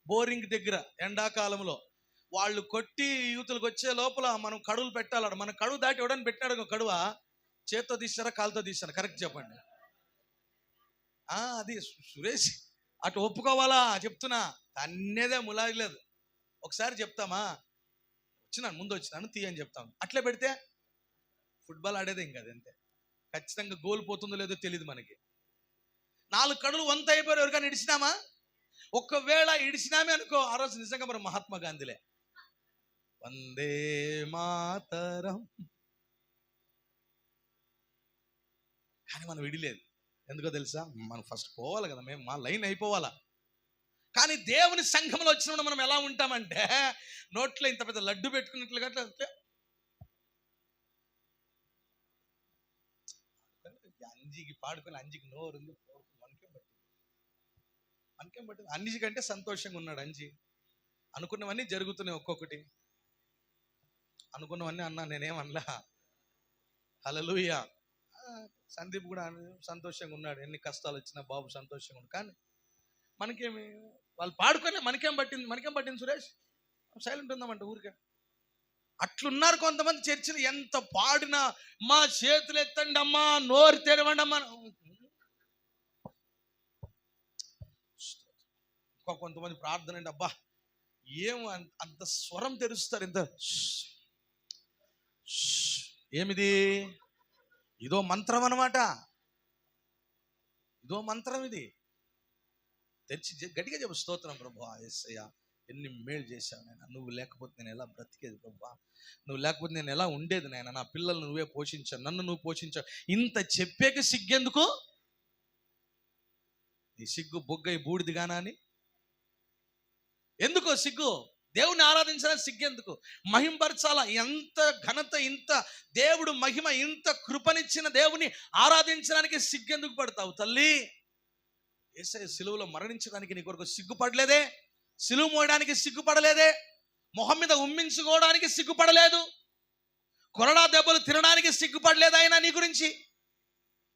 బోరింగ్ దగ్గర. ఎండాకాలంలో వాళ్ళు కొట్టి యూతులకు వచ్చే లోపల మనం కడువులు పెట్టాలట. మన కడువు దాటి ఎవడని పెట్టాడు కడువ, చేత్తో తీసారా కాలుతో తీసారా? కరెక్ట్ చెప్పండి. అది సురేష్ అటు ఒప్పుకోవాలా చెప్తున్నా, అన్నేదే ములాగలేదు. ఒకసారి చెప్తామా, ముందు వచ్చినాను తీయని చెప్తాం. అట్లే పెడితే ఫుట్బాల్ ఆడేదే ఇంకా అంతే. ఖచ్చితంగా గోల్ పోతుందో లేదో తెలియదు మనకి. 4 కడులు వంత అయిపోయారు. ఎవరికైనా ఇడిచినామా? ఒక్కవేళ ఇడిచినామే అనుకో, ఆ రోజు నిజంగా మనం మహాత్మా గాంధీలే. వందే మాతరం. కానీ మనం విడిలేదు. ఎందుకో తెలుసా? మనం ఫస్ట్ పోవాలి కదా, మేము మా లైన్ అయిపోవాలా. కానీ దేవుని సంఘంలో వచ్చినప్పుడు మనం ఎలా ఉంటామంటే, నోట్లో ఇంత పెద్ద లడ్డు పెట్టుకున్నట్లుగా అట్లా అంజికి పాడుకొని, అంజికి నోరు ఉంది, మనకేం పట్టింది. అంజి కంటే సంతోషంగా ఉన్నాడు అంజి. అనుకున్నవన్నీ జరుగుతున్నాయి, ఒక్కొక్కటి అనుకున్నవన్నీ అన్నా, నేనేమనలా. హల్లెలూయా. సందీప్ కూడా సంతోషంగా ఉన్నాడు, ఎన్ని కష్టాలు వచ్చినా బాబు సంతోషంగా ఉన్నాడు. కానీ మనకేమి, వాళ్ళు పాడుకొని మనకేం పట్టింది సురేష్? సైలెంట్ ఉందామంట ఊరికే. అట్లున్నారు కొంతమంది చర్చిలు. ఎంత పాడినా మా చేతులు ఎత్తండి అమ్మా, నోరు తెరవండి అమ్మా. కొంతమంది ప్రార్థన అండి, అబ్బా ఏం అంత స్వరం తెరుస్తారు. ఇంత ఏమిది? ఇదో మంత్రం అన్నమాట. ఇదో మంత్రం. ఇది తెరిచి గట్టిగా చెప్పు, స్తోత్రం ప్రభువా, యేసయ్యా ఎన్ని మేలు చేశావు నాయన. నువ్వు లేకపోతే నేను ఎలా బ్రతికేది ప్రభువా? నువ్వు లేకపోతే నేను ఎలా ఉండేది నాయన? నా పిల్లలు నువ్వే పోషించావు, నన్ను నువ్వు పోషించావు. ఇంత చెప్పాక సిగ్గెందుకు? నీ సిగ్గు బొగ్గై బూడిదిగానా అని ఎందుకో సిగ్గు? దేవుని ఆరాధించడానికి సిగ్గెందుకు? మహింపరచాల. ఎంత ఘనత, ఇంత దేవుడు మహిమ, ఇంత కృపనిచ్చిన దేవుని ఆరాధించడానికి సిగ్గెందుకు పడతావు తల్లి? యేసయ్య సిలువలో మరణించడానికి నీ కొరకు సిగ్గుపడలేదే? సిలువ మోయడానికి సిగ్గుపడలేదే? మొహం మీద ఉమ్మించుకోవడానికి సిగ్గుపడలేదు? కొరడా దెబ్బలు తినడానికి సిగ్గుపడలేదు ఆయన నీ గురించి?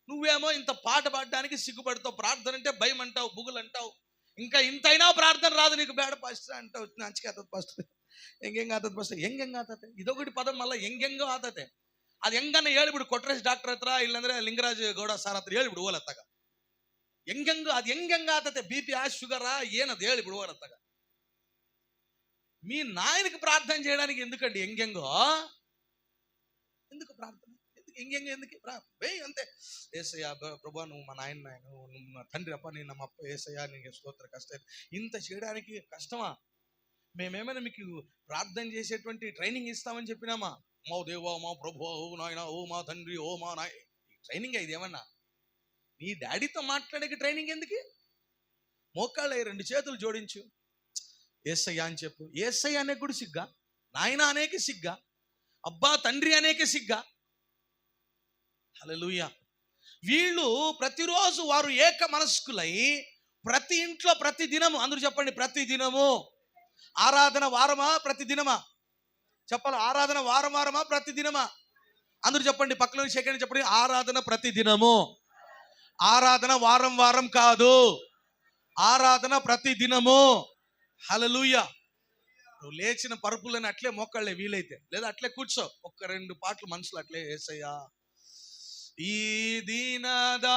నువ్వేమో ఇంత పాట పాడడానికి సిగ్గుపడతావు. ప్రార్థన అంటే భయం అంటావు, బుగులు అంటావు. ఇంకా ఇంతైనా ప్రార్థన రాదు నీకు, బేడ పాస్టర్ అంటావు. మంచిగా ఆతది పాస్టర్, ఎంగెంగా ఆతది పాస్టర్, ఎంగెంగా ఆతతే. ఇదొకటి పదం మళ్ళీ, ఎంగెంగో ఆతతే. అది ఎంగన్న ಹೇಳಿ ಬಿಡು. ಕೊಟ್ರೇಶ್ ಡಾಕ್ಟರ್ ಹತ್ರ, ಇಲ್ಲಾಂದ್ರೆ ಲಿಂಗರಾಜ್ ಗೌಡ ಸಾರ್ ಹತ್ರ ಹೇಳಿ ಬಿಡು ಓಲತ್ತಾಗ. ಎಂಗೆಂಗ ಅದು ಹೆಂಗೆಂಗ ಆತತೆ? ಬಿ ಪಿ ಶುಗರಾ ಏನದು ಹೇಳಿ ಬಿಡು ಓಲತ್ತಾಗ. మీ నాయనకి ప్రార్థన చేయడానికి ఎందుకండి ఎంగెంగో? ఎందుకు ప్రార్థన? ఎందుకు ఎందుకు అంతే. ఏసయ్యా ప్రభా, నువ్వు మా నాయన, నువ్వు నా తండ్రి అప్ప, నేను నమ్మ అప్ప, ఏసయ్యా నీకు స్తోత్ర. కష్టం ఇంత చేయడానికి కష్టమా? మేమేమైనా మీకు ప్రార్థన చేసేటువంటి ట్రైనింగ్ ఇస్తామని చెప్పినామా? మా దేవా, మా ప్రభు, ఓ నాయన, ఓ మా తండ్రి, ఓ మా నాయ, ట్రైనింగ్ ఇది ఏమన్నా? నీ డాడీతో మాట్లాడే ట్రైనింగ్ ఎందుకు? మోకాళ్ళ 2 చేతులు జోడించు, ఏసయ్యా అని చెప్పు. ఏసయ్య అనే కూడా సిగ్గా, నాయన అనేక సిగ్గా, అబ్బా తండ్రి అనేక సిగ్గా. హల్లెలూయా. వీళ్ళు ప్రతిరోజు వారు ఏక మనస్కులై ప్రతి ఇంట్లో ప్రతి దినము, అందరూ చెప్పండి, ప్రతి దినము. ఆరాధన వారమా ప్రతి దినమా? చెప్పాలి. ఆరాధన వారం వారమా ప్రతి దినమా? అందరూ చెప్పండి, పక్కన సెకండ్ చెప్పండి. ఆరాధన ప్రతి దినము. ఆరాధన వారం వారం కాదు, ఆరాధన ప్రతి దినము. హల్లెలూయా. నువ్వు లేచిన పరుపులని అట్లే మోకాళ్ళే వీలైతే, లేదా అట్లే కూర్చో, ఒక్క 2 పాటలు మనసులో అట్లే యేసయ్యా ఈ దీనదా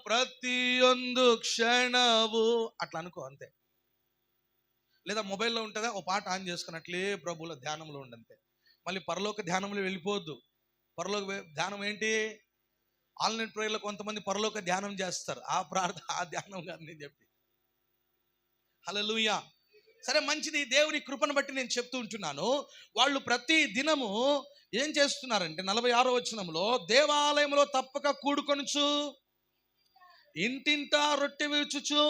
ప్రతియొందు క్షణవు అట్లా అనుకో అంతే. లేదా మొబైల్లో ఉంటుందా, ఓ పాట ఆన్ చేసుకుని అట్లే ప్రభువుల ధ్యానంలో ఉండంతే. మళ్ళీ పరలోక ధ్యానంలో వెళ్ళిపోవద్దు. పరలోక ధ్యానం ఏంటి? ఆన్లైన్ ప్రేయర్లో కొంతమంది పరలోక ధ్యానం చేస్తారు. ఆ ప్రార్థన, ఆ ధ్యానం కాదు నేను చెప్పి. హల్లెలూయా. సరే, మంచిది. దేవుని కృపను బట్టి నేను చెప్తూ ఉంటున్నాను. వాళ్ళు ప్రతి దినము ఏం చేస్తున్నారంటే 46వ వచనంలో, దేవాలయంలో తప్పక కూడుకొనుచు, ఇంటింటా రొట్టె విరుచుచు,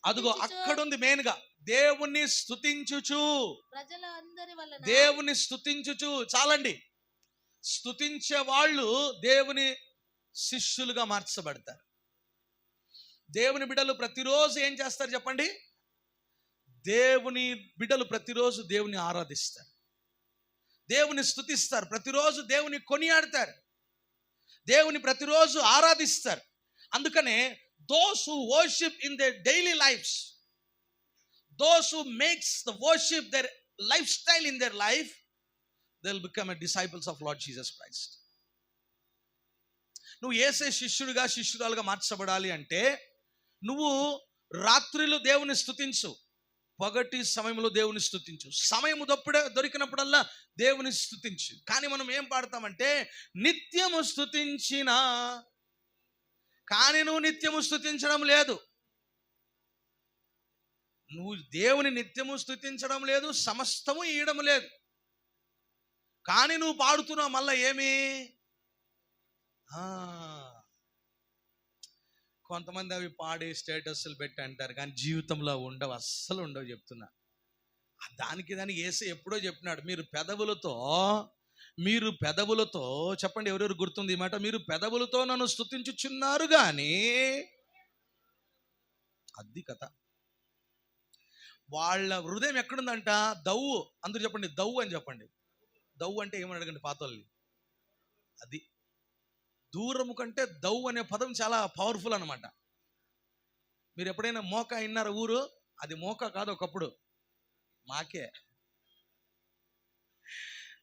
అదిగో అక్కడుంది మెయిన్ గా, దేవుణ్ణి స్తుతించుచు. ప్రజలందరి వలన దేవుని స్తుతించుచు. చాలండి. స్తుతించే వాళ్ళు దేవుని శిష్యులుగా మార్చబడతారు. దేవుని బిడ్డలు ప్రతిరోజు ఏం చేస్తారు చెప్పండి? దేవుని బిడ్డలు ప్రతిరోజు దేవుని ఆరాధిస్తారు, దేవుని స్తుతిస్తారు, ప్రతిరోజు దేవుని కొనియాడతారు, దేవుని ప్రతిరోజు ఆరాధిస్తారు. అందుకనే those who worship in their daily lives, those who makes the worship their lifestyle in their life, they'll become a disciples of Lord Jesus Christ. నువ్వు యేసే శిష్యుడిగా శిష్యురాలుగా మార్చబడాలి అంటే నువ్వు రాత్రిలో దేవుని స్తుతించు, పగటి సమయంలో దేవుని స్తుతించు, సమయము దొరికినప్పుడల్లా దేవుని స్తుతించు. కానీ మనం ఏం పాడతామంటే నిత్యము స్తుతించిన, కానీ నువ్వు నిత్యము స్తుతించడం లేదు. నువ్వు దేవుని నిత్యము స్తుతించడం లేదు, సమస్తము ఇయ్యడం లేదు, కానీ నువ్వు పాడుతున్నావు మళ్ళా ఏమి? కొంతమంది అవి పాడి స్టేటస్లు పెట్టి అంటారు, కానీ జీవితంలో ఉండవు, అస్సలు ఉండవు. చెప్తున్నా, దానికి యేసు ఎప్పుడో చెప్పినాడు, మీరు పెదవులతో చెప్పండి. ఎవరెవరు గుర్తుంది ఈ మాట? మీరు పెదవులతో నన్ను స్తుతించుచున్నారు కానీ, అది కథ. వాళ్ళ హృదయం ఎక్కడుందంట? దవ్వు. అందరూ చెప్పండి, దవ్వు అని చెప్పండి. దవ్వు అంటే ఏమని అడగండి పాతోళ్ళని. అది దూరము కంటే దవ్వు అనే పదం చాలా పవర్ఫుల్ అనమాట. మీరు ఎప్పుడైనా మోకా విన్నారా? ఊరు అది మోకా కాదు, ఒకప్పుడు మాకే.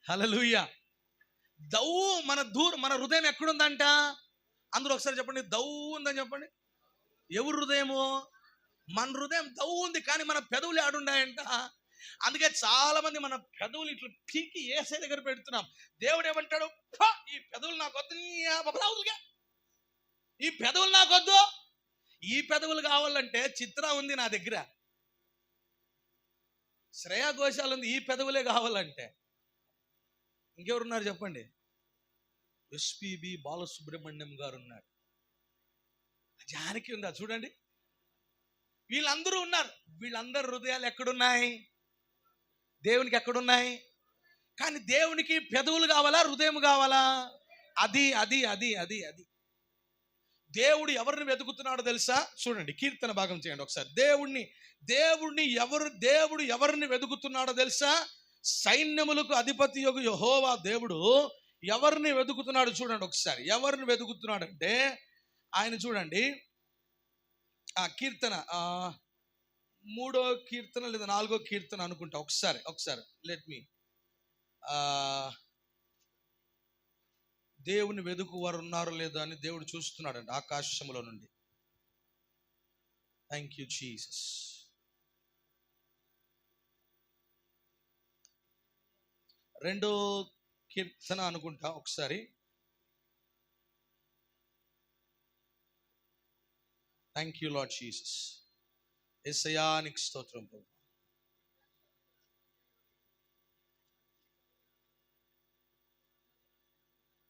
హల్లెలూయా. దవ్వు మన హృదయం ఎక్కడుందంట? అందరూ ఒకసారి చెప్పండి, దవ్వు ఉందని చెప్పండి. ఎవరు హృదయము? మన హృదయం దవ్వు ఉంది, కానీ మన పెదవులు ఆడుండాయంట. అందుకే చాలా మంది మన పెదవులు ఇట్లా పీకి యేసయ్య దగ్గర పెడుతున్నాం. దేవుడు ఏమంటాడు? ఈ పెదవులు నాకొద్దు, ఈ పెదవులు నాకొద్దు. ఈ పెదవులు కావాలంటే చిత్ర ఉంది నా దగ్గర, శ్రేయా ఘోషాల్ ఉంది, ఈ పెదవులే కావాలంటే. ఇంకెవరున్నారు చెప్పండి? ఎస్పీబి బాలసుబ్రహ్మణ్యం గారు ఉన్నారు, జానకి ఉందా చూడండి. వీళ్ళందరూ ఉన్నారు. వీళ్ళందరూ హృదయాలు ఎక్కడున్నాయి? దేవునికి ఎక్కడున్నాయి? కానీ దేవునికి పెదవులు కావాలా, హృదయం కావాలా? అది అది అది అది అది దేవుడు ఎవరిని వెతుకుతున్నాడో తెలుసా? చూడండి, కీర్తన భాగం చేయండి ఒకసారి. దేవుడు ఎవరిని వెతుకుతున్నాడో తెలుసా? సైన్యములకు అధిపతి యొగు యెహోవా దేవుడు ఎవరిని వెతుకుతున్నాడు చూడండి ఒకసారి. ఎవరిని వెతుకుతున్నాడంటే ఆయన చూడండి, ఆ కీర్తన 3వ కీర్తన లేదా 4వ కీర్తన అనుకుంటా. ఒకసారి లెట్ మీ. దేవుని వెతుకు వారు ఉన్నారో లేదో అని దేవుడు చూస్తున్నాడండి ఆకాశములో నుండి. Thank you Jesus. రెండో కీర్తన అనుకుంటా ఒకసారి. Thank you Lord Jesus. యేసయ్యానికి స్తోత్రం ప్రభు.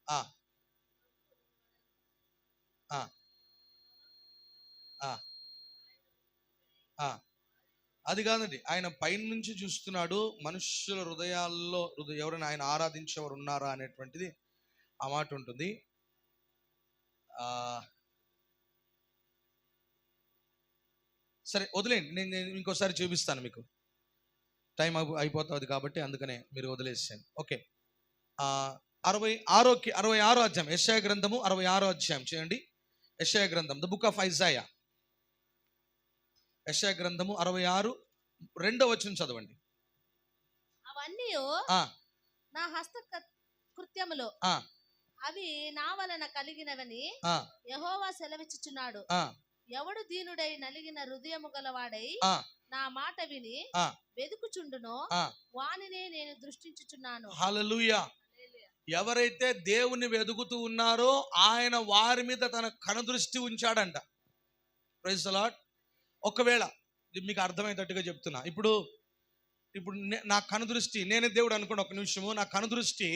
ఆ ఆ ఆ ఆ అది కాదండి, ఆయన పైన నుంచి చూస్తున్నాడు మనుషుల హృదయాల్లో. ఎవరైనా ఆయన ఆరాధించేవారు ఉన్నారా అనేటువంటిది ఆ మాట ఉంటుంది. ఆ సరే వదిలేండి, నేను ఇంకోసారి చూపిస్తాను మీకు. టైం అయిపోతుంది కాబట్టి అందుకనే మీరు వదిలేసాను. ఓకే. 66 అధ్యాయం యెషయా గ్రంథము 66 అధ్యాయం చేయండి. యెషయా గ్రంథం, ద బుక్ ఆఫ్ ఐజాయా, యెషయా గ్రంథము 66 2వ వచనం చదవండి. అవన్నీ ఆ నా హస్త కృత్యములు, ఆ అవి నా వలన కలిగినవని ఆ యెహోవా సెలవిచ్చుచున్నాడు. ఆ ఎవడు దీనుడై నలిగిన హృదయము గలవాడై ఆ నా మాట విని ఆ వెదుకుచుండునో ఆ వానినే నేను దృష్టించుచున్నాను. హల్లెలూయా. ఎవరైతే దేవుని వెదుకుతూ ఉన్నారో ఆయన వారి మీద తన కనుదృష్టి ఉంచాడంట. Praise the lord. ఒకవేళ ఇది మీకు అర్థమయ్యేటట్టుగా చెప్తున్నా. ఇప్పుడు నా కనుదృష్టి, నేనే దేవుడు అనుకోండి ఒక నిమిషము, నా కనుదృష్టి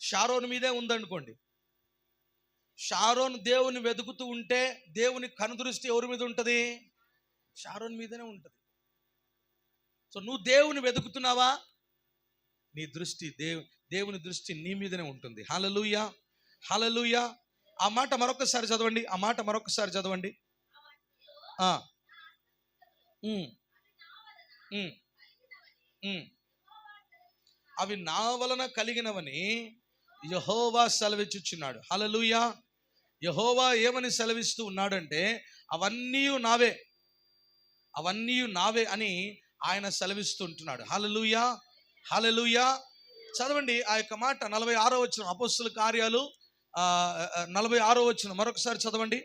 షారోన్ మీదే ఉందనుకోండి. షారోన్ దేవుని వెతుకుతూ ఉంటే దేవుని కనుదృష్టి ఎవరి మీద ఉంటుంది? షారోన్ మీదనే ఉంటుంది. సో నువ్వు దేవుని వెతుకుతున్నావా, నీ దృష్టి దేవుని దృష్టి నీ మీదనే ఉంటుంది. హల్లెలూయా, హల్లెలూయా. ఆ మాట మరొకసారి చదవండి, ఆ మాట మరొకసారి చదవండి. అవి నా వలన కలిగినవని యెహోవా సెలవిచ్చుచున్నాడు. హల్లెలూయా. యెహోవా ఏమని సెలవిస్తూ ఉన్నాడంటే అవన్నీ నావే, అవన్నీ నావే అని ఆయన సెలవిస్తుంటున్నాడు. హల్లెలూయా, హల్లెలూయా. చదవండి ఆ యొక్క మాట 46వ వచనం, అపోస్తలుల కార్యాలు 46వ వచనం మరొకసారి చదవండి.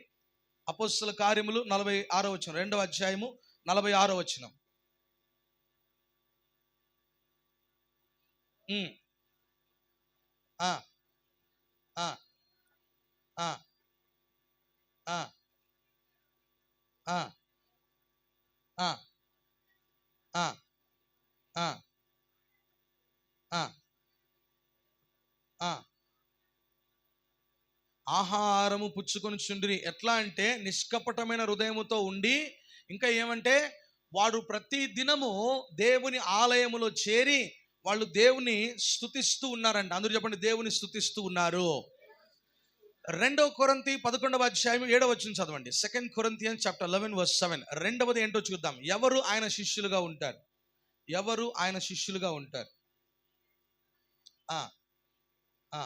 అపోస్తలుల కార్యములు 46వ వచనం, 2వ అధ్యాయము 46వ వచనం. ఆ ఆ ఆ ఆ ఆ ఆ ఆ ఆ ఆ ఆ ఆహారము పుచ్చుకొని చుండిరి. ఎట్లా అంటే నిష్కపటమైన హృదయముతో ఉండి, ఇంకా ఏమంటే వాడు ప్రతి దినము దేవుని ఆలయములో చేరి వాళ్ళు దేవుని స్తుతిస్తూ ఉన్నారంట. అందరూ చెప్పండి, దేవుని స్తుతిస్తూ ఉన్నారు. 2 కొరింథీ 11వ అధ్యాయం 7వ వచనం చదవండి. 2 Corinthians chapter 11 verse 7. రెండవది ఏంటో చూద్దాం. ఎవరు ఆయన శిష్యులుగా ఉంటారు? ఎవరు ఆయన శిష్యులుగా ఉంటారు? ఆ ఆ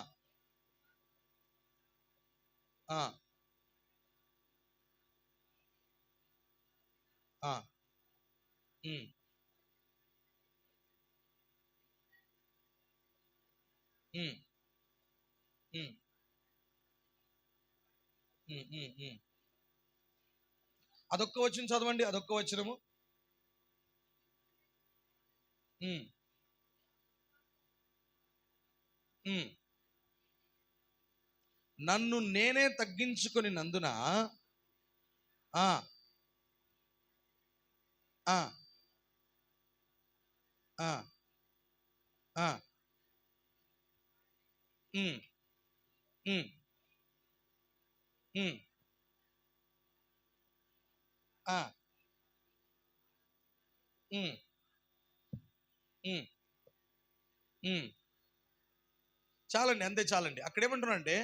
ఆ ఆ ఉమ్ ఉమ్ ఉమ్ అదొక్క వచనం చదవండి, అదొక్క వచనము. నన్ను నేనే తగ్గించుకొని నందున ఆ ఆ ఆ ఆ ఉమ్ ఉమ్ ఉమ్ ఆ ఉమ్ ఉమ్ ఉమ్ చాలండి, అంతే చాలండి. అక్కడ ఏమంటున్నాడంటే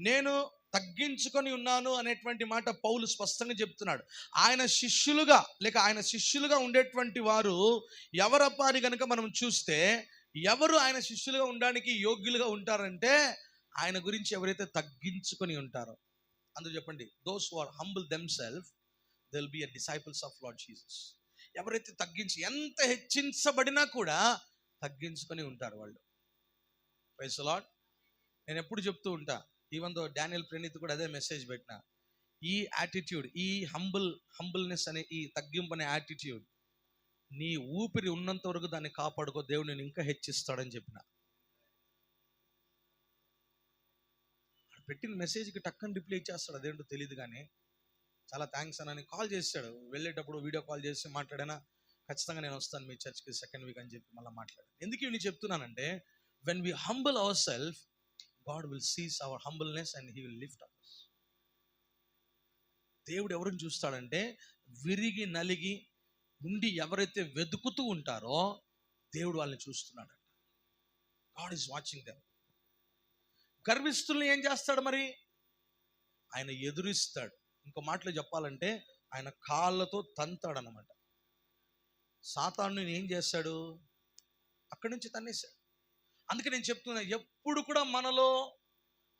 నేను తగ్గించుకొని ఉన్నాను అనేటువంటి మాట పౌలు స్పష్టంగా చెప్తున్నాడు. ఆయన శిష్యులుగా లేక ఆయన శిష్యులుగా ఉండేటువంటి వారు ఎవరప్ప అని కనుక మనం చూస్తే, ఎవరు ఆయన శిష్యులుగా ఉండడానికి యోగ్యులుగా ఉంటారంటే ఆయన గురించి ఎవరైతే తగ్గించుకొని ఉంటారో. అందుకు చెప్పండి, those who are humble themselves they will be a disciples of Lord Jesus. ఎవరైతే ఎంత హెచ్చించబడినా కూడా తగ్గించుకొని ఉంటారు వాళ్ళు. Praise the Lord. నేను ఎప్పుడు చెప్తూ ఉంటా, ఈవెన్ దో డానియల్ ప్రణీత్ కూడా అదే మెసేజ్ పెట్టిన. ఈ యాటిట్యూడ్, ఈ హంబుల్నెస్ అనే ఈ తగ్గింపు అనే యాటిట్యూడ్ నీ ఊపిరి ఉన్నంత వరకు దాన్ని కాపాడుకో, దేవుడు నేను ఇంకా హెచ్చిస్తాడని చెప్పిన. పెట్టిన మెసేజ్కి టక్కని రిప్లై ఇచ్చేస్తాడు, అదేంటో తెలియదు కానీ చాలా థ్యాంక్స్ అని కాల్ చేశాడు. వెళ్ళేటప్పుడు వీడియో కాల్ చేసి మాట్లాడానా, ఖచ్చితంగా నేను వస్తాను మీ చర్చ్కి సెకండ్ వీక్ అని చెప్పి మళ్ళీ మాట్లాడాను. ఎందుకు ఇవన్నీ చెప్తున్నానంటే, when we humble our self, God will sees our humbleness and he will lift ours. దేవుడు ఎవరిని చూస్తాడంటే, విరిగి నలిగి ఉండి ఎవరైతే వెతుకుతూ ఉంటారో దేవుడు వాళ్ళని చూస్తున్నాడు. God is watching them. గర్విస్తుల్ని ఏం చేస్తాడు మరి? ఆయన ఎదురిస్తాడు. ఇంకో మాటలో చెప్పాలంటే ఆయన కాళ్ళతో తంతాడు అన్నమాట. సాతాను ఏం చేస్తాడు? అక్కడి నుంచి తన్నేశాడు. అందుకే నేను చెప్తున్నా, ఎప్పుడు కూడా మనలో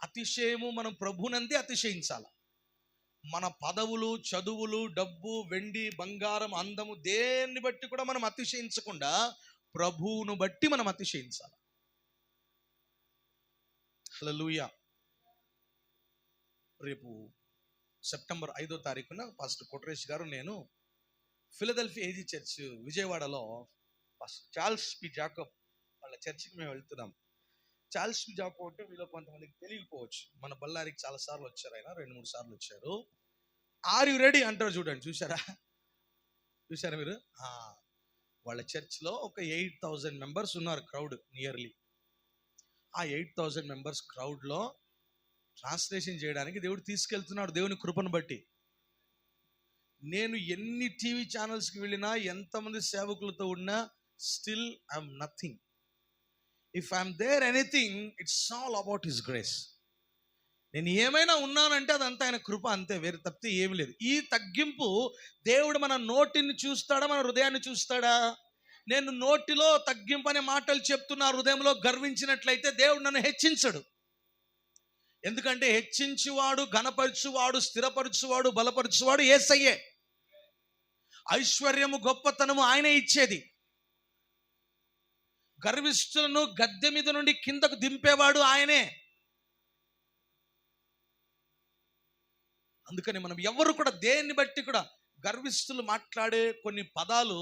అతిశయము మనం ప్రభునందే అతిశయించాలి. మన పదవులు, చదువులు, డబ్బు, వెండి, బంగారం, అందము దేన్ని బట్టి కూడా మనం అతిశయించకుండా ప్రభువును బట్టి మనం అతిశయించాలి. హల్లెలూయా. రేపు సెప్టెంబర్ 5వ తారీఖున పాస్టర్ కోటరేష్ గారు, నేను ఫిలదెల్ఫియా ఏజీ చర్చ్ విజయవాడలో పాస్టర్ చార్ల్స్ పి జాకబ్ వాళ్ళ చర్చికి మేము వెళ్తున్నాం. చార్ల్స్ పి జాకబ్ అంటే వీళ్ళు కొంతమందికి తెలియకపోవచ్చు, మన బళ్ళారికి చాలా సార్లు వచ్చారు, ఆయన 2-3 సార్లు వచ్చారు. ఆర్ యు రెడీ అంటారు చూడండి, చూసారా మీరు? వాళ్ళ చర్చ్లో ఒక 8,000 మెంబర్స్ ఉన్నారు, క్రౌడ్ నియర్లీ. ఆ 8,000 మెంబర్స్ క్రౌడ్లో ట్రాన్స్లేషన్ చేయడానికి దేవుడు తీసుకెళ్తున్నాడు, దేవుని కృపను బట్టి. నేను ఎన్ని టీవీ ఛానల్స్కి వెళ్ళినా, ఎంతమంది సేవకులతో ఉన్నా, still I'm nothing. If I'm there anything, it's all about his grace. నేను ఏమైనా ఉన్నానంటే అదంతా ఆయన కృప, అంతే, వేరే తప్పితే ఏమి లేదు. ఈ తగ్గింపు దేవుడు మన నోటిని చూస్తాడా, మన హృదయాన్ని చూస్తాడా? నేను నోటిలో తగ్గింపు అనే మాటలు చెప్తున్నా, హృదయంలో గర్వించినట్లయితే దేవుడు నన్ను హెచ్చించడు. ఎందుకంటే హెచ్చించువాడు, ఘనపరచువాడు, స్థిరపరచువాడు, బలపరచువాడు యేసయ్యే. ఐశ్వర్యము, గొప్పతనము ఆయనే ఇచ్చేది. గర్విష్ఠులను గద్దె మీద నుండి కిందకు దింపేవాడు ఆయనే. అందుకని మనం ఎవరు కూడా దేన్ని బట్టి కూడా గర్విష్ఠులు మాట్లాడే కొన్ని పదాలు,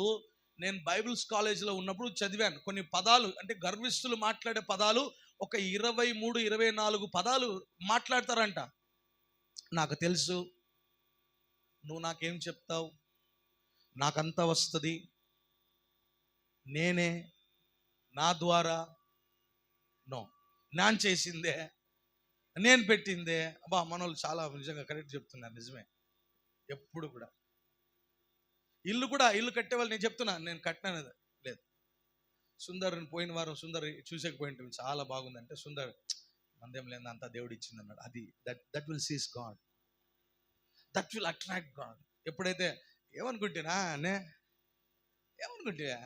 నేను బైబిల్స్ కాలేజీలో ఉన్నప్పుడు చదివాను. కొన్ని పదాలు అంటే గర్విష్ఠులు మాట్లాడే పదాలు ఒక 23-24 పదాలు మాట్లాడతారంట. నాకు తెలుసు, నువ్వు నాకేం చెప్తావు, నాకంతా వస్తుంది, నేనే, నా ద్వారా, నో, నేను చేసిందే, నేను పెట్టిందే. అబ్బా, మనోళ్ళు చాలా నిజంగా కరెక్ట్ చెప్తున్నారు, నిజమే. ఎప్పుడు కూడా ఇల్లు కట్టే వాళ్ళు, నేను చెప్తున్నా, నేను కట్టినాను లేదు. సుందర్ని పోయిన వారం సుందర్ చూసేకపోయింటాం, చాలా బాగుందంటే సుందర్ మందేం లేదు, అంతా దేవుడు ఇచ్చింది అన్నాడు. అది that will sees God, that will attract God. ఎప్పుడైతే ఏమనుకుంటున్నా ఏమనుకుంటా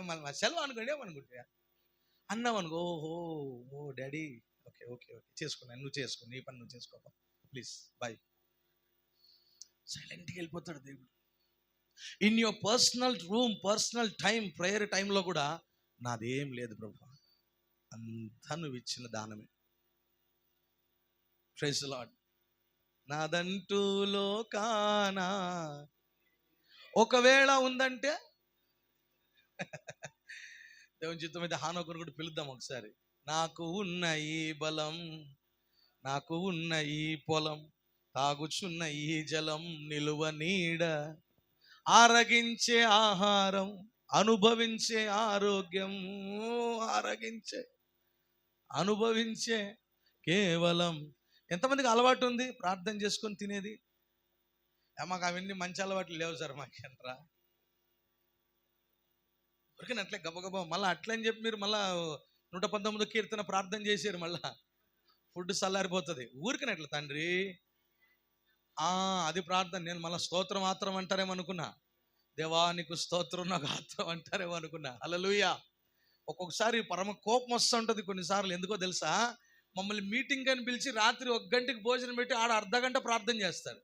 మళ్ళీ సెలవు అనుకోండి, ఏమనుకుంటా అన్నావు అనుకో, oh daddy, okay okay okay చేసుకున్నా, నువ్వు చేసుకో, నీ పని నువ్వు చేసుకో, ప్లీజ్ బాయ్. సైలెంట్గా వెళ్ళిపోతాడు దేవుడు. In your personal room, personal time, prayer టైంలో కూడా నాదేం లేదు ప్రభు, అంతా నువ్వు ఇచ్చిన దానమే. Praise the Lord. నాదంటూ లోకానా ఒకవేళ ఉందంటే దేవుని చిత్తం అయితే హానోకుని కూడా పిలుద్దాం ఒకసారి. నాకు ఉన్న ఈ బలం, నాకు ఉన్న ఈ పొలం, తాగుచున్న ఈ జలం, నిలువ నీడ, ఆరగించే ఆహారం, అనుభవించే ఆరోగ్యం, అనుభవించే కేవలం. ఎంతమందికి అలవాటు ఉంది ప్రార్థన చేసుకొని తినేది? మాకు అవన్నీ మంచి అలవాట్లు లేవు సార్ మాకేంట్రా, ఊరికని అట్లే గబగబా మళ్ళీ అట్లా అని చెప్పి మీరు మళ్ళా 119 కీర్తన ప్రార్థన చేశారు, మళ్ళా ఫుడ్ చల్లారిపోతుంది. ఊరికని ఎట్లా తండ్రి, అది ప్రార్థన. నేను మళ్ళీ స్తోత్రం ఆత్రం అంటారేమనుకున్నా, దేవా నీకు స్తోత్రం, నాకు ఆత్రం అంటారేమో అనుకున్నా. హల్లెలూయా. ఒక్కొక్కసారి పరమ కోపం వస్తుంటుంది కొన్నిసార్లు, ఎందుకో తెలుసా? మమ్మల్ని మీటింగ్ అని పిలిచి రాత్రి 1 గంటకి భోజనం పెట్టి ఆడ అర్ధగంట ప్రార్థన చేస్తారు.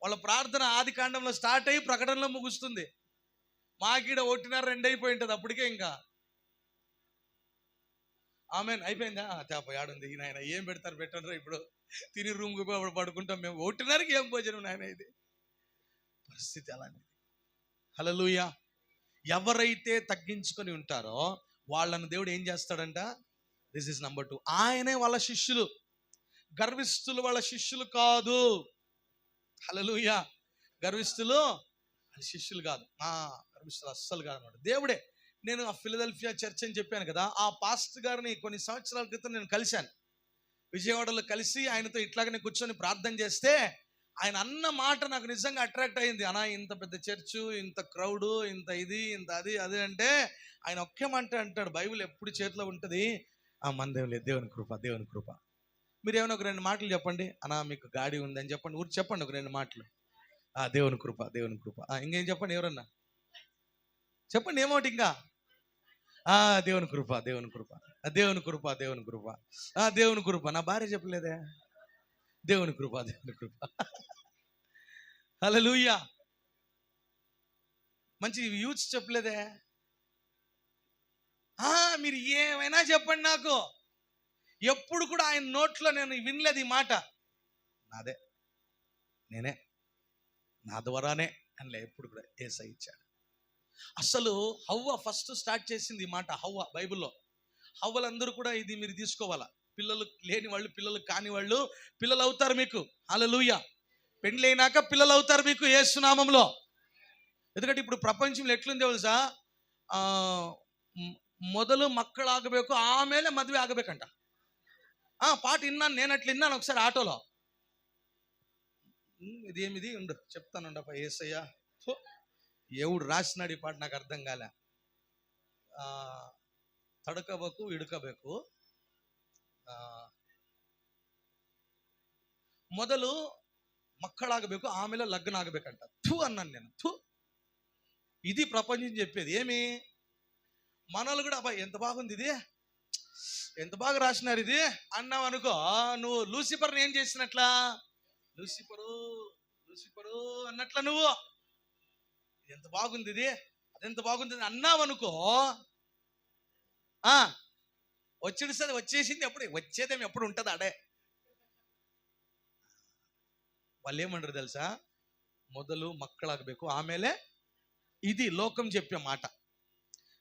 వాళ్ళ ప్రార్థన ఆది కాండంలో స్టార్ట్ అయ్యి ప్రకటనలో ముగుస్తుంది. మాకీడ 1:30-2 అయిపోయి ఉంటుంది అప్పటికే. ఇంకా ఆమెన్ అయిపోయిందా? తేప ఆడుంది నాయన, ఏం పెడతారు పెట్టండి ఇప్పుడు, తిని రూమ్కి పోయి పడుకుంటాం మేము. 1:30కి ఏం భోజనం నాయన, ఇది పరిస్థితి అలాంటిది. హల్లెలూయా. ఎవరైతే తగ్గించుకొని ఉంటారో వాళ్ళను దేవుడు ఏం చేస్తాడంట? This is number 2. ఆయనే వాళ్ళ శిష్యులు, గర్విష్ఠులు వాళ్ళ శిష్యులు కాదు. హల్లెలూయా. గర్విష్ఠులు వాళ్ళ శిష్యులు కాదు, గర్విష్ఠులు అస్సలు కాదు అన్నమాట. దేవుడే. నేను ఆ ఫిలదెల్ఫియా చర్చ్ అని చెప్పాను కదా, ఆ పాస్టర్ గారిని కొన్ని సంవత్సరాల క్రితం నేను కలిశాను. విజయవాడలో కలిసి ఆయనతో ఇట్లాగనే కూర్చొని ప్రార్థన చేస్తే ఆయన అన్న మాట నాకు నిజంగా అట్రాక్ట్ అయింది. అన్నా, ఇంత పెద్ద చర్చు, ఇంత క్రౌడు, ఇంత ఇది, ఇంత అది అది అంటే ఆయన ఒకే మాట అంటాడు, బైబిల్ ఎప్పుడు చేతిలో ఉంటుంది, మన దేవులే, దేవుని కృప, దేవుని కృప. మీరు ఏమైనా ఒక 2 మాటలు చెప్పండి. అన్నా మీకు గాడి ఉంది అని చెప్పండి, ఊరు చెప్పండి ఒక 2 మాటలు. దేవుని కృప, దేవుని కృప. ఇంకేం చెప్పండి, ఎవరన్నా చెప్పండి ఏమోటి ఇంకా. దేవుని కృప, దేవుని కృప, దేవుని కృప, దేవుని కృప, దేవుని కృప. నా భార్య చెప్పలేదే, దేవుని కృప, దేవుని కృప. హల్లెలూయా. మంచి యూత్స్ చెప్పలేదే. మీరు ఏమైనా చెప్పండి, నాకు ఎప్పుడు కూడా ఆయన నోట్లో నేను వినలేదు ఈ మాట. నాదే, నేనే, నా ద్వారానే అని ఎప్పుడు కూడా యేసయ్య ఇచ్చాడు. అసలు హవ్వ ఫస్ట్ స్టార్ట్ చేసింది ఈ మాట. హవ్వ బైబిల్లో హవ్వలందరూ కూడా ఇది మీరు తీసుకోవాలా. పిల్లలు లేని వాళ్ళు, పిల్లలు కాని వాళ్ళు పిల్లలు అవుతారు మీకు. హల్లెలూయా. పెండ్లైనాక పిల్లలు అవుతారు మీకు యేసు నామములో. ఎందుకంటే ఇప్పుడు ప్రపంచంలో ఎట్లుంది తెలుసా, మొదలు మಕ್ಕಳು ಆಗಬೇಕು, ಆಮೇಲೆ ಮದುವೆ ಆಗಬೇಕಂట. పాట విన్నాను, నేను అట్లా విన్నాను ఒకసారి ఆటోలో. ఇదేమిది ఉండు చెప్తానుండప్ప. యేసయ్య ఎవడు రాసినాడు ఈ పాట నాకు అర్థం కాలే. తడకಬೇಕು ఇడుకಬೇಕು, మొదలు మಕ್ಕಳಾಗಬೇಕು, ఆమెలో లగ్న ಆಗಬೇಕంట. అన్నాను నేను. ఇది ప్రపంచం చెప్పేది. ఏమి మనలు కూడా అబ్బాయి ఎంత బాగుంది ఇది, ఎంత బాగా రాసినారు ఇది అన్నావు అనుకో, నువ్వు లూసిఫర్ని ఏం చేసినట్లా, లూసిఫరు లూసిఫరు అన్నట్ల. నువ్వు ఎంత బాగుంది ఇది, అదెంత బాగుంది అన్నావు అనుకో, వచ్చేసింది. ఎప్పుడు వచ్చేదేమి ఎప్పుడు ఉంటుంది అడే. వాళ్ళు ఏమంటారు తెలుసా, మొదలు మಕ್ಕಳಾಗಬೇಕು, ఆಮೇಲೆ. ఇది లోకం చెప్పే మాట.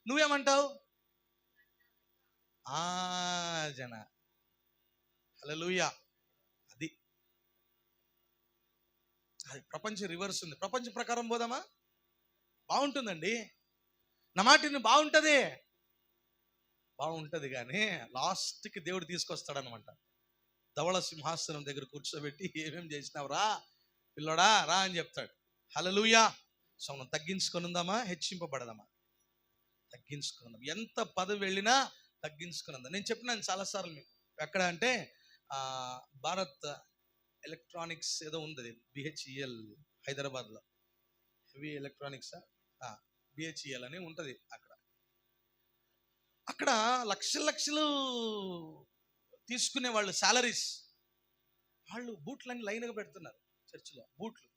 నువ్వేమంటావు? జన. హల్లెలూయా. అది ప్రపంచం రివర్స్ ఉంది. ప్రపంచం ప్రకారం పోదామా? బాగుంటుందండి, నా మాటిని బాగుంటుంది, బాగుంటుంది. కానీ లాస్ట్కి దేవుడు తీసుకొస్తాడనమాట. ధవళ సింహాసనం దగ్గర కూర్చోబెట్టి ఏమేం చేసినావు రా పిల్లోడా రా అని చెప్తాడు. హల్లెలూయా. సో మనం తగ్గించుకొని ఉందామా, హెచ్చింపబడదామా? తగ్గించుకుందాం. ఎంత పదవి వెళ్ళినా తగ్గించుకున్నదా. నేను చెప్పినాను చాలాసార్లు మీకు. ఎక్కడ అంటే భారత్ ఎలక్ట్రానిక్స్ ఏదో ఉంది, బిహెచ్ఈఎల్ హైదరాబాద్లో. హెవీ ఎలక్ట్రానిక్స్, బిహెచ్ఈఎల్ అని ఉంటుంది. అక్కడ లక్షలు తీసుకునే వాళ్ళు శాలరీస్, వాళ్ళు బూట్లన్నీ లైన్గా పెడుతున్నారు చర్చిలో. బూట్లు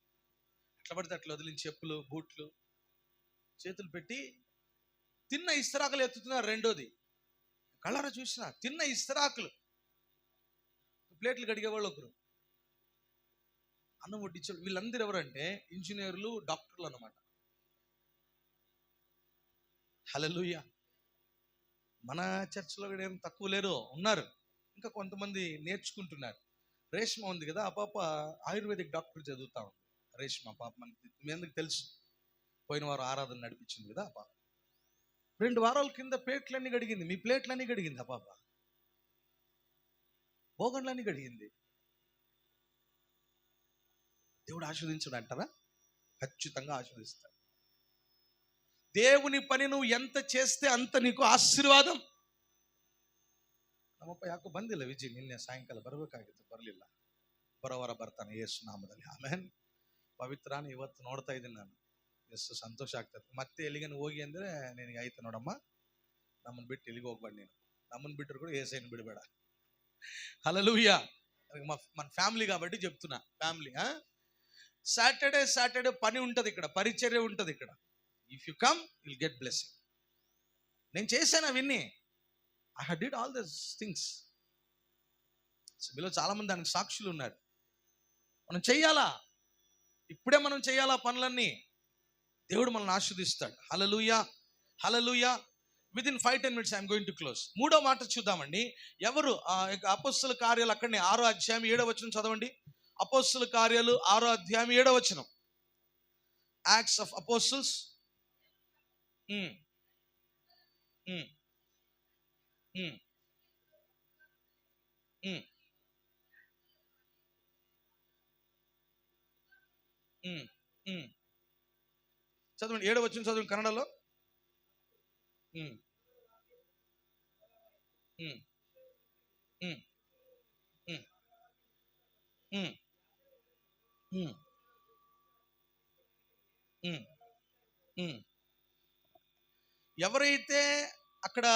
ఎట్లా పడితే అట్లా వదిలిన చెప్పులు, బూట్లు చేతులు పెట్టి తిన్న ఇస్తరాకులు ఎత్తుతున్నారు. రెండోది కళ్ళారా చూసిన తిన్న ఇస్తరాకులు. ప్లేట్లు కడిగేవాళ్ళు ఒకరు, అన్నం వడ్డించాడు. వీళ్ళందరూ ఎవరంటే ఇంజనీర్లు, డాక్టర్లు అన్నమాట. హల్లెలూయా. మన చర్చిలో కూడా ఏం తక్కువ లేరు, ఉన్నారు. ఇంకా కొంతమంది నేర్చుకుంటున్నారు. రేష్మ ఉంది కదా, ఆ పాప ఆయుర్వేదిక్ డాక్టర్ చదువుతా ఉంది. రేష్మ పాప మనకి మీ అందరికి తెలుసు, పోయిన వారం ఆరాధన నడిపించింది కదా ఆ పాప. 2 వారాల కింద ప్లేట్లన్నీ కడిగింది. మీ ప్లేట్లన్నీ కడిగింది ఆ పాప, భోగంలన్నీ కడిగింది. దేవుడు ఆశీర్వదించడు అంటారా? ఖచ్చితంగా ఆశీర్వదిస్తాడు. దేవుని పని నువ్వు ఎంత చేస్తే అంత నీకు ಆಶೀರ್ವಾದం. ನಮ್ಮಪ್ಪ ಯಾಕೋ ಬಂದಿಲ್ಲ ವಿಜಯ್, ನಿನ್ನೆ ಸಾಯಂಕಾಲ ಬರಬೇಕಾಗಿತ್ತು, ಬರಲಿಲ್ಲ. ಬರೋವರ ಬರ್ತಾನೆ ಯೇಸು ನಾಮದಲ್ಲಿ. ಆಮೇನ್. ಪವಿತ್ರಾನ ಇವತ್ತು ನೋಡ್ತಾ ಇದ್ದೀನಿ ನಾನು, ಎಷ್ಟು ಸಂತೋಷ ಆಗ್ತದೆ. ಮತ್ತೆ ಎಲ್ಲಿಗೇನು ಹೋಗಿ ಅಂದರೆ ನಿನಗೆ ಆಯ್ತು ನೋಡಮ್ಮ, ನಮ್ಮನ್ನು ಬಿಟ್ಟು ಎಲ್ಲಿಗೆ ಹೋಗ್ಬೇಡ ನೀನು, నమ్మని బిడ్డరు కూడా యేసయ్యని బిడబెడ. హల్లెలూయా. మన ఫ్యామిలీ కాబట్టి చెప్తున్నా, ఫ్యామిలీ. సాటర్డే పని ఉంటుంది ఇక్కడ, పరిచర్య ఉంటుంది ఇక్కడ. If you come will get blessing. నేను చేశాను అవన్నీ. I have did all this things. మీలో చాలా మంది దానికి సాక్షులు ఉన్నారు. మనం చెయ్యాలా, ఇప్పుడే మనం చేయాలా పనులన్నీ. దేవుడు మనల్ని ఆశీర్వదిస్తాడు. Hallelujah, hallelujah. Within 5-10 minutes I'm going to close. మూడో మాట చూద్దామండి. ఎవరు అపోస్తుల కార్యాలు అక్కడనే 6వ అధ్యాయం 7వ వచనం చదవండి. అపోస్తుల కార్యాలు 6వ అధ్యాయం 7వ వచనం. Acts of apostles. చదవండి 7వ వచనం చదవండి కన్నడలో. ఎవరైతే అక్కడ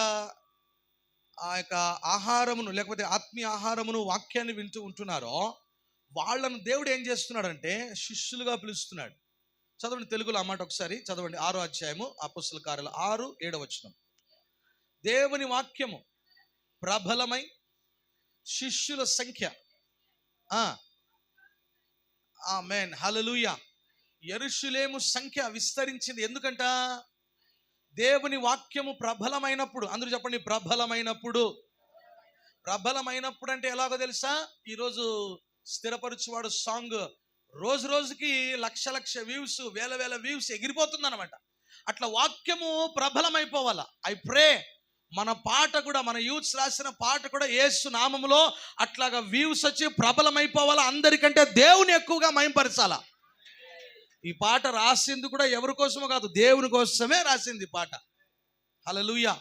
ఆ యొక్క ఆహారమును లేకపోతే ఆత్మీయ ఆహారమును వాక్యాన్ని వింటూ ఉంటున్నారో వాళ్ళను దేవుడు ఏం చేస్తున్నాడంటే శిష్యులుగా పిలుస్తున్నాడు. చదవండి తెలుగులో ఆ మాట ఒకసారి చదవండి. 6వ అధ్యాయము అపోస్తల కార్యాలు 6:7 వచనం. దేవుని వాక్యము ప్రబలమై శిష్యుల సంఖ్య ఆమేన్ హల్లెలూయా యెరూషలేము సంఖ్య విస్తరించింది. ఎందుకంట దేవుని వాక్యము ప్రబలమైనప్పుడు. అందరూ చెప్పండి ప్రబలమైనప్పుడు. ప్రబలమైనప్పుడు అంటే ఎలాగో తెలుసా? ఈరోజు స్థిరపరచువాడు సాంగ్ రోజు రోజుకి లక్ష వ్యూస్, వేల వ్యూస్ ఎగిరిపోతుంది అనమాట. అట్లా వాక్యము ప్రబలమైపోవాలా. ఐ ప్రే మన పాట కూడా, మన యూత్స్ రాసిన పాట కూడా యేసు నామములో అట్లాగా వ్యూస్ వచ్చి ప్రబలమైపోవాలా. అందరికంటే దేవుని ఎక్కువగా మహింపరచాలా. ఈ పాట రాసింది కూడా ఎవరి కోసమో కాదు, దేవుని కోసమే రాసింది పాట. హల్లెలూయా.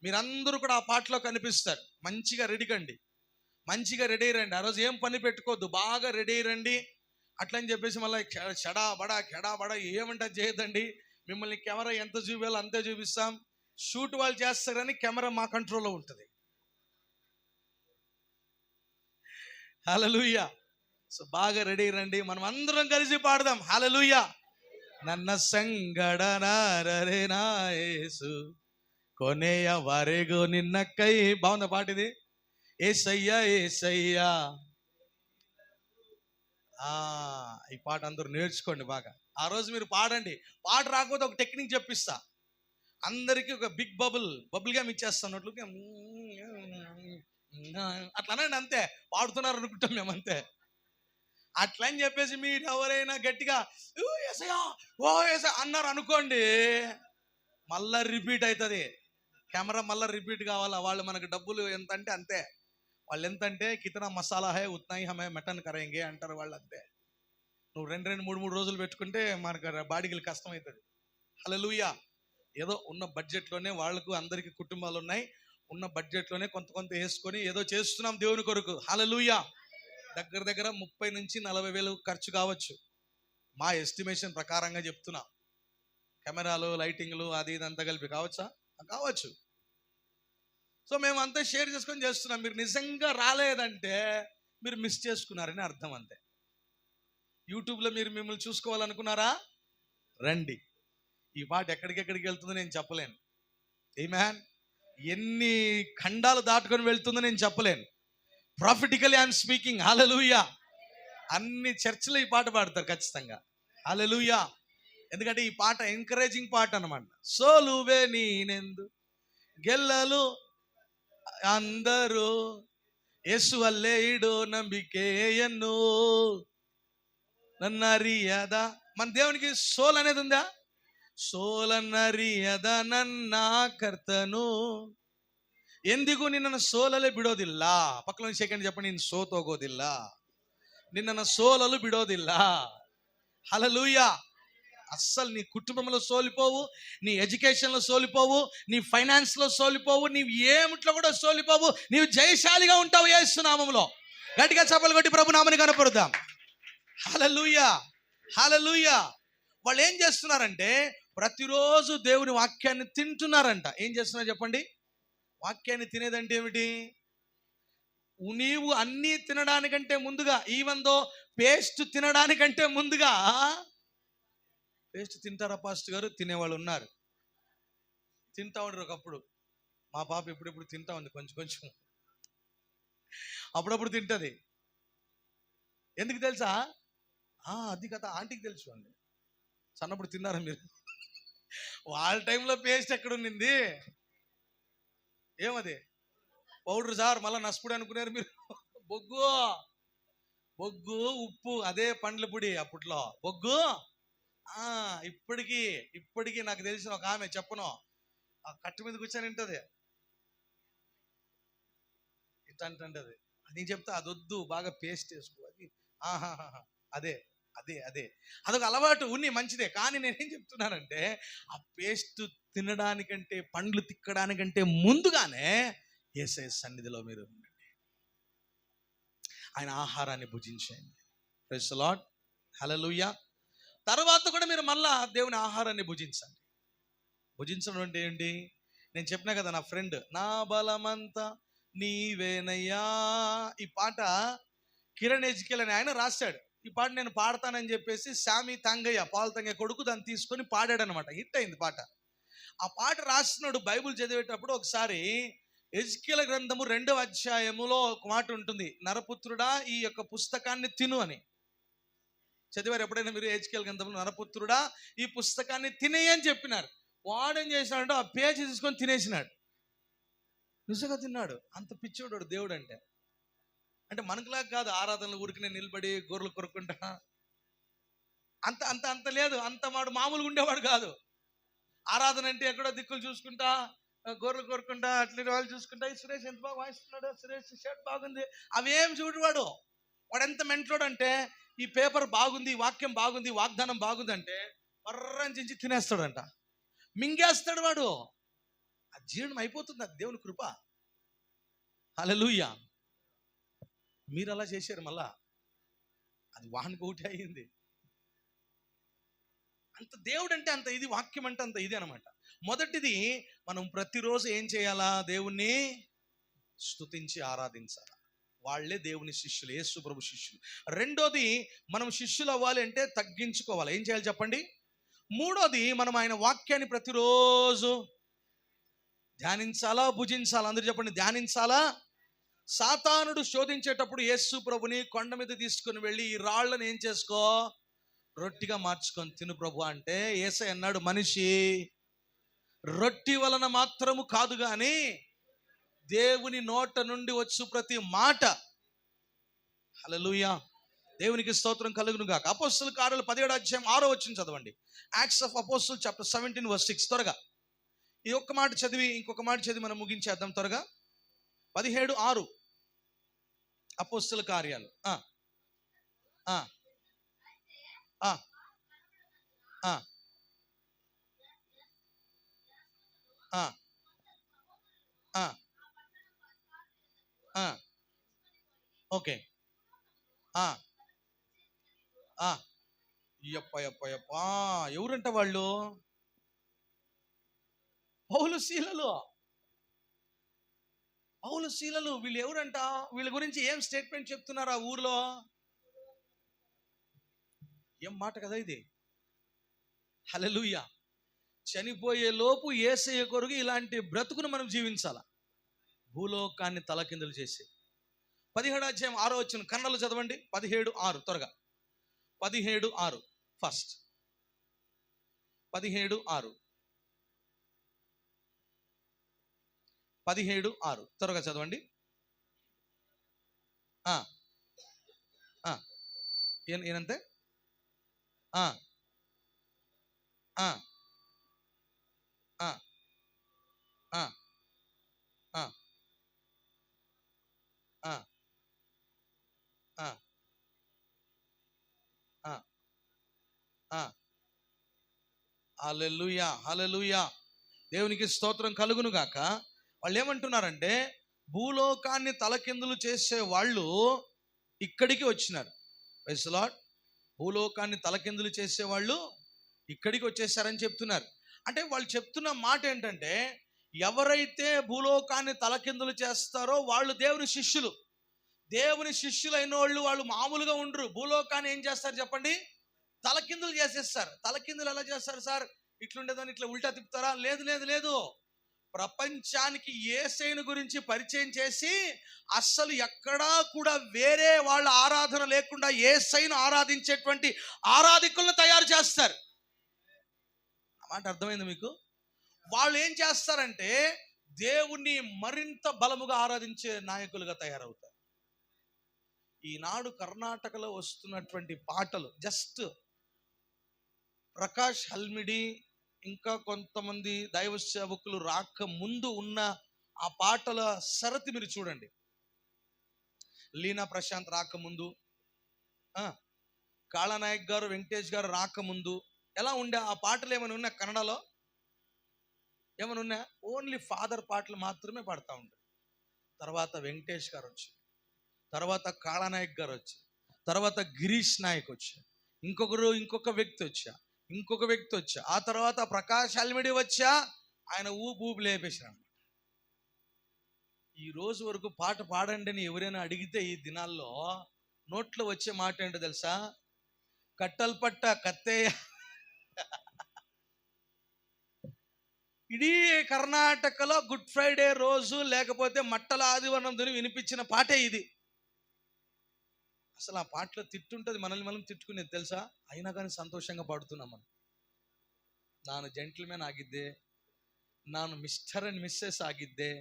మీరందరూ కూడా ఆ పాటలో కనిపిస్తారు. మంచిగా రెడీ కండి, మంచిగా రెడీ అయ్యండి. ఆ రోజు ఏం పని పెట్టుకోవద్దు, బాగా రెడీ అయ్యండి. అట్లని చెప్పేసి మళ్ళీ కెడా బడా ఏమంటే చేయదండి. మిమ్మల్ని కెమెరా ఎంత చూపించాలో అంతే చూపిస్తాం. షూట్ వాళ్ళు చేస్తారని కెమెరా మా కంట్రోల్లో ఉంటుంది. హల్లెలూయా. సో బాగా రెడీ రండి, మనం అందరం కలిసి పాడదాం. హల్లెలూయా. ನನ್ನ ಸಂಗಡನಾರರೆ యేసు కొనేయ వరెగో నిన్నకై. బాగుందా పాట ఇది? యేసయ్యా యేసయ్యా. ఈ పాట అందరూ నేర్చుకోండి బాగా. ఆ రోజు మీరు పాడండి. పాట రాకపోతే ఒక టెక్నిక్ చెప్పిస్తా. అందరికీ ఒక బిగ్ బబుల్ గేమ్ ఇచ్చేస్తాను. అట్లా అనండి, అంతే. పాడుతున్నారు అనుకుంటాం మేము, అంతే. అట్లా అని చెప్పేసి మీరు ఎవరైనా గట్టిగా ఓ ఏసయ్యా అన్నారు అనుకోండి, మళ్ళా రిపీట్ అవుతుంది. కెమెరా మళ్ళీ రిపీట్ కావాలా. వాళ్ళు మనకు డబ్బులు ఎంత అంటే అంతే. వాళ్ళు ఎంతంటే కితనా మసాలా హై ఉత్నాయి హమే మటన్ కరేంగే అంటారు వాళ్ళు, అంతే. నువ్వు 2-3 రోజులు పెట్టుకుంటే మనకు బాడీకి కష్టం అవుతుంది. హల్లెలూయా. ఏదో ఉన్న బడ్జెట్లోనే, వాళ్ళకు అందరికీ కుటుంబాలు ఉన్నాయి, ఉన్న బడ్జెట్లోనే కొంత వేసుకొని ఏదో చేస్తున్నాం దేవుని కొరకు. హల్లెలూయా. దగ్గర 30,000-40,000 ఖర్చు కావచ్చు, మా ఎస్టిమేషన్ ప్రకారంగా చెప్తున్నా. కెమెరాలు, లైటింగ్లు, అది ఇదంతా కలిపి కావచ్చా? కావచ్చు. సో మేము అంతా షేర్ చేసుకొని చేస్తున్నాం. మీరు నిజంగా రాలేదంటే మీరు మిస్ చేసుకున్నారని అర్థం, అంతే. యూట్యూబ్లో మీరు మిమ్మల్ని చూసుకోవాలనుకున్నారా? రండి. ఈ పాట ఎక్కడికెక్కడికి వెళ్తుందో నేను చెప్పలేను. ఆమేన్. ఎన్ని ఖండాలు దాటుకొని వెళ్తుందో నేను చెప్పలేను. ప్రాఫిటికలీ ఐఎమ్ స్పీకింగ్. హల్లెలూయా. అన్ని చర్చిలో ఈ పాట పాడతారు ఖచ్చితంగా. హల్లెలూయా. ఎందుకంటే ఈ పాట ఎంకరేజింగ్ పాట అన్నమాట. సోలువే నీనెందు ಗೆಲ್ಲಲು అందరూ యేసు ಅಲ್ಲೇ ಇಡೋ ನಂಬಿಕೆಯನ್ನು నన్నరియద. మన దేవునికి సోల్ అనేది ఉందా? ಸೋಲನ್ನರಿಯದ ನನ್ನ ಕರ್ತನು ಎಂದಿಗೂ ನಿನ್ನನ್ನು ಸೋಲಲೇ ಬಿಡೋದಿಲ್ಲ. ಪಕ್ಕದ ಸೆಕೆಂಡ್ చెప్పండి, ನೀನು ಸೋತೋಗೋದಿಲ್ಲ, నిన్నను సోలలు బిడోదిల్ల. హల్లెలూయా. అస్సలు నీ కుటుంబంలో సోలిపోవు, నీ ఎడ్యుకేషన్లో సోలిపోవు, నీ ఫైనాన్స్లో సోలిపోవు, నీవు ఏమిట్లో కూడా సోలిపోవు. నీవు జయశాలిగా ఉంటావు యేసు నామములో. గట్టిగా చప్పలు కొట్టి ప్రభు నామని కనపరుద్దాం. హల్లెలూయా. హల్లెలూయా. వాళ్ళు ఏం చేస్తున్నారంటే ప్రతిరోజు దేవుని వాక్యాన్ని తింటున్నారంట. ఏం చేస్తున్నారు చెప్పండి? వాక్యాన్ని తినేదంటే ఏమిటి? నీవు అన్నీ తినడానికంటే ముందుగా, ఈవెన్ దో పేస్ట్ తినడానికంటే ముందుగా, పేస్ట్ తింటారా పాస్టర్ గారు? తినేవాళ్ళు ఉన్నారు, తింటా ఉండరు. ఒకప్పుడు మా పాప ఎప్పుడెప్పుడు తింటా ఉంది, కొంచెం అప్పుడప్పుడు తింటుంది. ఎందుకు తెలుసా? అది కదా ఆంటీకి తెలుసు అండి. సన్నప్పుడు తిన్నారా మీరు? వాళ్ళ టైంలో పేస్ట్ ఎక్కడ ఉండింది? ఏమది పౌడర్ సార్, మళ్ళీ నసుపుడు అనుకున్నారు మీరు. బొగ్గు, బొగ్గు, ఉప్పు, అదే పండ్ల పొడి అప్పట్లో బొగ్గు. ఇప్పటికీ నాకు తెలిసిన ఒక ఆమె, చెప్పను, ఆ కట్టు మీద కూర్చొని ఉంటుంది ఇట్లా అంటది. నేను చెప్తా అది వద్దు, బాగా పేస్ట్ వేసుకో, అది అదే అదే అదే అదొక అలవాటు ఉన్ని మంచిదే. కానీ నేనేం చెప్తున్నానంటే, ఆ పేస్ట్ తినడానికంటే, పండ్లు తిక్కడానికంటే ముందుగానే యేసయ్య సన్నిధిలో మీరు ఉండండి, ఆయన ఆహారాన్ని భుజించండి. ప్రైజ్ ది లార్డ్, హల్లెలూయా. తర్వాత కూడా మీరు మళ్ళా దేవుని ఆహారాన్ని భుజించండి. భుజించడం అంటే ఏంటి? నేను చెప్పినా కదా, నా ఫ్రెండ్, నా బలమంతా నీవేనయ్యా, ఈ పాట కిరణ్ ఎజ్కేల్ అని ఆయన రాశాడు. ఈ పాట నేను పాడతానని చెప్పేసి శామి తంగయ్య, పాల్ తంగయ్య కొడుకు, దాన్ని తీసుకొని పాడాడు అనమాట. హిట్ అయింది పాట. ఆ పాట రాసినాడు బైబుల్ చదివేటప్పుడు ఒకసారి ఎజ్కేల్ గ్రంథము 2వ అధ్యాయములో ఒక మాట ఉంటుంది, నరపుత్రుడా ఈ యొక్క పుస్తకాన్ని తిను అని. చదివారు ఎప్పుడైనా మీరు ఎజ్కేల్ గ్రంథంలో? నరపుత్రుడా ఈ పుస్తకాన్ని తినేయి అని చెప్పినారు. వాడేం చేసినాడంటే ఆ పేజీ తీసుకొని తినేసినాడు. నిజంగా తిన్నాడు. అంత పిచ్చోడు దేవుడు అంటే మనకులాగా కాదు, ఆరాధనలు ఊరికి నిలబడి గొర్రెలు కొరుక్కుంటా అంత అంత అంత లేదు. అంత వాడు మామూలుగా ఉండేవాడు కాదు. ఆరాధన అంటే ఎక్కడో దిక్కులు చూసుకుంటా, గొర్రెలు కొరుక్కుంటా, అట్లా వాళ్ళు చూసుకుంటా, సురేష్ ఎంత బాగా వాయిస్తున్నాడు, సురేష్ షర్ట్ బాగుంది, అవేం చూడు వాడు ఎంత మెంట్లోడు అంటే, ఈ పేపర్ బాగుంది, వాక్యం బాగుంది, వాగ్దానం బాగుంది అంటే పర్రంచి తినేస్తాడంట, మింగేస్తాడు వాడు. ఆ జీర్ణం అయిపోతుంది, అది దేవుని కృప. హల్లెలూయా. మీరు అలా చేశారు, మళ్ళా అది వానికి ఒకటి అయ్యింది. అంత దేవుడు అంటే అంత ఇది, వాక్యం అంటే అంత ఇది అనమాట. మొదటిది, మనం ప్రతిరోజు ఏం చేయాలా? దేవుణ్ణి స్తుతించి ఆరాధించాలా. వాళ్ళే దేవుని శిష్యులు, యేసు ప్రభు శిష్యులు. రెండోది, మనం శిష్యులు అవ్వాలి అంటే తగ్గించుకోవాలి. ఏం చేయాలి చెప్పండి? మూడోది, మనం ఆయన వాక్యాన్ని ప్రతిరోజు ధ్యానించాలా, భుజించాలా. అందరూ చెప్పండి, ధ్యానించాలా. సాతానుడు శోధించేటప్పుడు యేసు ప్రభుని కొండ మీద తీసుకుని వెళ్ళి, ఈ రాళ్ళని ఏం చేసుకో, రొట్టిగా మార్చుకొని తిను ప్రభు అంటే, యేసయ్య అన్నాడు, మనిషి రొట్టి వలన మాత్రము కాదు గాని దేవుని నోట నుండి వచ్చు ప్రతి మాట. హల్లెలూయా, దేవునికి స్తోత్రం కలుగును గాక. అపోస్తలుల కార్యాలు 17వ అధ్యాయం 6వ వచనం చదవండి. Acts of Apostles chapter 17:6. త్వరగా ఈ ఒక్క మాట చదివి ఇంకొక మాట చదివి మనం ముగించేద్దాం త్వరగా. 17:6 అపోస్తలుల కార్యాలు. ఓకే. యప్ప ఎవరంట వాళ్ళు? పౌలు శీలలు. వీళ్ళు ఎవరంట? వీళ్ళ గురించి ఏం స్టేట్మెంట్ చెప్తున్నారు ఆ ఊర్లో? ఏం మాట కదా ఇది. హల్లెలూయా. చనిపోయే లోపు యేసయ్య కొరకు ఇలాంటి బ్రతుకును మనం జీవించాల, భూలోకాన్ని తలకిందులు చేసి. 17వ అధ్యాయం 6వ వచనం కన్నడలో చదవండి. 17:6 త్వరగా. 17:6 ఫస్ట్. 17:6 17:6 త్వరగా చదవండి. ఏనంతే? హల్లెలూయా, హల్లెలూయా. దేవునికి స్తోత్రం కలుగును గాక. వాళ్ళు ఏమంటున్నారంటే, భూలోకాన్ని తలకిందులు చేసే వాళ్ళు ఇక్కడికి వచ్చినారు. Praise the lord. భూలోకాన్ని తలకిందులు చేసేవాళ్ళు ఇక్కడికి వచ్చేసారని చెప్తున్నారు. అంటే వాళ్ళు చెప్తున్న మాట ఏంటంటే, ఎవరైతే భూలోకాన్ని తలకిందులు చేస్తారో వాళ్ళు దేవుని శిష్యులు. దేవుని శిష్యులైన వాళ్ళు మామూలుగా ఉండరు. భూలోకాన్ని ఏం చేస్తారు చెప్పండి? తలకిందులు చేసేస్తారు. తలకిందులు ఎలా చేస్తారు సార్? ఇట్లుండేదాన్ని ఇట్లా ఉల్టా తిప్పుతారా? లేదు లేదు లేదు. ప్రపంచానికి యేసయ్యను గురించి పరిచయం చేసి, అస్సలు ఎక్కడా కూడా వేరే వాళ్ళ ఆరాధన లేకుండా యేసయ్యను ఆరాధించేటువంటి ఆరాధికులను తయారు చేస్తారు. ఆ మాట అర్థమైంది మీకు? వాళ్ళు ఏం చేస్తారంటే, దేవుని మరింత బలముగా ఆరాధించే నాయకులుగా తయారవుతారు. ఈనాడు కర్ణాటకలో వస్తున్నటువంటి పాటలు జస్ట్ ప్రకాష్ హల్మిడి ఇంకా కొంతమంది దైవ సేవకులు రాక ముందు ఉన్న ఆ పాటల సరతి మీరు చూడండి. లీనా ప్రశాంత్ రాకముందు, కాళానాయక్ గారు, వెంకటేష్ గారు రాకముందు ఎలా ఉండే ఆ పాటలు ఏమైనా ఉన్నా? కన్నడలో ఏమైనా ఉన్నా? ఓన్లీ ఫాదర్ పాటలు మాత్రమే పాడుతూ ఉంటారు. తర్వాత వెంకటేష్ గారు వచ్చి, తర్వాత కాళానాయక్ గారు వచ్చి, తర్వాత గిరీష్ నాయక్ వచ్చి, ఇంకొక వ్యక్తి వచ్చా, ఆ తర్వాత ప్రకాష్ అల్మిడి వచ్చా, ఆయన ఊపు లేపేశారు. ఈ రోజు వరకు పాట పాడండి అని ఎవరైనా అడిగితే ఈ దినాల్లో నోట్లో వచ్చే మాట ఏంటో తెలుసా? కట్టల్పట్ట కత్తేయ. ఇడీ కర్ణాటకలో గుడ్ ఫ్రైడే రోజు లేకపోతే మట్టల ఆదివారం వినిపించిన పాటే ఇది. అసలు ఆ పాటలో తిట్టుంటుంది, మనల్ని మనం తిట్టుకునేది తెలుసా? అయినా కానీ సంతోషంగా పాడుతున్నాం మనం. ನಾನು ಜೆಂಟ್ಲ್ಮ್ಯಾನ್ ಆಗಿದ್ದೆ, ನಾನು ಮಿಸ್ಟರ್ ಅಂಡ್ ಮಿಸ್ಸెಸ್ ಆಗಿದ್ದೆ,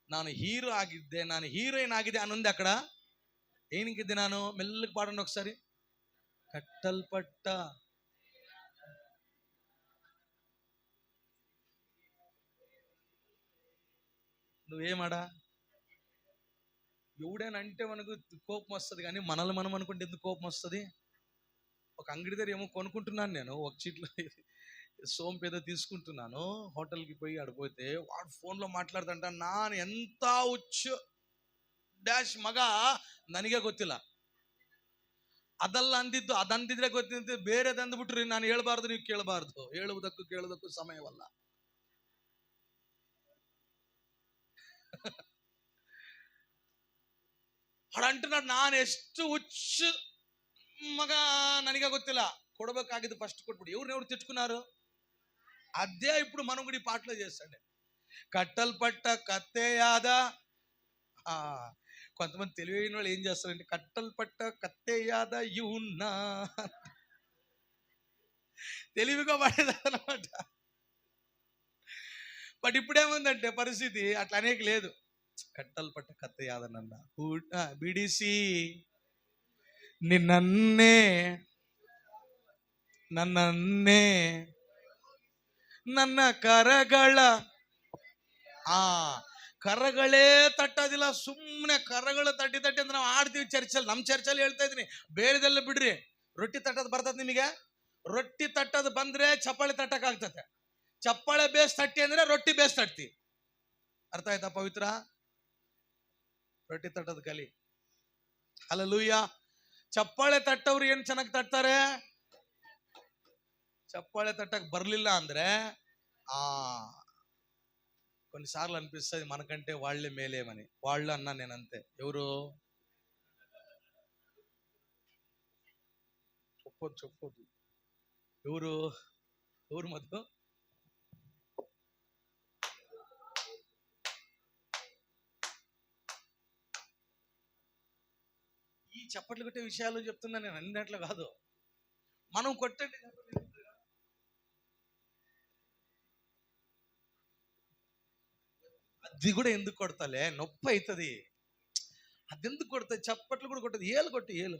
ನಾನು హీరో ಆಗಿದ್ದೆ, ನಾನು హీరోయిన్ ಆಗಿದೆ ಅನ್ನೊಂದು అక్కడ ఏనికిద్ది. ನಾನು మెల్లగా పాడండి ఒకసారి. కట్టల్పట్ట నువ్వేమాడా? ఎవడేనంటే మనకు కోపం వస్తుంది, కానీ మనల్ని మనం అనుకుంటే ఎందుకు కోపం వస్తుంది? ఒక అంగడి దగ్గర ఏమో కొనుక్కుంటున్నాను నేను, ఒక చీట్లో సోంపు ఏదో తీసుకుంటున్నాను, హోటల్కి పోయి ఆడిపోతే వాడు ఫోన్లో మాట్లాడుతుంట, ನಾನು ಎಂತ ಹುಚ್ಚು ಡ್ಯಾಶ್ ಮಗ ನನಗೆ ಗೊತ್ತಿಲ್ಲ, ಅದಲ್ಲ ಅಂದಿದ್ದು ಅದಂದಿದ್ರೆ ಗೊತ್ತಿದ್ದು ಬೇರೆದು ಅಂದ್ಬಿಟ್ರಿ ನಾನು ಹೇಳ್ಬಾರ್ದು, ನೀವು ಕೇಳಬಾರ್ದು. ಕೇಳುವುದಕ್ಕೂ ಸಮಯವಲ್ಲ. వాడు అంటున్నాడు, ನಾನು ಎಷ್ಟು ಹುಚ್ಚು మగ ನನಗೆ ಗೊತ್ತಿಲ್ಲ, కొడబకాగిದ್ದು ఫస్ట్ కొట్టుబడి. ఎవరు తెచ్చుకున్నారు? అదే ఇప్పుడు మనం కూడా ఈ పాటలో చేస్తాడు. కట్టల్పట్ట కత్తేయాద. కొంతమంది తెలివైన వాళ్ళు ఏం చేస్తారంటే, కట్టల్పట్ట కత్తేయాద యున్నా తెలివిగా పడేదన్నమాట. బట్ ఇప్పుడేముందంటే పరిస్థితి అట్లా అనేక లేదు. కట్టల్పట్ట కత్తేయాదనన్న బిడిసి నన్నే ನನ್ನ ಕರಗಳೇ ತಟ್ಟೋದಿಲ್ಲ. ಸುಮ್ಮನೆ ಕರಗಳು ತಟ್ಟಿ ಅಂತ ನಾವು ಆಡ್ತೀವಿ ಚರ್ಚಲ್ಲಿ. ನಮ್ಮ ಚರ್ಚಲ್ಲಿ ಹೇಳ್ತಾ ಇದ್ದೀನಿ, ಬೇರೆದೆಲ್ಲ ಬಿಡ್ರಿ. ರೊಟ್ಟಿ ತಟ್ಟೋದು ಬರ್ತದೆ ನಿಮಗೆ? ರೊಟ್ಟಿ ತಟ್ಟೋದು ಬಂದ್ರೆ ಚಪ್ಪಾಳೆ ತಟ್ಟಕ್ಕಾಗ್ತದೆ. ಚಪ್ಪಾಳೆ ಬೇಸ್ ತಟ್ಟಿ ಅಂದ್ರೆ ರೊಟ್ಟಿ ಬೇಸ್ ತಟ್ತಿ. ಅರ್ಥ ಆಯ್ತಾ ಪವಿತ್ರ? ರೊಟ್ಟಿ ತಟ್ಟೋದು ಕಲಿ. ಹಲ್ಲೆಲೂಯಾ. ಚಪ್ಪಾಳೆ ತಟ್ಟವ್ರು ಏನ್ ಚೆನ್ನಾಗಿ ತಟ್ತಾರೆ? చప్పాಳೆ తట్టకు బర్లిಲ್ಲ ಅಂದ್ರೆ కొన్నిసార్లు అనిపిస్తుంది మనకంటే వాళ్ళే మేలేమని. వాళ్ళు అన్నా నేనంతే. ఎవరు? చెప్పొద్దు. ఎవరు మధు? ఈ చప్పట్లు కొట్టే విషయాలు చెప్తున్నా నేను, అన్నిట్లో కాదు. మనం కొట్టండి. అది కూడా ఎందుకు కొడతాలే, నొప్పి అవుతుంది. అది ఎందుకు కొడతాయి? చప్పట్లు కూడా కొట్టదు. ఏలు కొట్టి ఏలు.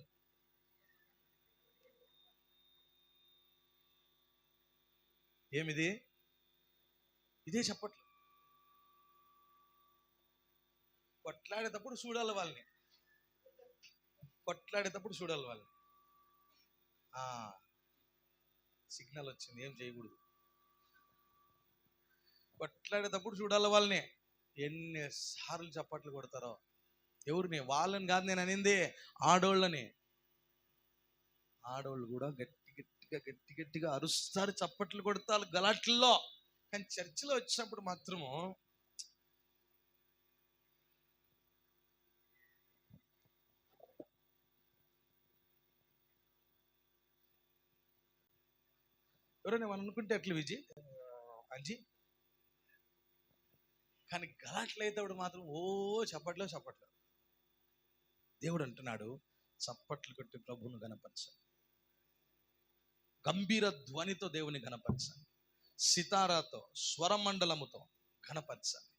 ఏమిది? ఇదే చప్పట్లు. కొట్లాడేటప్పుడు చూడాలి వాళ్ళని. సిగ్నల్ వచ్చింది, ఏం చేయకూడదు. కొట్లాడేటప్పుడు చూడాలి వాళ్ళని. ఎన్నిసార్లు చప్పట్లు కొడతారో. ఎవరిని? వాళ్ళని కాదు నేను అనింది, ఆడోళ్ళని. ఆడోళ్ళు కూడా గట్టిగా అరుస్తారు, చప్పట్లు కొడతారు గలాట్లలో. కానీ చర్చిలో వచ్చినప్పుడు మాత్రము ఎవరైనా మనం అనుకుంటే అట్లా విజయ్ అంజీ, కానీ గలాట్లు అయితేప్పుడు మాత్రం చప్పట్లో. దేవుడు అంటున్నాడు, చప్పట్లు కొట్టి ప్రభువును గణపరచాలి. గంభీర ధ్వనితో దేవుని గణపరచాలి. సితారాతో, స్వరమండలముతో గణపరచాలి.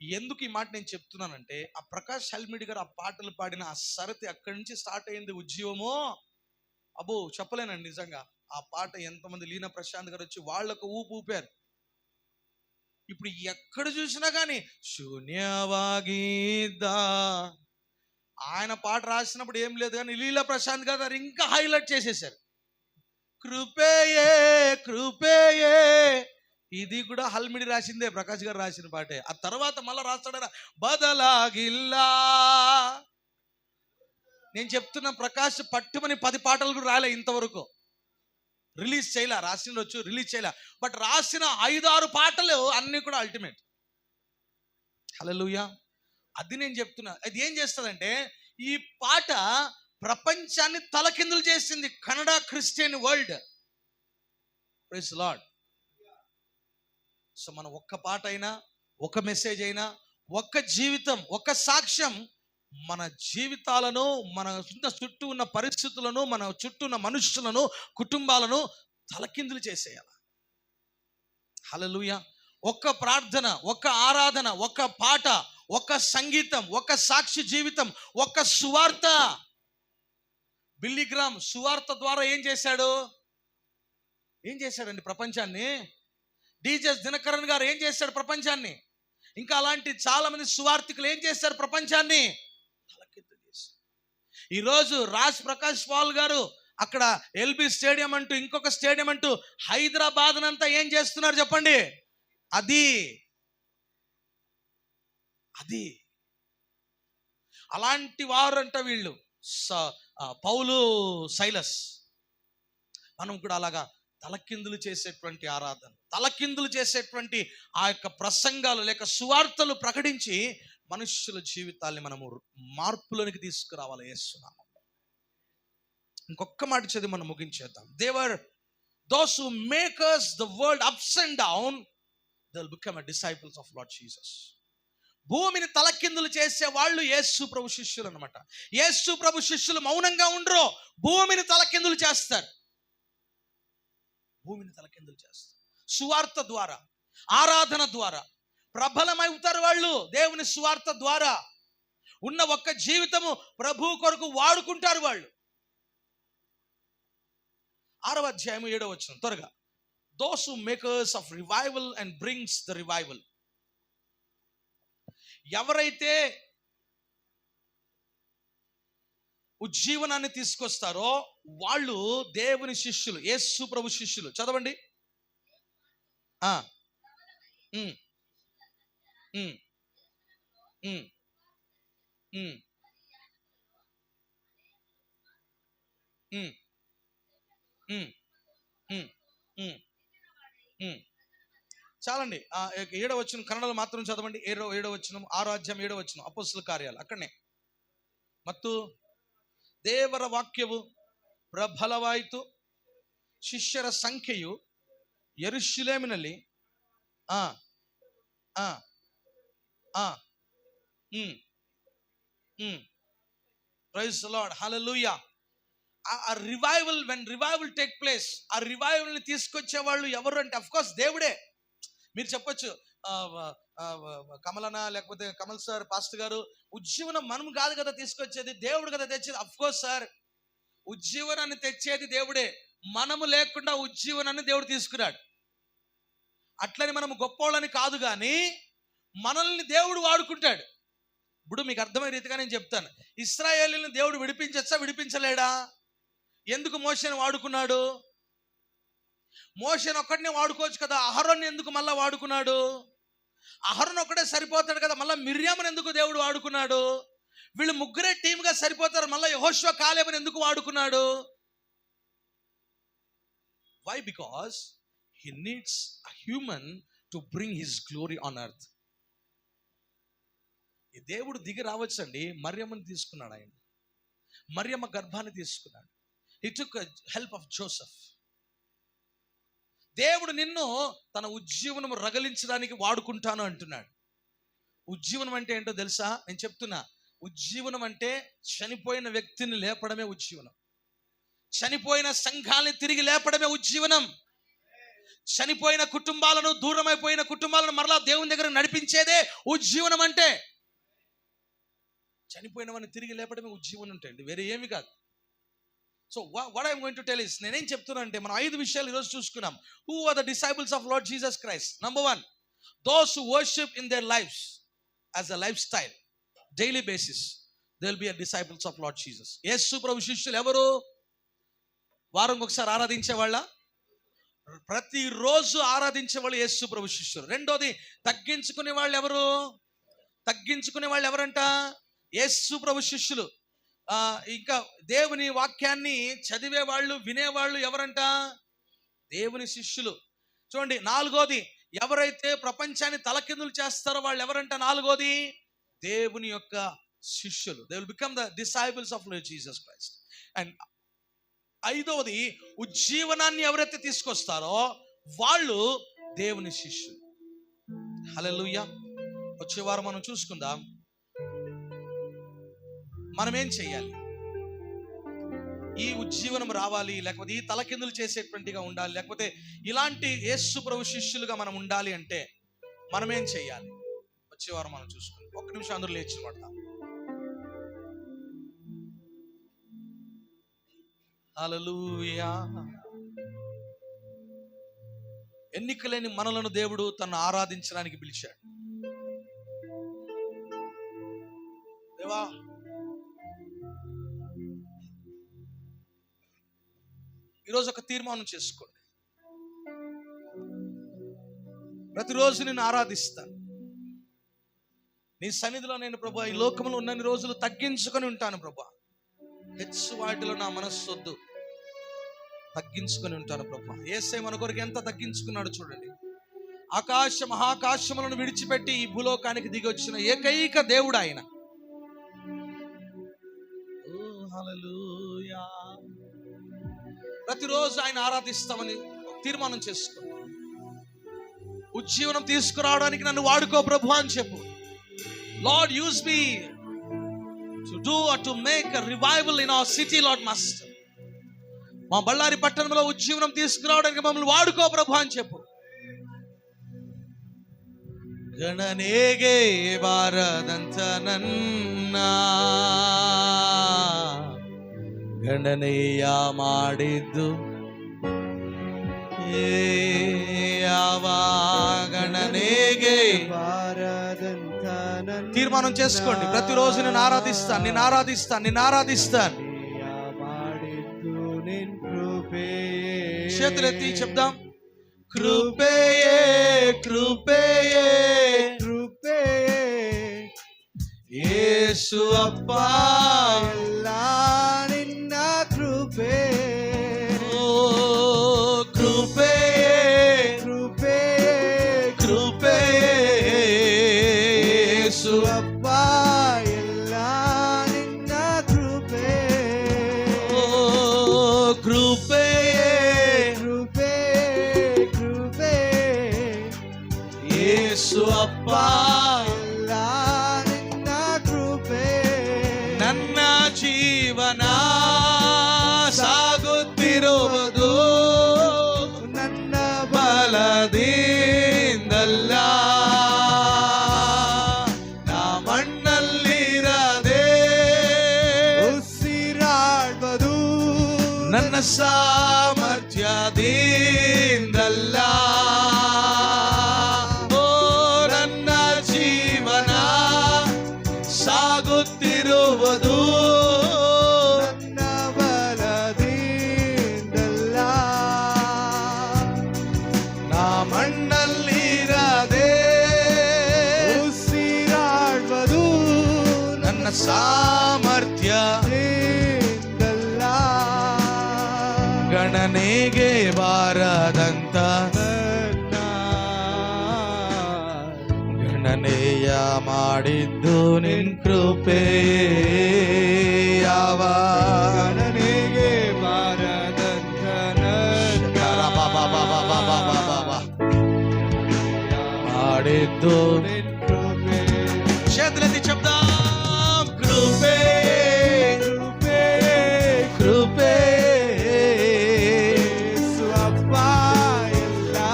ఎందుకు ఈ మాట నేను చెప్తున్నానంటే, ఆ ప్రకాష్ హల్మిడి గారు ఆ పాటలు పాడిన ఆ సరతి అక్కడి నుంచి స్టార్ట్ అయింది ఉద్యమమో. అబ్బో చెప్పలేనండి నిజంగా. ఆ పాట ఎంతమంది, లీనా ప్రశాంత్ గారు వచ్చి వాళ్ళకు ఊపారు. ఇప్పుడు ఎక్కడ చూసినా కానీ శూన్యవాగీదా, ఆయన పాట రాసినప్పుడు ఏం లేదు కానీ లీలా ప్రశాంత్ గారు ఇంకా హైలైట్ చేసేసారు. కృపేయే కృపేయే, ఇది కూడా హల్మిడి రాసిందే, ప్రకాష్ గారు రాసిన పాటే. ఆ తర్వాత మళ్ళీ రాస్తాడా బదలాగిల్లా. నేను చెప్తున్న ప్రకాష్ పట్టుమని 10 పాటలు కూడా రాలే ఇంతవరకు, రిలీజ్ చేయలే. రాసినొచ్చు, రిలీజ్ చేయలే. బట్ రాసిన 5-6 పాటలు అన్నీ కూడా అల్టిమేట్. హల్లెలూయా. అది నేను చెప్తున్నా. అది ఏం చేస్తుందంటే, ఈ పాట ప్రపంచాన్ని తలకిందులు చేసింది. Kannada Christian world. Praise Lord. So మనం ఒక్క పాట అయినా, ఒక మెసేజ్ అయినా, ఒక్క జీవితం, ఒక్క సాక్ష్యం మన జీవితాలను, మన చుట్టూ ఉన్న పరిస్థితులను, మన చుట్టూ ఉన్న మనుషులను, కుటుంబాలను తలకిందులు చేసేయాలి. హల్లెలూయా. ఒక్క ప్రార్థన, ఒక్క ఆరాధన, ఒక్క పాట, ఒక్క సంగీతం, ఒక్క సాక్షి జీవితం, ఒక్క సువార్త. బిల్లీ గ్రామ్ సువార్త ద్వారా ఏం చేశాడండి ప్రపంచాన్ని. డీజెస్ దినకరన్ గారు ఏం చేశాడు ప్రపంచాన్ని. ఇంకా అలాంటి చాలా మంది సువార్థికులు ఏం చేశారు ప్రపంచాన్ని తలకిందులు చేశారు. ఈరోజు రాజ్ ప్రకాష్ పాల్ గారు అక్కడ ఎల్బీ స్టేడియం అంటూ, ఇంకొక స్టేడియం అంటూ హైదరాబాద్ అంతా ఏం చేస్తున్నారు చెప్పండి. అది అలాంటి వారు అంట వీళ్ళు. పౌలు, సైలస్. మనం కూడా అలాగా తలకిందులు చేసేటువంటి ఆరాధన, తలకిందులు చేసేటువంటి ఆ యొక్క ప్రసంగాలు లేక సువార్తలు ప్రకటించి మనుష్యుల జీవితాల్ని మనము మార్పులోనికి తీసుకురావాలి యేసునామములో. ఇంకొక మాట చదివి మనం ముగించేద్దాం. those who make us the world ups and down, they'll become a disciples of Lord Jesus. భూమిని తలకిందులు చేసే వాళ్ళు యేసు ప్రభు శిష్యులు అన్నమాట. యేసు ప్రభు శిష్యులు మౌనంగా ఉండరు, భూమిని తలకిందులు చేస్తారు. భూమిని తలకిందులు చేస్తారు. సువార్త ద్వారా, ఆరాధన ద్వారా ప్రబలమవుతారు వాళ్ళు. దేవుని సువార్త ద్వారా ఉన్న ఒక్క జీవితము ప్రభు కొరకు వాడుకుంటారు వాళ్ళు. 6వ అధ్యాయము 7వ వచనం త్వరగా. Those who makers of revival and brings the revival. ఎవరైతే ఉజ్జీవనాన్ని తీసుకొస్తారో వాళ్ళు దేవుని శిష్యులు, యేసు ప్రభు శిష్యులు. చదవండి. చాలండి. 7వ వచనం కన్నడలో మాత్రం చదవండి. 7వ వచనం, 6వ అధ్యాయం 7వ వచనం, అపోస్తలుల కార్యాలు అక్కడనే. ಮತ್ತು ದೇವರ ವಾಕ್ಯವು ಪ್ರಬಲವಾಯಿತು, ಶಿಷ್ಯರ ಸಂಖ್ಯೆಯು ಯೆರೂಸಲೇಮಿನಲ್ಲಿ ప్రైజ్ ది లార్డ్. హల్లెలూయా. ఆ revival, when revival take place, ఆ రివైవల్ ని తీసుకొచ్చే వాళ్ళు ఎవరు అంటే అఫ్ కోర్స్ దేవుడే. మీరు చెప్పొచ్చు కమలనా లేకపోతే కమల్ సార్, పాస్టర్ గారు, ఉజ్జీవనం మనం కాదు కదా తీసుకొచ్చేది, దేవుడు కదా తెచ్చేది. అఫ్ కోర్స్ సార్, ఉజ్జీవనాన్ని తెచ్చేది దేవుడే. మనము లేకుండా ఉజ్జీవనాన్ని దేవుడు తీసుకురాడు. అట్లని మనం గొప్పోళ్ళని కాదు, కానీ మనల్ని దేవుడు వాడుకుంటాడు. ఇప్పుడు మీకు అర్థమయ్యే రీతిగా నేను చెప్తాను. ఇశ్రాయేలుని దేవుడు విడిపించచ్చా, విడిపించలేడా? ఎందుకు మోషేని వాడుకున్నాడు? మోషేని ఒక్కడినే వాడుకోవచ్చు కదా, అహరోన్ని ఎందుకు మళ్ళా వాడుకున్నాడు? అహరోన్ ఒక్కడే సరిపోతాడు కదా, మళ్ళీ మిర్యాముని ఎందుకు దేవుడు వాడుకున్నాడు? వీళ్ళు ముగ్గురే టీమ్గా సరిపోతారు, మళ్ళీ యెహోషువ, కాలేబుని ఎందుకు వాడుకున్నాడు? Why? Because he needs a human to bring his glory on earth. ఈ దేవుడు దిగి రావచ్చండి. మరియమ్మని తీసుకున్నాడు ఆయన, మరియమ్మ గర్భాన్ని తీసుకున్నాడు. he took help of Joseph. దేవుడు నిన్ను తన ఉజ్జీవనం రగిలించడానికి వాడుకుంటాను అంటున్నాడు. ఉజ్జీవనం అంటే ఏంటో తెలుసా? నేను చెప్తున్నా. ఉజ్జీవనం అంటే చనిపోయిన వ్యక్తిని లేపడమే ఉజ్జీవనం. చనిపోయిన సంఘాన్ని తిరిగి లేపడమే ఉజ్జీవనం. చనిపోయిన కుటుంబాలను, దూరమైపోయిన కుటుంబాలను మరలా దేవుని దగ్గర నడిపించేదే ఉజ్జీవనం అంటే. చనిపోయిన వాడిని తిరిగి లేపడమే ఉజ్జీవనం అంటే అండి, వేరే ఏమి కాదు. So what I'm going to tell us, నేనేం చెప్తున్నా అంటే, మనం 5 విషయాలు ఈరోజు చూసుకున్నాం. Who are the disciples of Lord Jesus Christ? Number 1, those who worship in their lifes as a life style, daily basis, they will be a disciples of Lord Jesus. యేసు ప్రభు శిష్యులు ఎవరు? వారం ఒకసారి ఆరాధించే వాళ్ళ? ప్రతిరోజు ఆరాధించే వాళ్ళు యేసు ప్రభు శిష్యులు. రెండోది, తగ్గించుకునే వాళ్ళు ఎవరు? తగ్గించుకునే వాళ్ళు ఎవరంట? యేసు ప్రభు శిష్యులు. ఇంకా దేవుని వాక్యాన్ని చదివే వాళ్ళు, వినేవాళ్ళు ఎవరంట? దేవుని శిష్యులు. చూడండి, 4వది, ఎవరైతే ప్రపంచాన్ని తలకిందులు చేస్తారో వాళ్ళు ఎవరంట? 4వది, దేవుని యొక్క శిష్యులు. They will become the disciples of Lord Jesus Christ. And 5వది, ఉజ్జీవనాన్ని ఎవరైతే తీసుకొస్తారో వాళ్ళు దేవుని శిష్యులు. హల్లెలూయా. వచ్చే వారం మనం చూసుకుందాం, మనం ఏం చెయ్యాలి, ఈ ఉజ్జీవనం రావాలి, లేకపోతే ఈ తలకిందులు చేసేటువంటిగా ఉండాలి, లేకపోతే ఇలాంటి యేసు ప్రభు శిష్యులుగా మనం ఉండాలి అంటే మనం ఏం చెయ్యాలి? వచ్చే వారం మనం చూసుకుందాం. 1 నిమిషం అందరూ లేచి పడతాం. హల్లెలూయా. ఎన్నికలేని మనలను దేవుడు తనను ఆరాధించడానికి పిలిచాడు. దేవా, ఈరోజు ఒక తీర్మానం చేసుకోండి, ప్రతిరోజు నేను ఆరాధిస్తాను, నీ సన్నిధిలో నేను ప్రభా ఈ లోకంలో ఉన్నన్ని రోజులు తగ్గించుకొని ఉంటాను ప్రభా. హెచ్చు వాటిలో నా మనస్సు వద్దు, తగ్గించుకొని ఉంటాను ప్రభా. యేసయ్య మన కొరకు ఎంత తగ్గించుకున్నాడు చూడండి. ఆకాశ మహాకాశములను విడిచిపెట్టి ఈ భూలోకానికి దిగి వచ్చిన ఏకైక దేవుడు ఆయన. హల్లెలూయా. ప్రతిరోజు ఆయన ఆరాధిస్తామని తీర్మానం చేసుకో. ఉజ్జీవనం తీసుకురావడానికి నన్ను వాడుకో ప్రభు అని చెప్పు. Lord, use me to do or to make a revival in our city, Lord Master. మా బళ్ళారి పట్టణంలో ఉజ్జీవనం తీసుకురావడానికి మమ్మల్ని వాడుకో ప్రభు అని చెప్పు. గణనేగే బారదంత నన్నా ಗಣನೆಯ ಮಾಡಿದ್ದು గణనేగే బారదంత నన్ను తీర్మానం చేసుకోండి. ప్రతిరోజు నేను ఆరాధిస్తాను, నేను ఆరాధిస్తాను, నేను ఆరాధిస్తాను. చేతులెత్తి చెప్దాం. కృపయే కృపయే కృపయే యేసు అప్పా, ಎಲ್ಲಾ ನಿನ್ನ ಕೃಪೆ. ఓ కృపయే ಕೃಪೆ కృపయే యేసు ಅಪ್ಪ, ಎಲ್ಲಾ ನಿನ್ನ ಕೃಪೆ. ఓ కృపయే ಕೃಪೆ ಕೃಪೆ యేసు అప్పా, ಎಲ್ಲಾ ನಿನ್ನ ಕೃಪೆ. ನನ್ನ ಜೀವನ ಸಾಗುತ್ತಿರುವುದು ನನ್ನ ಬಲದಿಂದಲ್ಲ, ನಾ ಮಣ್ಣಲ್ಲಿರದೆ ಉಸಿರಾಡುವುದು ನನ್ನ ಸಾಮರ್ಥ್ಯದಿಂದಲ್ಲ. ಓ ನನ್ನ ಜೀವನ ಸಾಗುತ್ತಿರುವುದು ನನ್ನ ಬಲದಿಂದಲ್ಲ, ನಾ ಮಣ್ಣಲ್ಲಿರದೆ ಉಸಿರಾಡುವುದು ನನ್ನ ಸಾಮರ್ಥ್ಯ ದಿಂದಲ್ಲ. ಗಣನೆಗೆ ಬಾರದಂತ ನನ್ನ ಗಣನೆಯ ಮಾಡಿದ್ದು ನಿನ್ ಕೃಪೆ. ಯಾವ ಗಣನೆಗೆ ಬಾರದಂತ ನನ್ನ ಮಾಡಿದ್ದು ನಿನ್ನ ಕೃಪೆ. చేతులెత్తి చెప్దాం. కృపే ಕೃಪೆ కృపే ಯೇಸು ಅಪ್ಪ, ಎಲ್ಲಾ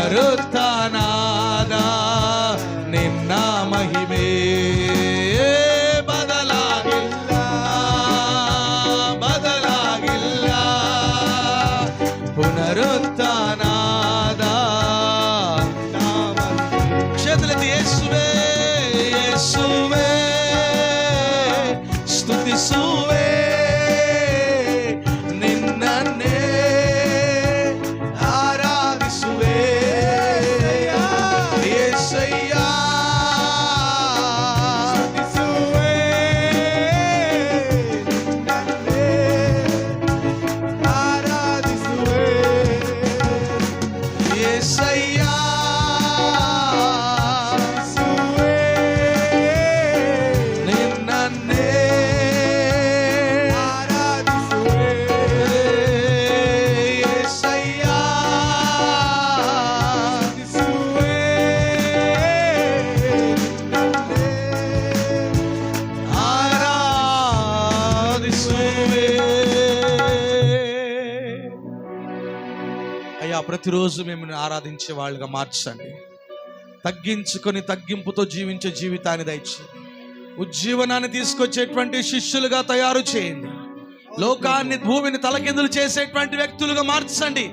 ಪುನರುತ್ಥಾನಾದ ನಿನ್ನ ಮಹಿಮೆ ಬದಲಾಗಿಲ್ಲ ಬದಲಾಗಿಲ್ಲ. ಪುನರುತ್ಥಾನಾದ చేతులెత్తి యేసువే యేసువే స్తుతిಸುವೆ నిన్ననే ఆరాధిಸುವೆ యేసయ్యా స్తుతిಸುವೆ నిన్ననే ఆరాధిಸುವೆ యేసయ్యా అయ్యా, ప్రతిరోజు మిమ్మల్ని ఆరాధించే వాళ్ళుగా మార్చండి. తగ్గించుకొని తగ్గింపుతో జీవించే జీవితాన్ని దయచేయండి. ఉజ్జీవనాన్ని తీసుకొచ్చేటువంటి శిష్యులుగా తయారు చేయండి. లోకాన్ని భూమిని తలకిందులు చేసేటువంటి వ్యక్తులుగా మార్చండి.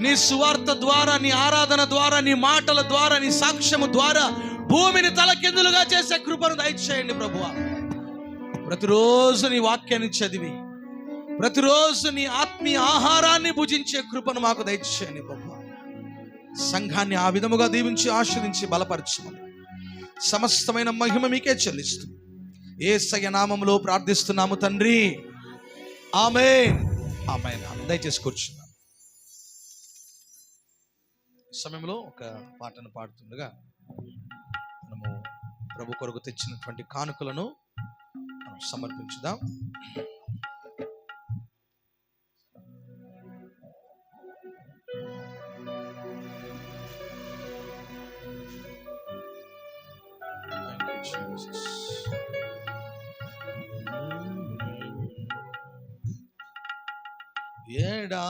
నీ సువార్త ద్వారా, నీ ఆరాధన ద్వారా, నీ మాటల ద్వారా, నీ సాక్ష్యము ద్వారా భూమిని తలకిందులుగా చేసే కృపను దయచేయండి ప్రభువా. ప్రతిరోజు నీ వాక్యాన్ని చదివి ప్రతిరోజు నీ ఆత్మీయ ఆహారాన్ని భుజించే కృపను మాకు దయచేయండి ప్రభువా. సంఘాన్ని ఆ విధముగా దీవించి ఆశీర్వదించి బలపరచమని సమస్తమైన మహిమ మీకే చెల్లిస్తూ యేసయ్య నామములో ప్రార్థిస్తున్నాము తండ్రి. ఆమేన్ ఆమేన్. దయచేసి కూర్చున్నాం. సమయంలో ఒక పాటను పాడుతుండగా మనము ప్రభు కొరకు తెచ్చినటువంటి కానుకలను మనం సమర్పించుదాం. ఏడా